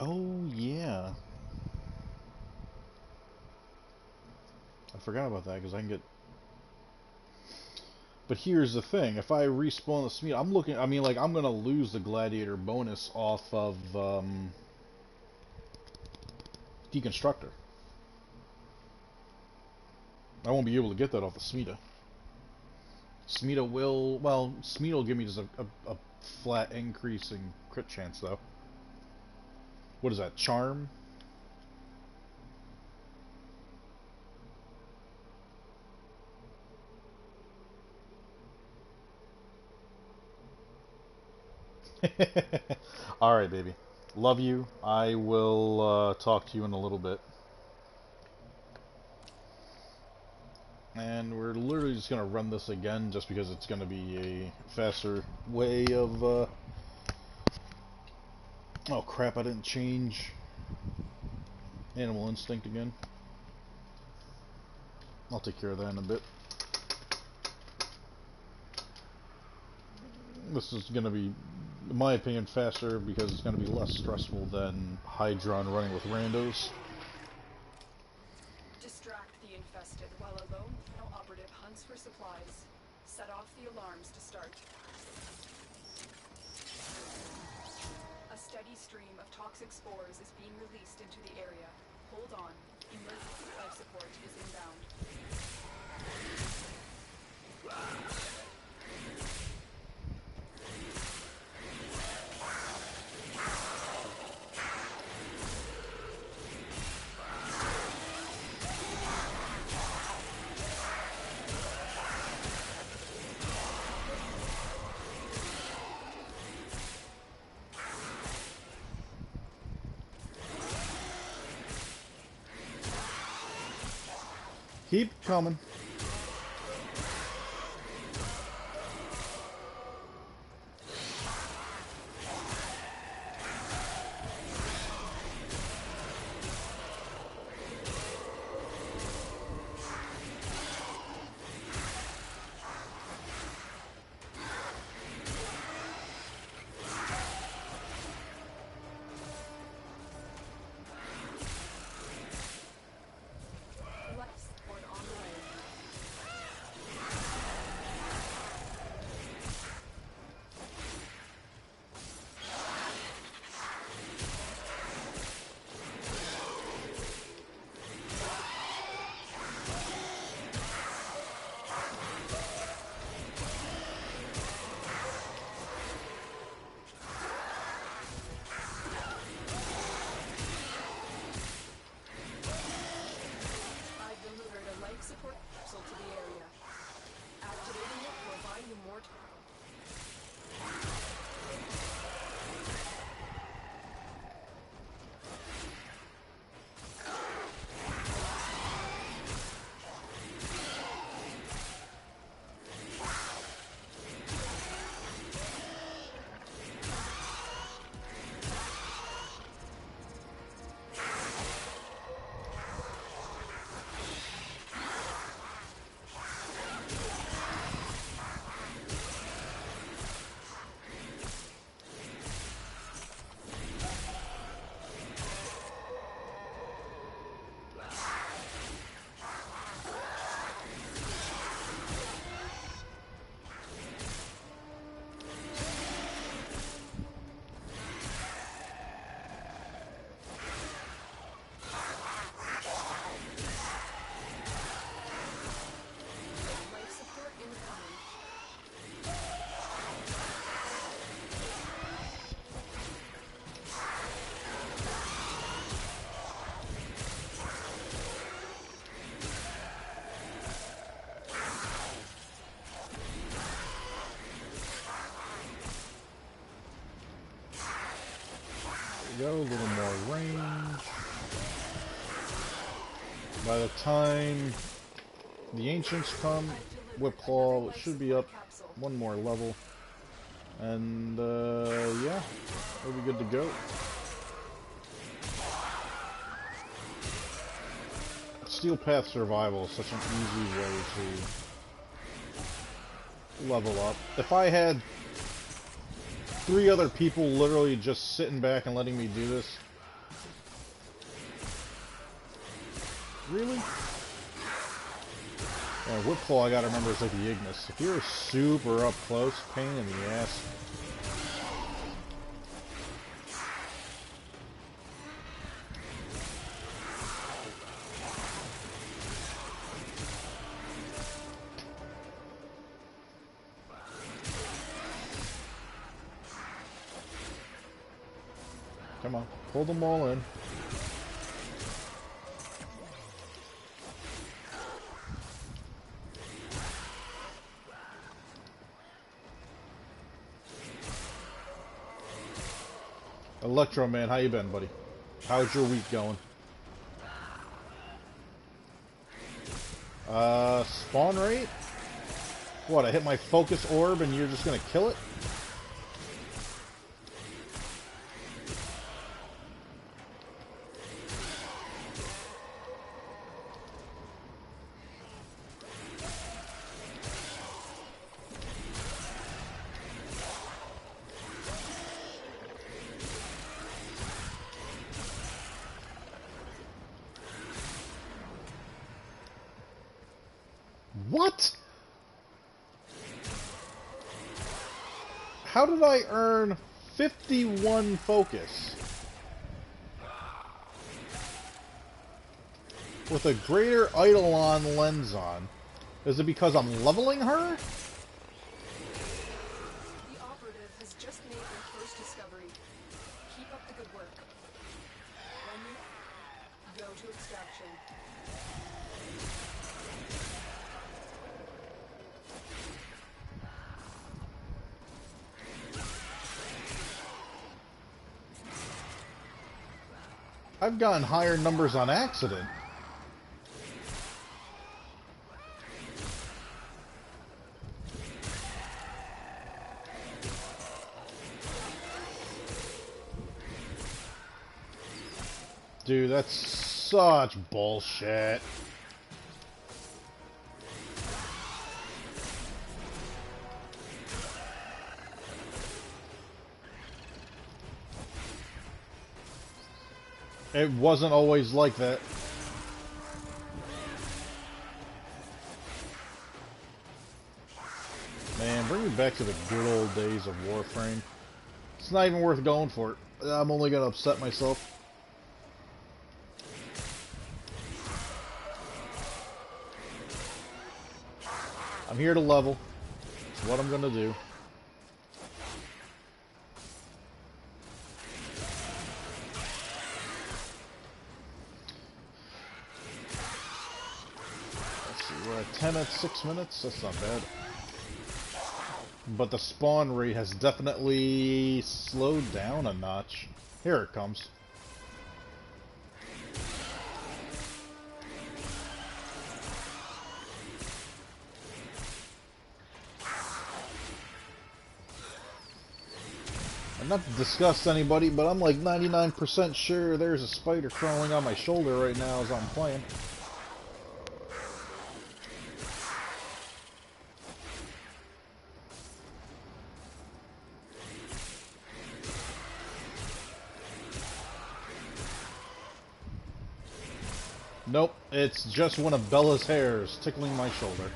Oh, yeah. I forgot about that, because I can get... But here's the thing, if I respawn the Smeed, I'm looking... I mean, like, I'm gonna lose the Gladiator bonus off of, Deconstructor. I won't be able to get that off the Smita. Smita will... Well, Smita will give me just a flat increase in crit chance, though. What is that, Charm? Alright, baby. Love you. I will talk to you in a little bit. And we're literally just going to run this again just because it's going to be a faster way of... Oh crap, I didn't change Animal Instinct again. I'll take care of that in a bit. This is going to be, in my opinion, faster because it's going to be less stressful than Hydron running with randos. Distract the infested while a lone final operative hunts for supplies. Set off the alarms to start. A steady stream of toxic spores is being released into the area. Hold on. Emergency life support is inbound. Keep coming. go, a little more range. By the time the Ancients come, Whipclaw should be up one more level. And, yeah, we'll be good to go. Steel Path Survival is such an easy way to level up. If I had 3 other people literally just sitting back and letting me do this. Really? Yeah, Whipclaw, I gotta remember, is like the Ignis. If you're super up close, pain in the ass. Come on, pull them all in. Electro Man, how you been, buddy? How's your week going? Spawn rate? What, I hit my focus orb and you're just gonna kill it? What? How did I earn 51 focus? With a greater Eidolon lens on. Is it because I'm leveling her? The operative has just made their first discovery. Keep up the good work. When you go to extraction. I've gotten higher numbers on accident. Dude, that's such bullshit. It wasn't always like that. Man, bring me back to the good old days of Warframe. It's not even worth going for it. I'm only gonna upset myself. I'm here to level. It's what I'm gonna do. Let's see, we're at 10 at 6 minutes. That's not bad. But the spawn rate has definitely slowed down a notch. Here it comes. And not to disgust anybody, but I'm like 99% sure there's a spider crawling on my shoulder right now as I'm playing. Nope, it's just one of Bella's hairs tickling my shoulder.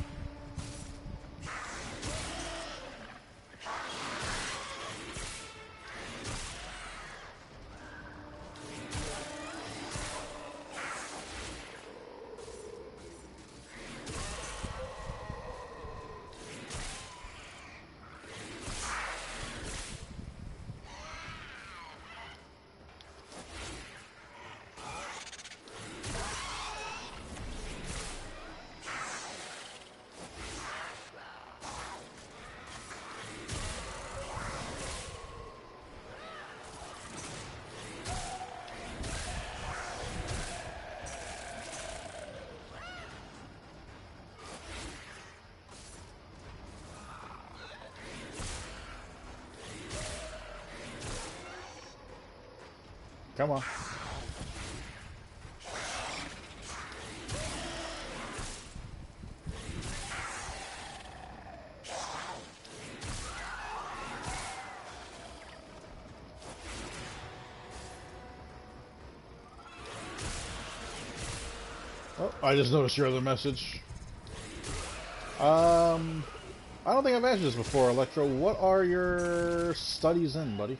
Come on. Oh, I just noticed your other message. I don't think I've asked you this before, Electro. What are your studies in, buddy?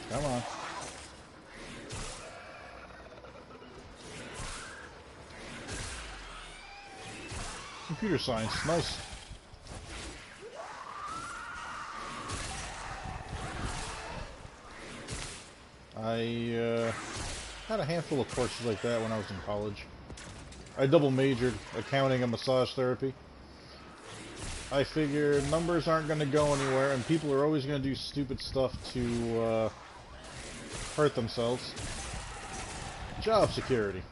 Come on. Computer science, nice. I had a handful of courses like that when I was in college. I double majored, accounting and massage therapy. I figure numbers aren't going to go anywhere, and people are always going to do stupid stuff to hurt themselves. Job security.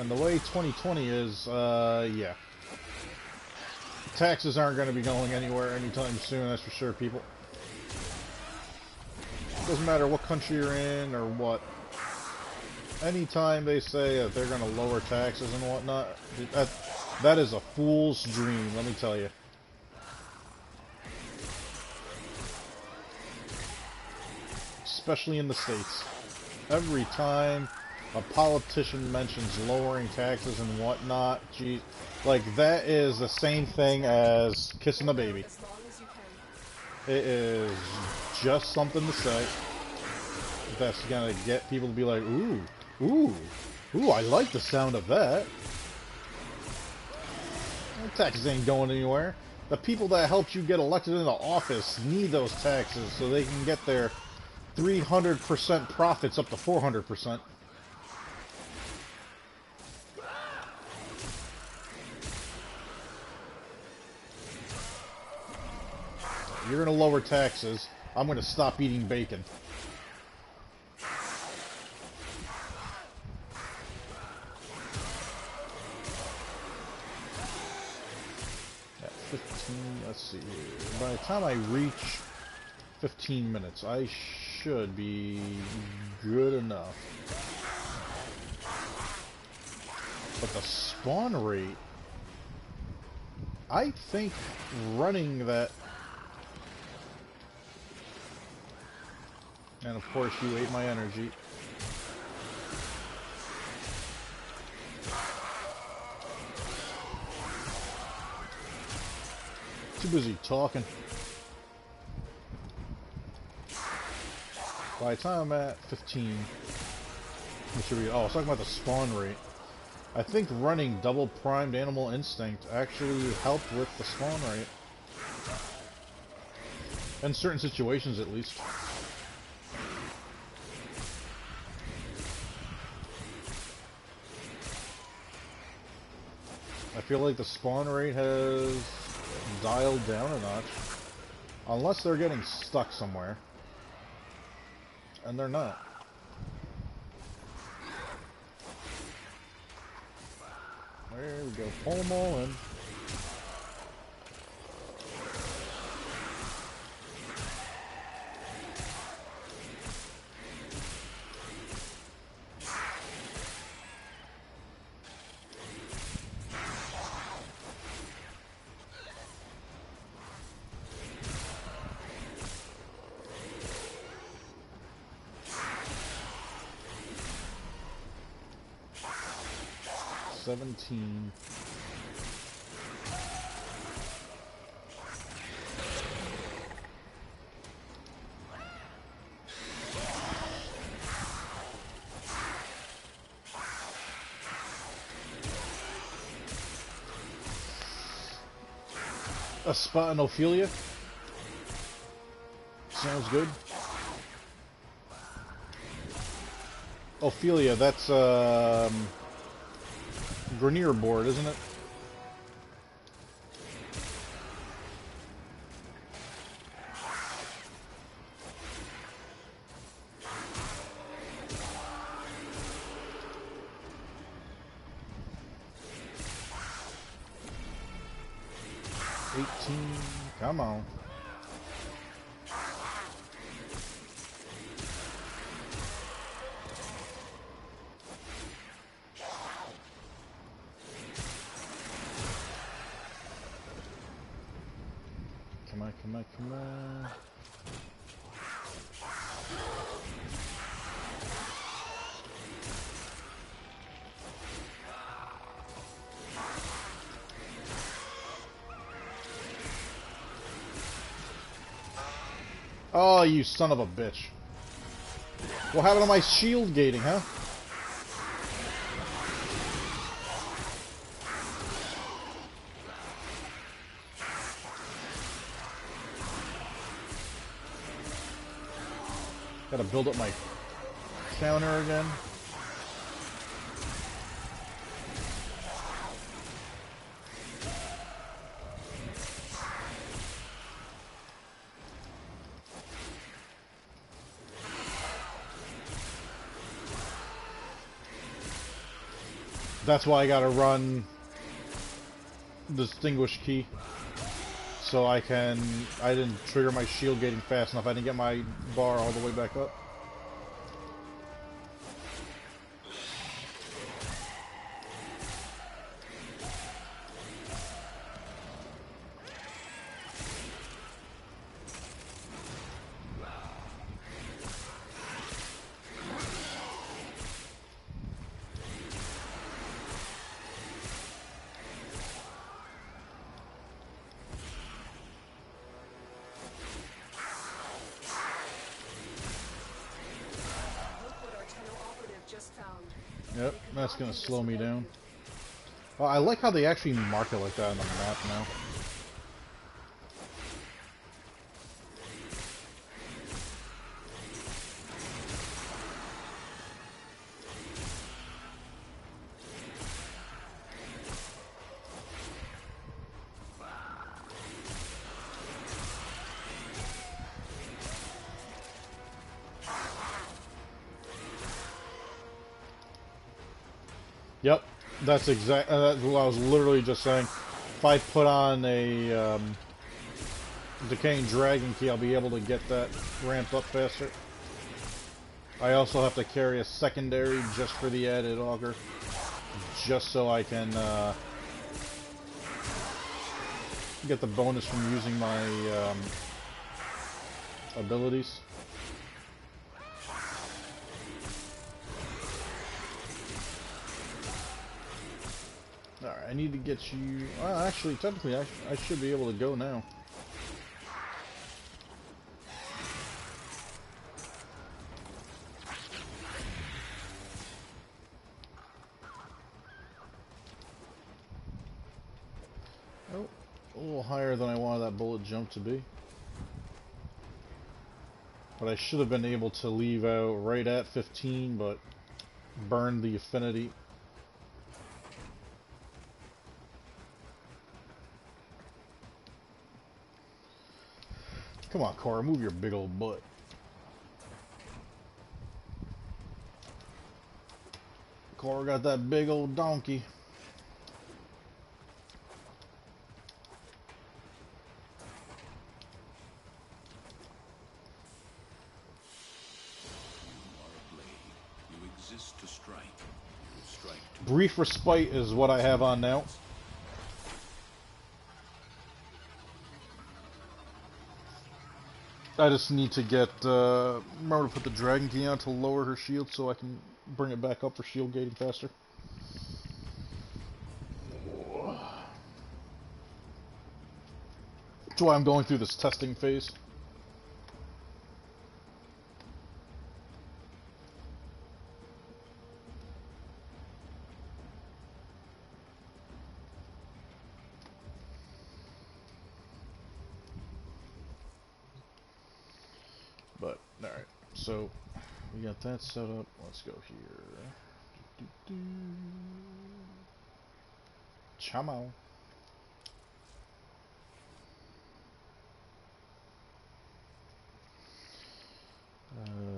And the way 2020 is, yeah. Taxes aren't going to be going anywhere anytime soon, that's for sure, people. Doesn't matter what country you're in or what. Anytime they say that they're going to lower taxes and whatnot, that is a fool's dream, let me tell you. Especially in the States. Every time a politician mentions lowering taxes and whatnot, geez, like that is the same thing as kissing a baby. As long as you can. It is just something to say that's gonna get people to be like, ooh, ooh, ooh, I like the sound of that. Taxes ain't going anywhere. The people that helped you get elected into office need those taxes so they can get their 300% profits up to 400%. You're going to lower taxes. I'm going to stop eating bacon. At 15, let's see here. By the time I reach 15 minutes, I should be good enough. But the spawn rate, I think running that. And of course you ate my energy. Too busy talking. By the time I'm at 15, what should we? Oh, I was talking about the spawn rate. I think running double primed Animal Instinct actually helped with the spawn rate. In certain situations, at least. I feel like the spawn rate has dialed down a notch. Unless they're getting stuck somewhere. And they're not. There we go. Pull them all in. $17. A spot in Ophelia. Sounds good. Ophelia, that's Grenier board, isn't it? Come on. Come on, come on, come on. Oh, you son of a bitch. What happened to my shield gating, huh? Gotta build up my counter again. That's why I gotta run Distinguished Key. So I didn't trigger my shield gating fast enough. I didn't get my bar all the way back up. Yep, that's gonna slow me down. Oh, I like how they actually mark it like that on the map now. Yep, that's what I was literally just saying. If I put on a Decaying Dragon Key, I'll be able to get that ramped up faster. I also have to carry a secondary just for the added auger, just so I can get the bonus from using my abilities. Alright, I need to get you... Well, actually, technically, I should be able to go now. Oh, a little higher than I wanted that bullet jump to be. But I should have been able to leave out right at 15, but burned the affinity. Come on, Cora, move your big old butt. Cora got that big old donkey. You exist to strike. Strike to Brief Respite is what I have on now. I just need to get, remember to put the Dragon Key on to lower her shield so I can bring it back up for shield gating faster. That's why I'm going through this testing phase. But, alright, so we got that set up. Let's go here. Chamo. Rolling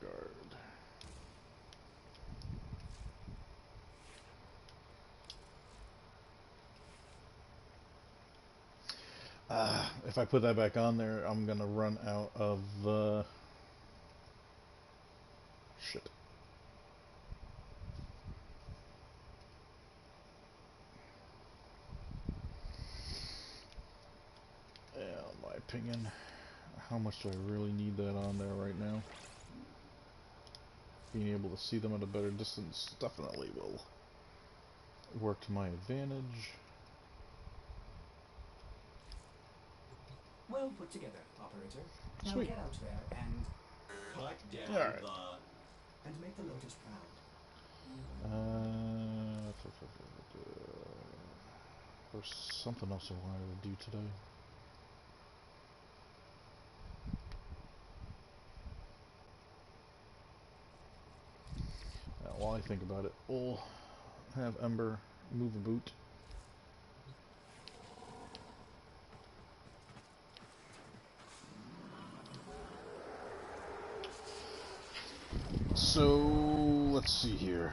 guard. If I put that back on there, I'm gonna run out of shit. Yeah, in my opinion, how much do I really need that on there right now? Being able to see them at a better distance definitely will work to my advantage. Well put together, operator. Now Sweet. get out there and Cut down Alright. and make the Lotus proud. There's something else I wanted to do today. While I think about it, we'll have Ember move a boot. So, let's see here.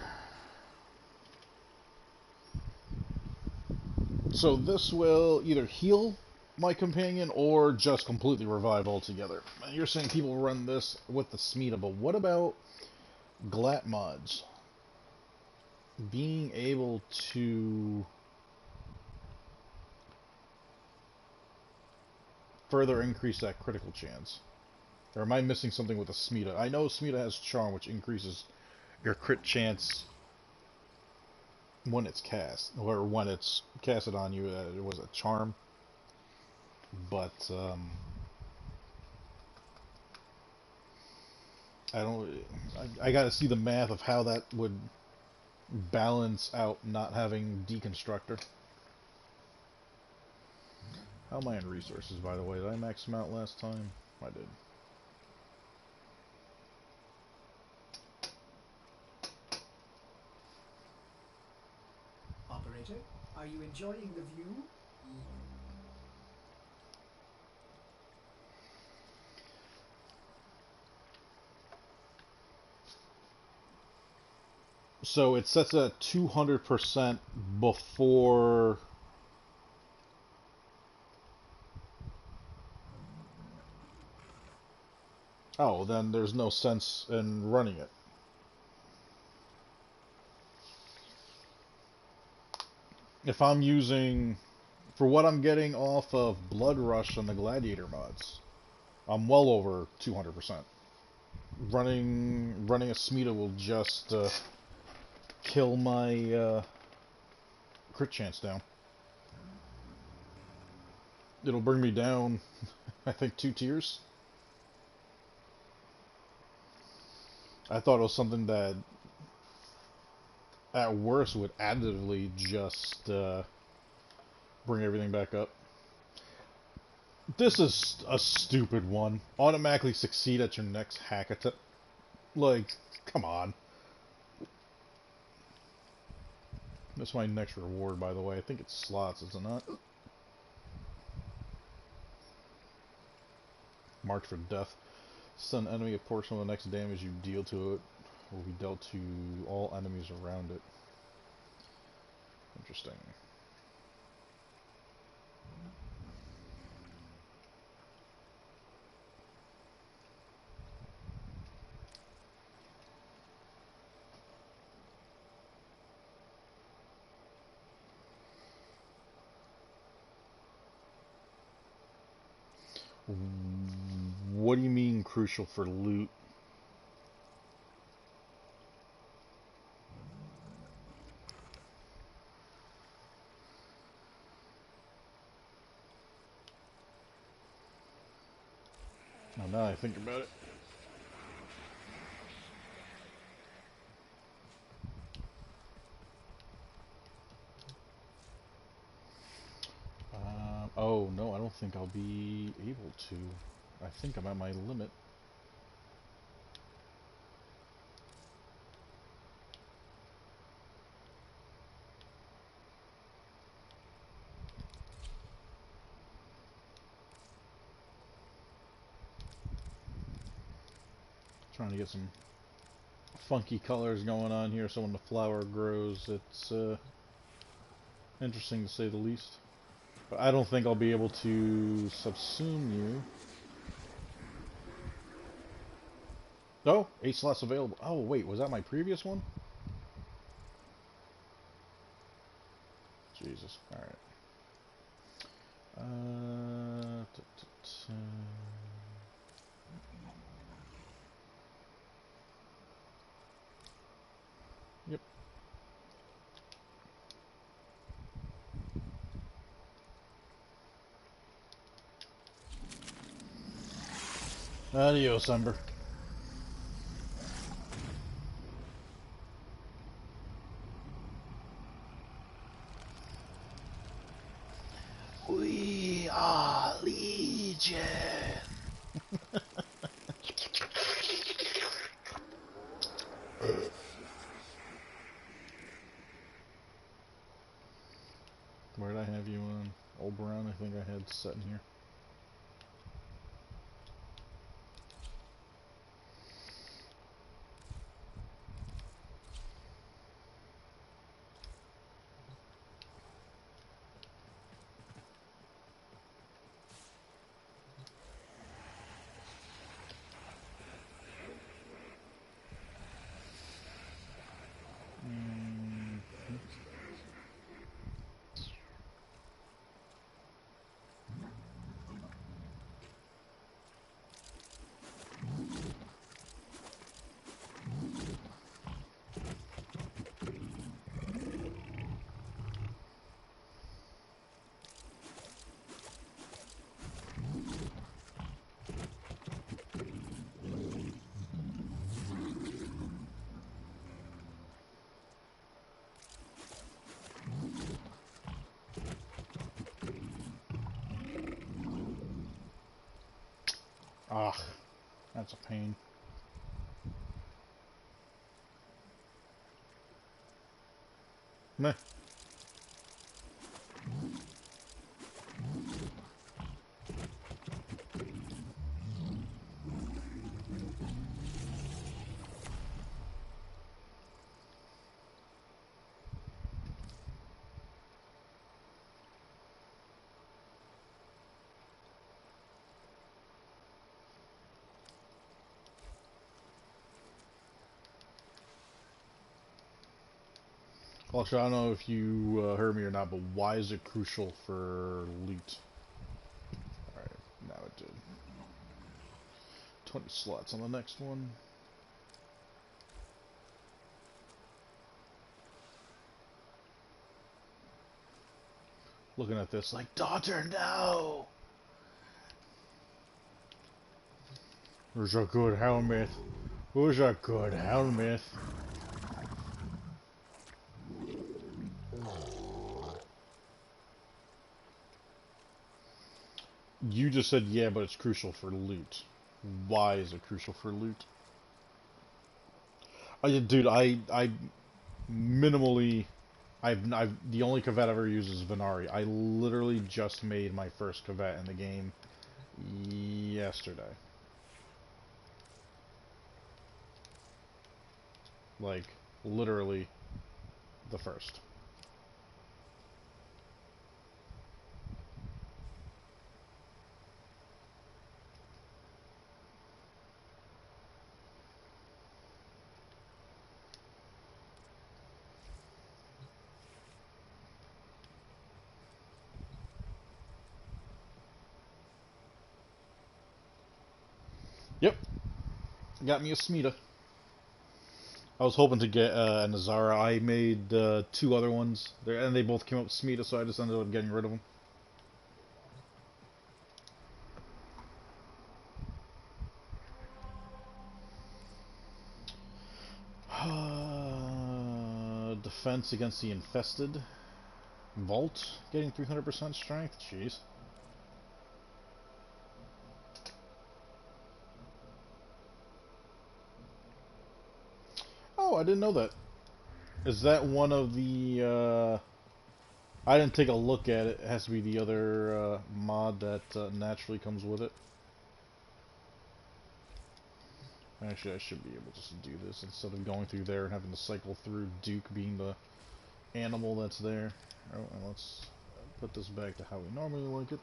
So this will either heal my companion or just completely revive altogether. You're saying people run this with the Smita, but what about Glat mods? Being able to further increase that critical chance. Or am I missing something with the Smita? I know Smita has Charm, which increases your crit chance when it's cast, or when it's casted on you. It was a Charm, but I don't. I got to see the math of how that would balance out not having Deconstructor. How am I in resources, by the way? Did I max them out last time? I did. Operator, are you enjoying the view? So it sets at 200% before. Oh, then there's no sense in running it. If I'm using, for what I'm getting off of Blood Rush and the Gladiator mods, I'm well over 200%. Running a Smita will just kill my crit chance down. It'll bring me down, I think, 2 tiers. I thought it was something that, at worst, would additively just bring everything back up. This is a stupid one. Automatically succeed at your next hack attempt. Like, come on. That's my next reward, by the way. I think it's slots, is it not? March for death. Stun enemy. A portion of the next damage you deal to it will be dealt to all enemies around it. Interesting. What do you mean crucial for loot? Oh, now I think about it. Oh, no, I don't think I'll be able to. I think I'm at my limit. Trying to get some funky colors going on here, so when the flower grows, it's interesting to say the least. But I don't think I'll be able to subsume you. Oh, 8 slots available. Oh, wait, was that my previous one? Jesus. Alright. Yep. Adios, Ember. We are Legion. Where did I have you on? Old Brown, I think I had set in here. Ah, that's a pain. Meh. Also, I don't know if you heard me or not, but why is it crucial for loot? Alright, now it did. 20 slots on the next one. Looking at this like, daughter, no! Who's a good Helminth? Who's a good Helminth? You just said, yeah, but it's crucial for loot. Why is it crucial for loot? Dude, I minimally, the only Kvet I've ever used is Venari. I literally just made my first Kvet in the game yesterday. Like, literally the first. Yep, got me a Smita. I was hoping to get a Nazara. I made 2 other ones, and they both came up with Smita, so I just ended up getting rid of them. Defense against the infested. Vault, getting 300% strength. Jeez. Oh, I didn't know that. Is that one of the, I didn't take a look at it. It has to be the other mod that naturally comes with it. Actually, I should be able just to do this instead of going through there and having to cycle through Duke being the animal that's there. Oh, and let's put this back to how we normally like it.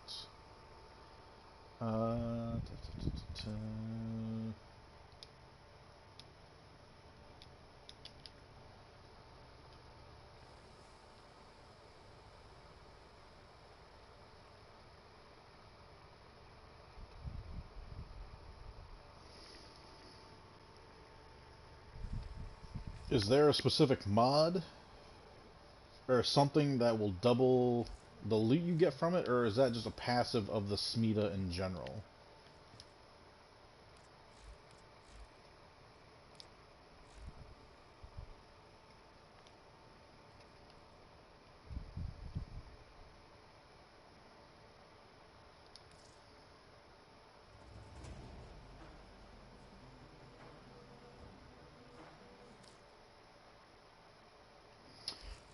Is there a specific mod or something that will double the loot you get from it, or is that just a passive of the Smita in general?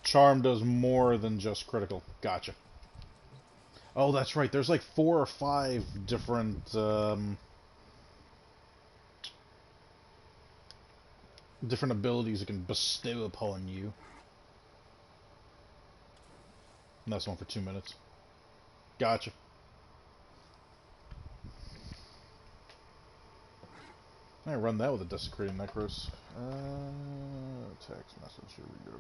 Charm does more than just critical. Gotcha. Oh, that's right. There's like 4 or 5 different different abilities it can bestow upon you. And that's one for 2 minutes. Gotcha. I run that with a desecrating necros. Text message. Here we go.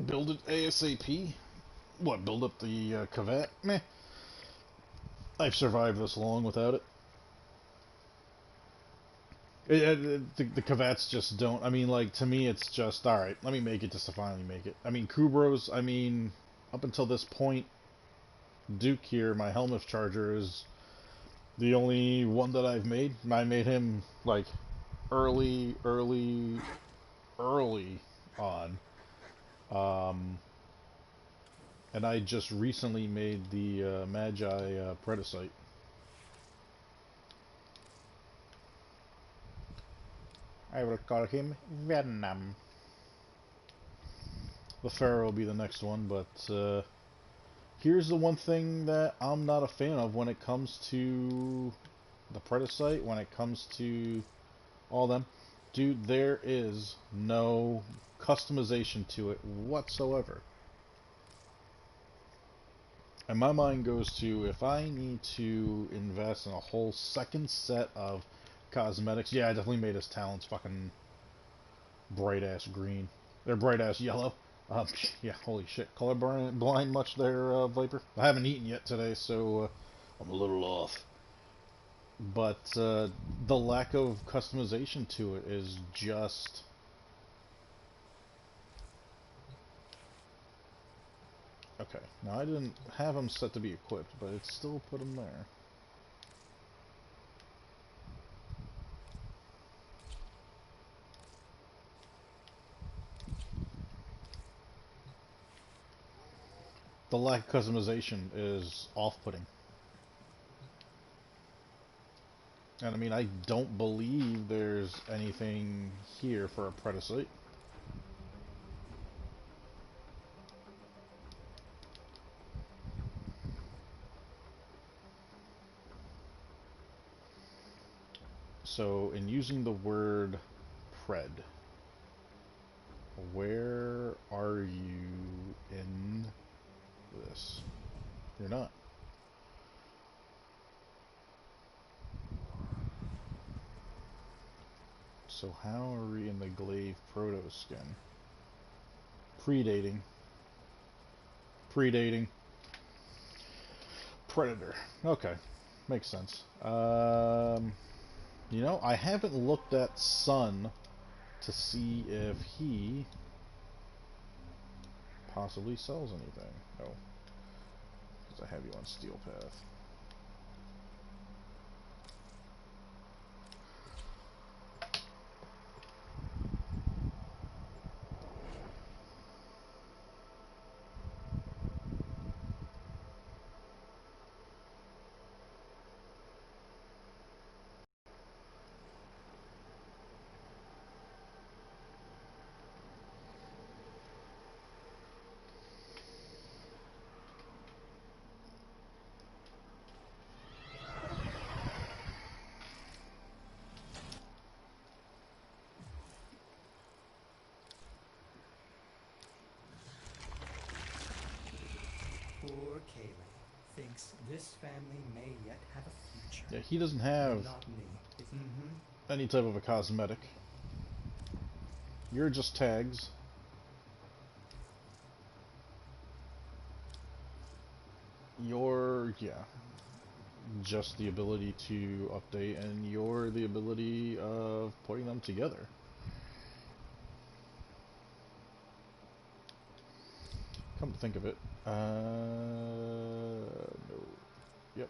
Build it ASAP. What? Build up the Cavat? Meh. I've survived this long without it. The Cavats just don't. I mean, like, to me, it's just, alright, let me make it just to finally make it. I mean, Kubros, I mean, up until this point, Duke here, my Helminth Charger, is the only one that I've made. I made him, like, early on. And I just recently made the Magi Predacite. I will call him Venom. The Pharaoh will be the next one, but here's the one thing that I'm not a fan of when it comes to the Predacite, when it comes to all them. Dude, there is no customization to it whatsoever. And my mind goes to, if I need to invest in a whole second set of cosmetics, yeah, I definitely made his talents fucking bright-ass green. They're bright-ass yellow. Yeah, holy shit. Colorblind much there, Viper? I haven't eaten yet today, so I'm a little off. But the lack of customization to it is just... Okay, now I didn't have him set to be equipped, but it still put him there. The lack of customization is off-putting. And I mean, I don't believe there's anything here for a Predacite. So, in using the word pred, where are you in this? You're not. So how are we in the Glaive Proto skin? Predating. Predating. Predator. Okay. Makes sense. You know, I haven't looked at Sun to see if he possibly sells anything. No. Because I have you on Steel Path. thinks this family may yet have a future. Yeah, he doesn't have Not me. Mm-hmm. any type of a cosmetic. You're just tags. You're, yeah, just the ability to update, and you're the ability of putting them together. Come to think of it, no. Yep,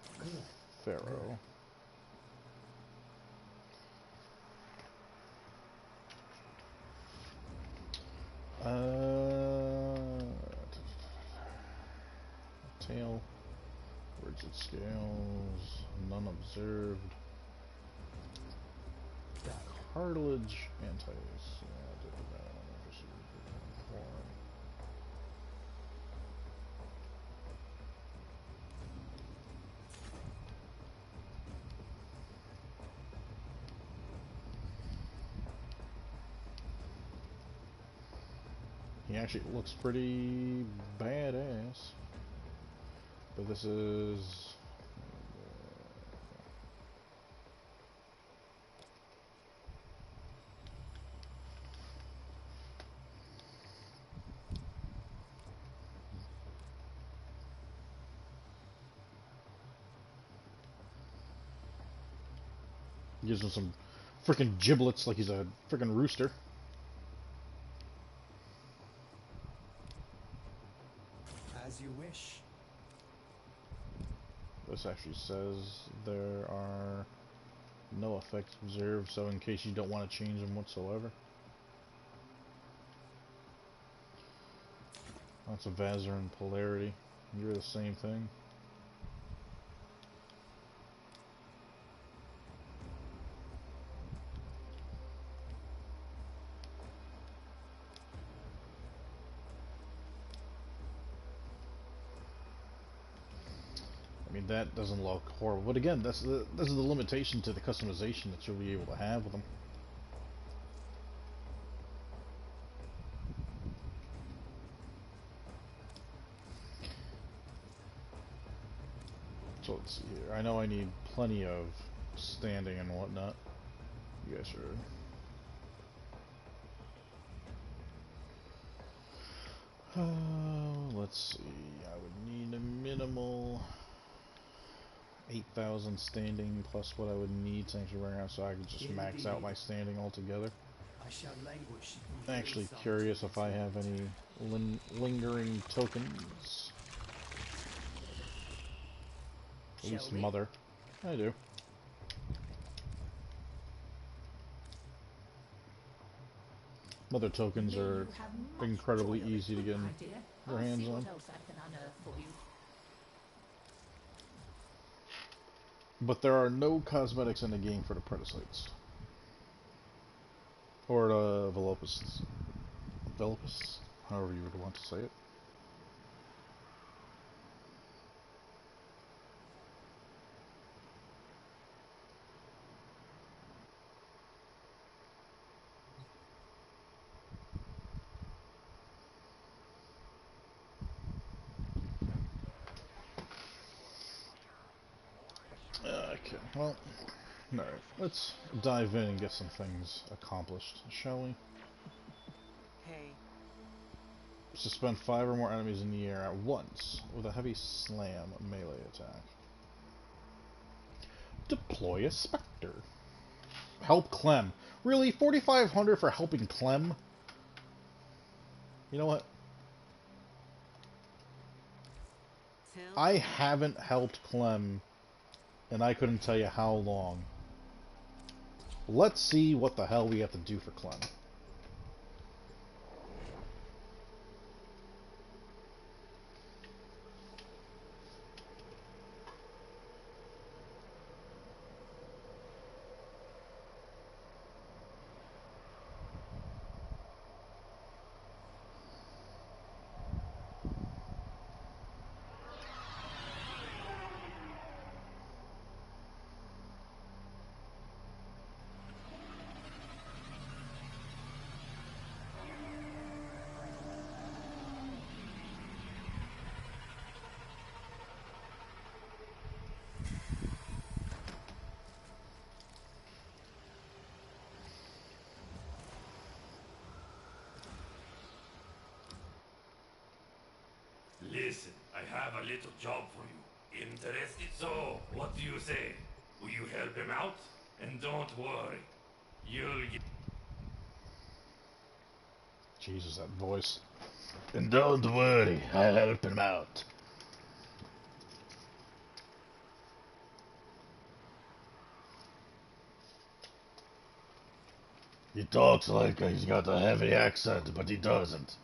Pharaoh. Tail, rigid scales, none observed. Cartilage, anti. He actually looks pretty badass. But this is... gives him some freaking giblets like he's a freaking rooster. As you wish. This actually says there are no effects observed, so in case you don't want to change them whatsoever. That's a Vazar and Polarity. You're the same thing. I mean, that doesn't look horrible, but again, this is the limitation to the customization that you'll be able to have with them. So let's see here. I know I need plenty of standing and whatnot. You guys are... let's see. I would need a minimal 8,000 standing plus what I would need Sanctuary around, so I could just max out my standing altogether. I shall languish. I'm actually curious if I have any lingering tokens. At least Mother. I do. Mother tokens are incredibly easy to get your hands on. But there are no cosmetics in the game for the Predicites. Or the Velopus. Velopus? However you would want to say it. Okay, well, alright, let's dive in and get some things accomplished, shall we? Hey. Suspend 5 or more enemies in the air at once with a heavy slam melee attack. Deploy a Spectre. Help Clem. Really? 4,500 for helping Clem? You know what? I haven't helped Clem, and I couldn't tell you how long. Let's see what the hell we have to do for Clem. Listen, I have a little job for you. Interested? So, what do you say? Will you help him out? And don't worry, you'll get... Jesus, that voice. And don't worry, I'll help him out. He talks like he's got a heavy accent, but he doesn't.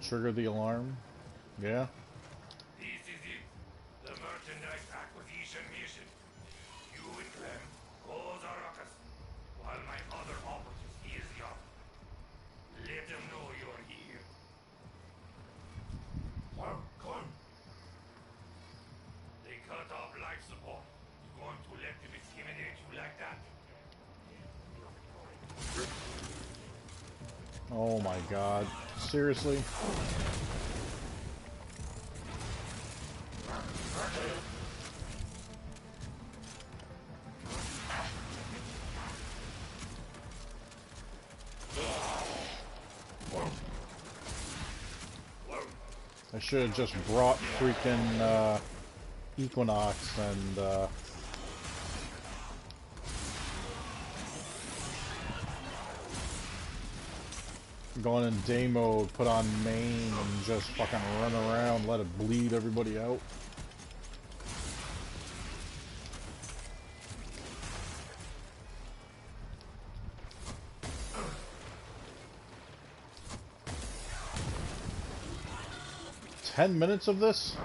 Trigger the alarm? Yeah? This is it. The merchandise acquisition mission. You and Clem cause a ruckus, while my other operatives ease you up. Let them know you're here. Clem. They cut off life support. You going to let them intimidate you like that? Oh my god. Seriously? I should have just brought freaking Equinox and gone in Deimos, put on main, and just fucking run around, let it bleed everybody out. $10 of this?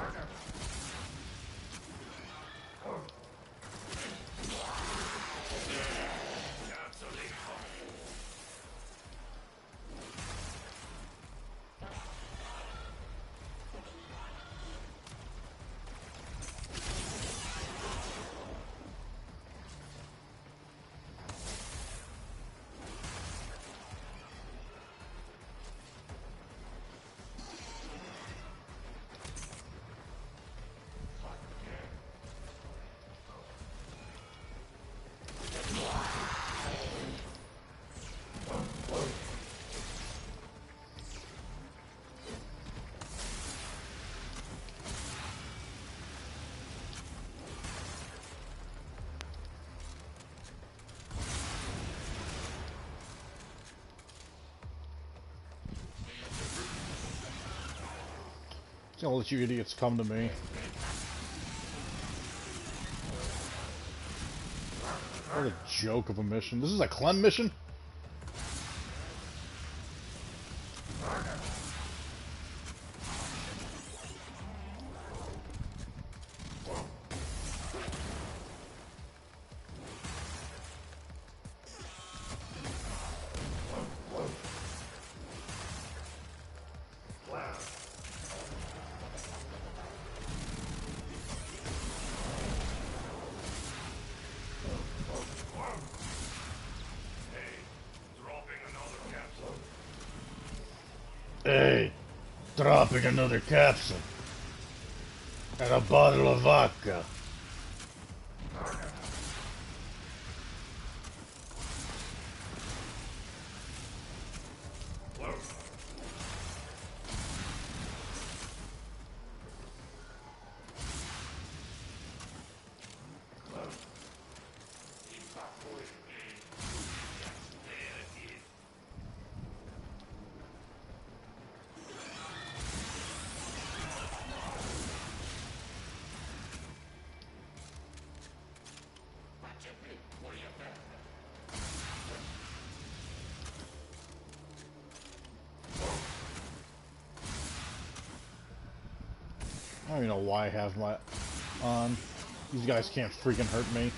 I'll let you idiots come to me. What a joke of a mission. This is a Clem mission? Hey, dropping another capsule. And a bottle of vodka. I don't even know why I have my on. These guys can't freaking hurt me.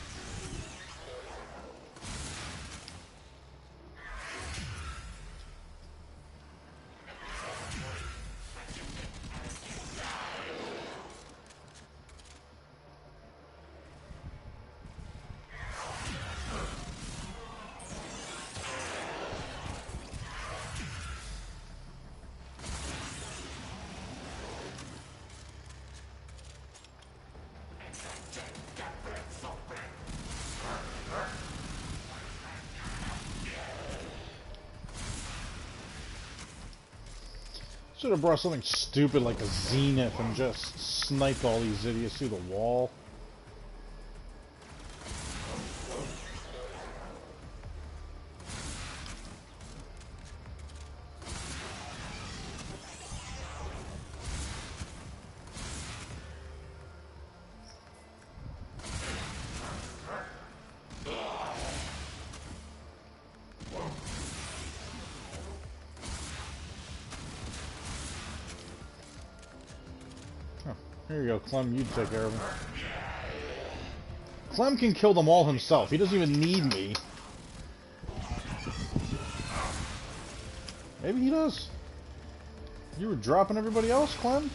Should have brought something stupid like a zenith and just sniped all these idiots through the wall. Here you go, Clem, you take care of him. Clem can kill them all himself. He doesn't even need me. Maybe he does. You were dropping everybody else, Clem?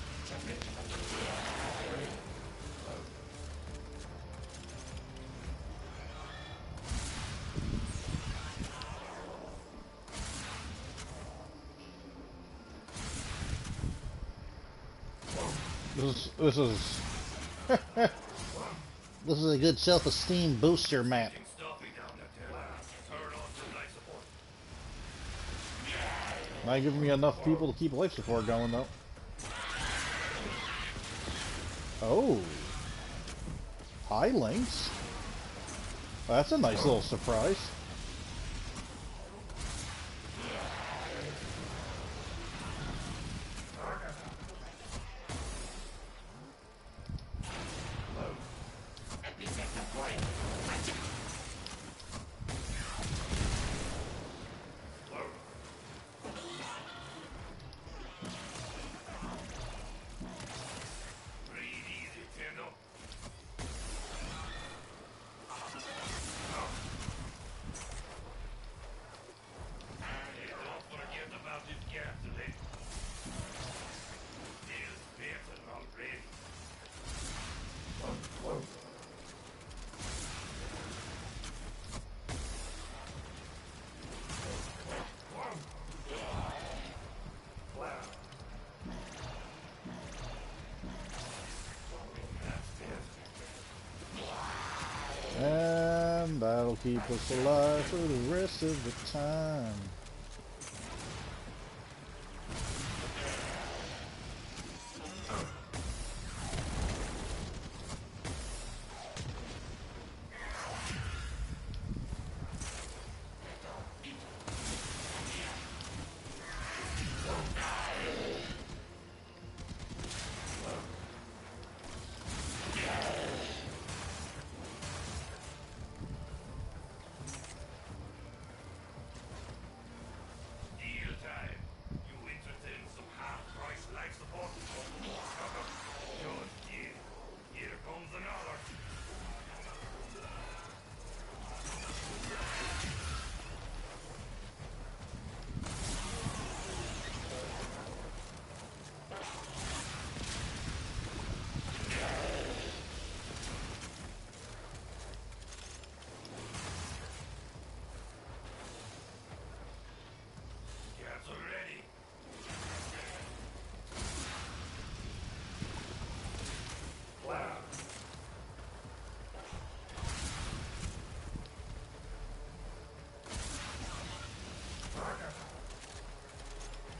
This is this is a good self-esteem booster map. Not giving me enough people to keep life support going though. Oh, hi Lynx. That's a nice little surprise. And that'll keep us alive for the rest of the time.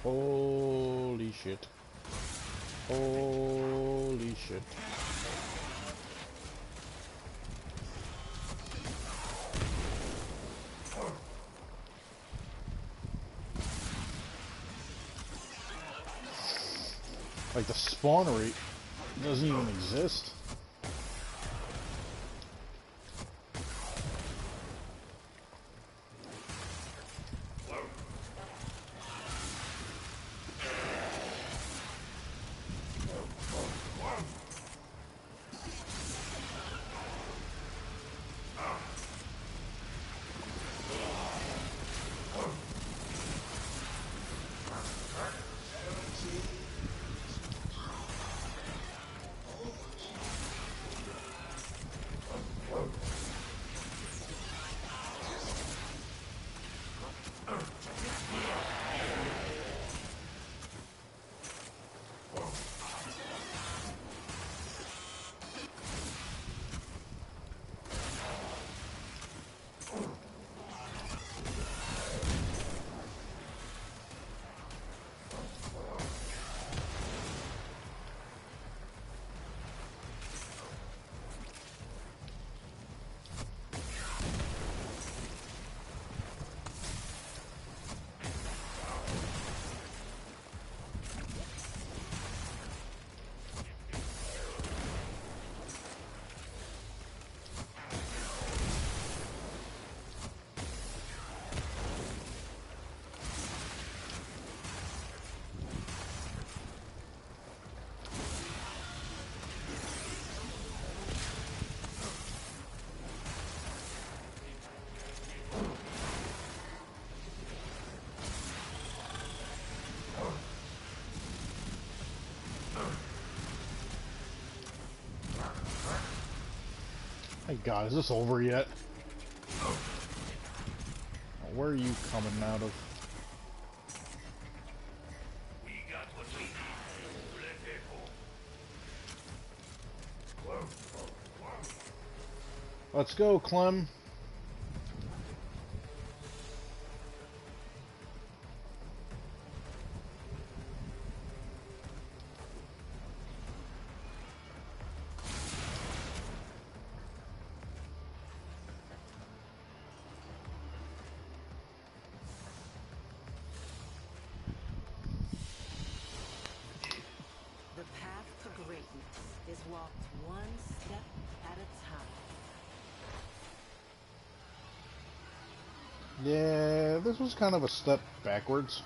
Holy shit. Holy shit. Like the spawn rate doesn't even exist. god, is this over yet? Where are you coming out of? We got what we need. Let's go, Clem. The path to greatness is walked one step at a time. Yeah, this was kind of a step backwards.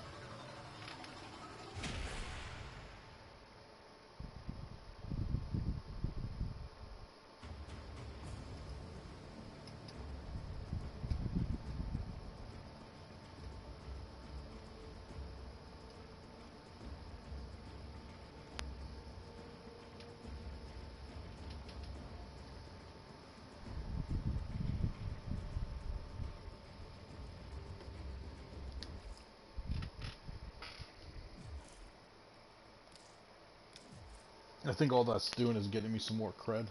I think all that's doing is getting me some more cred.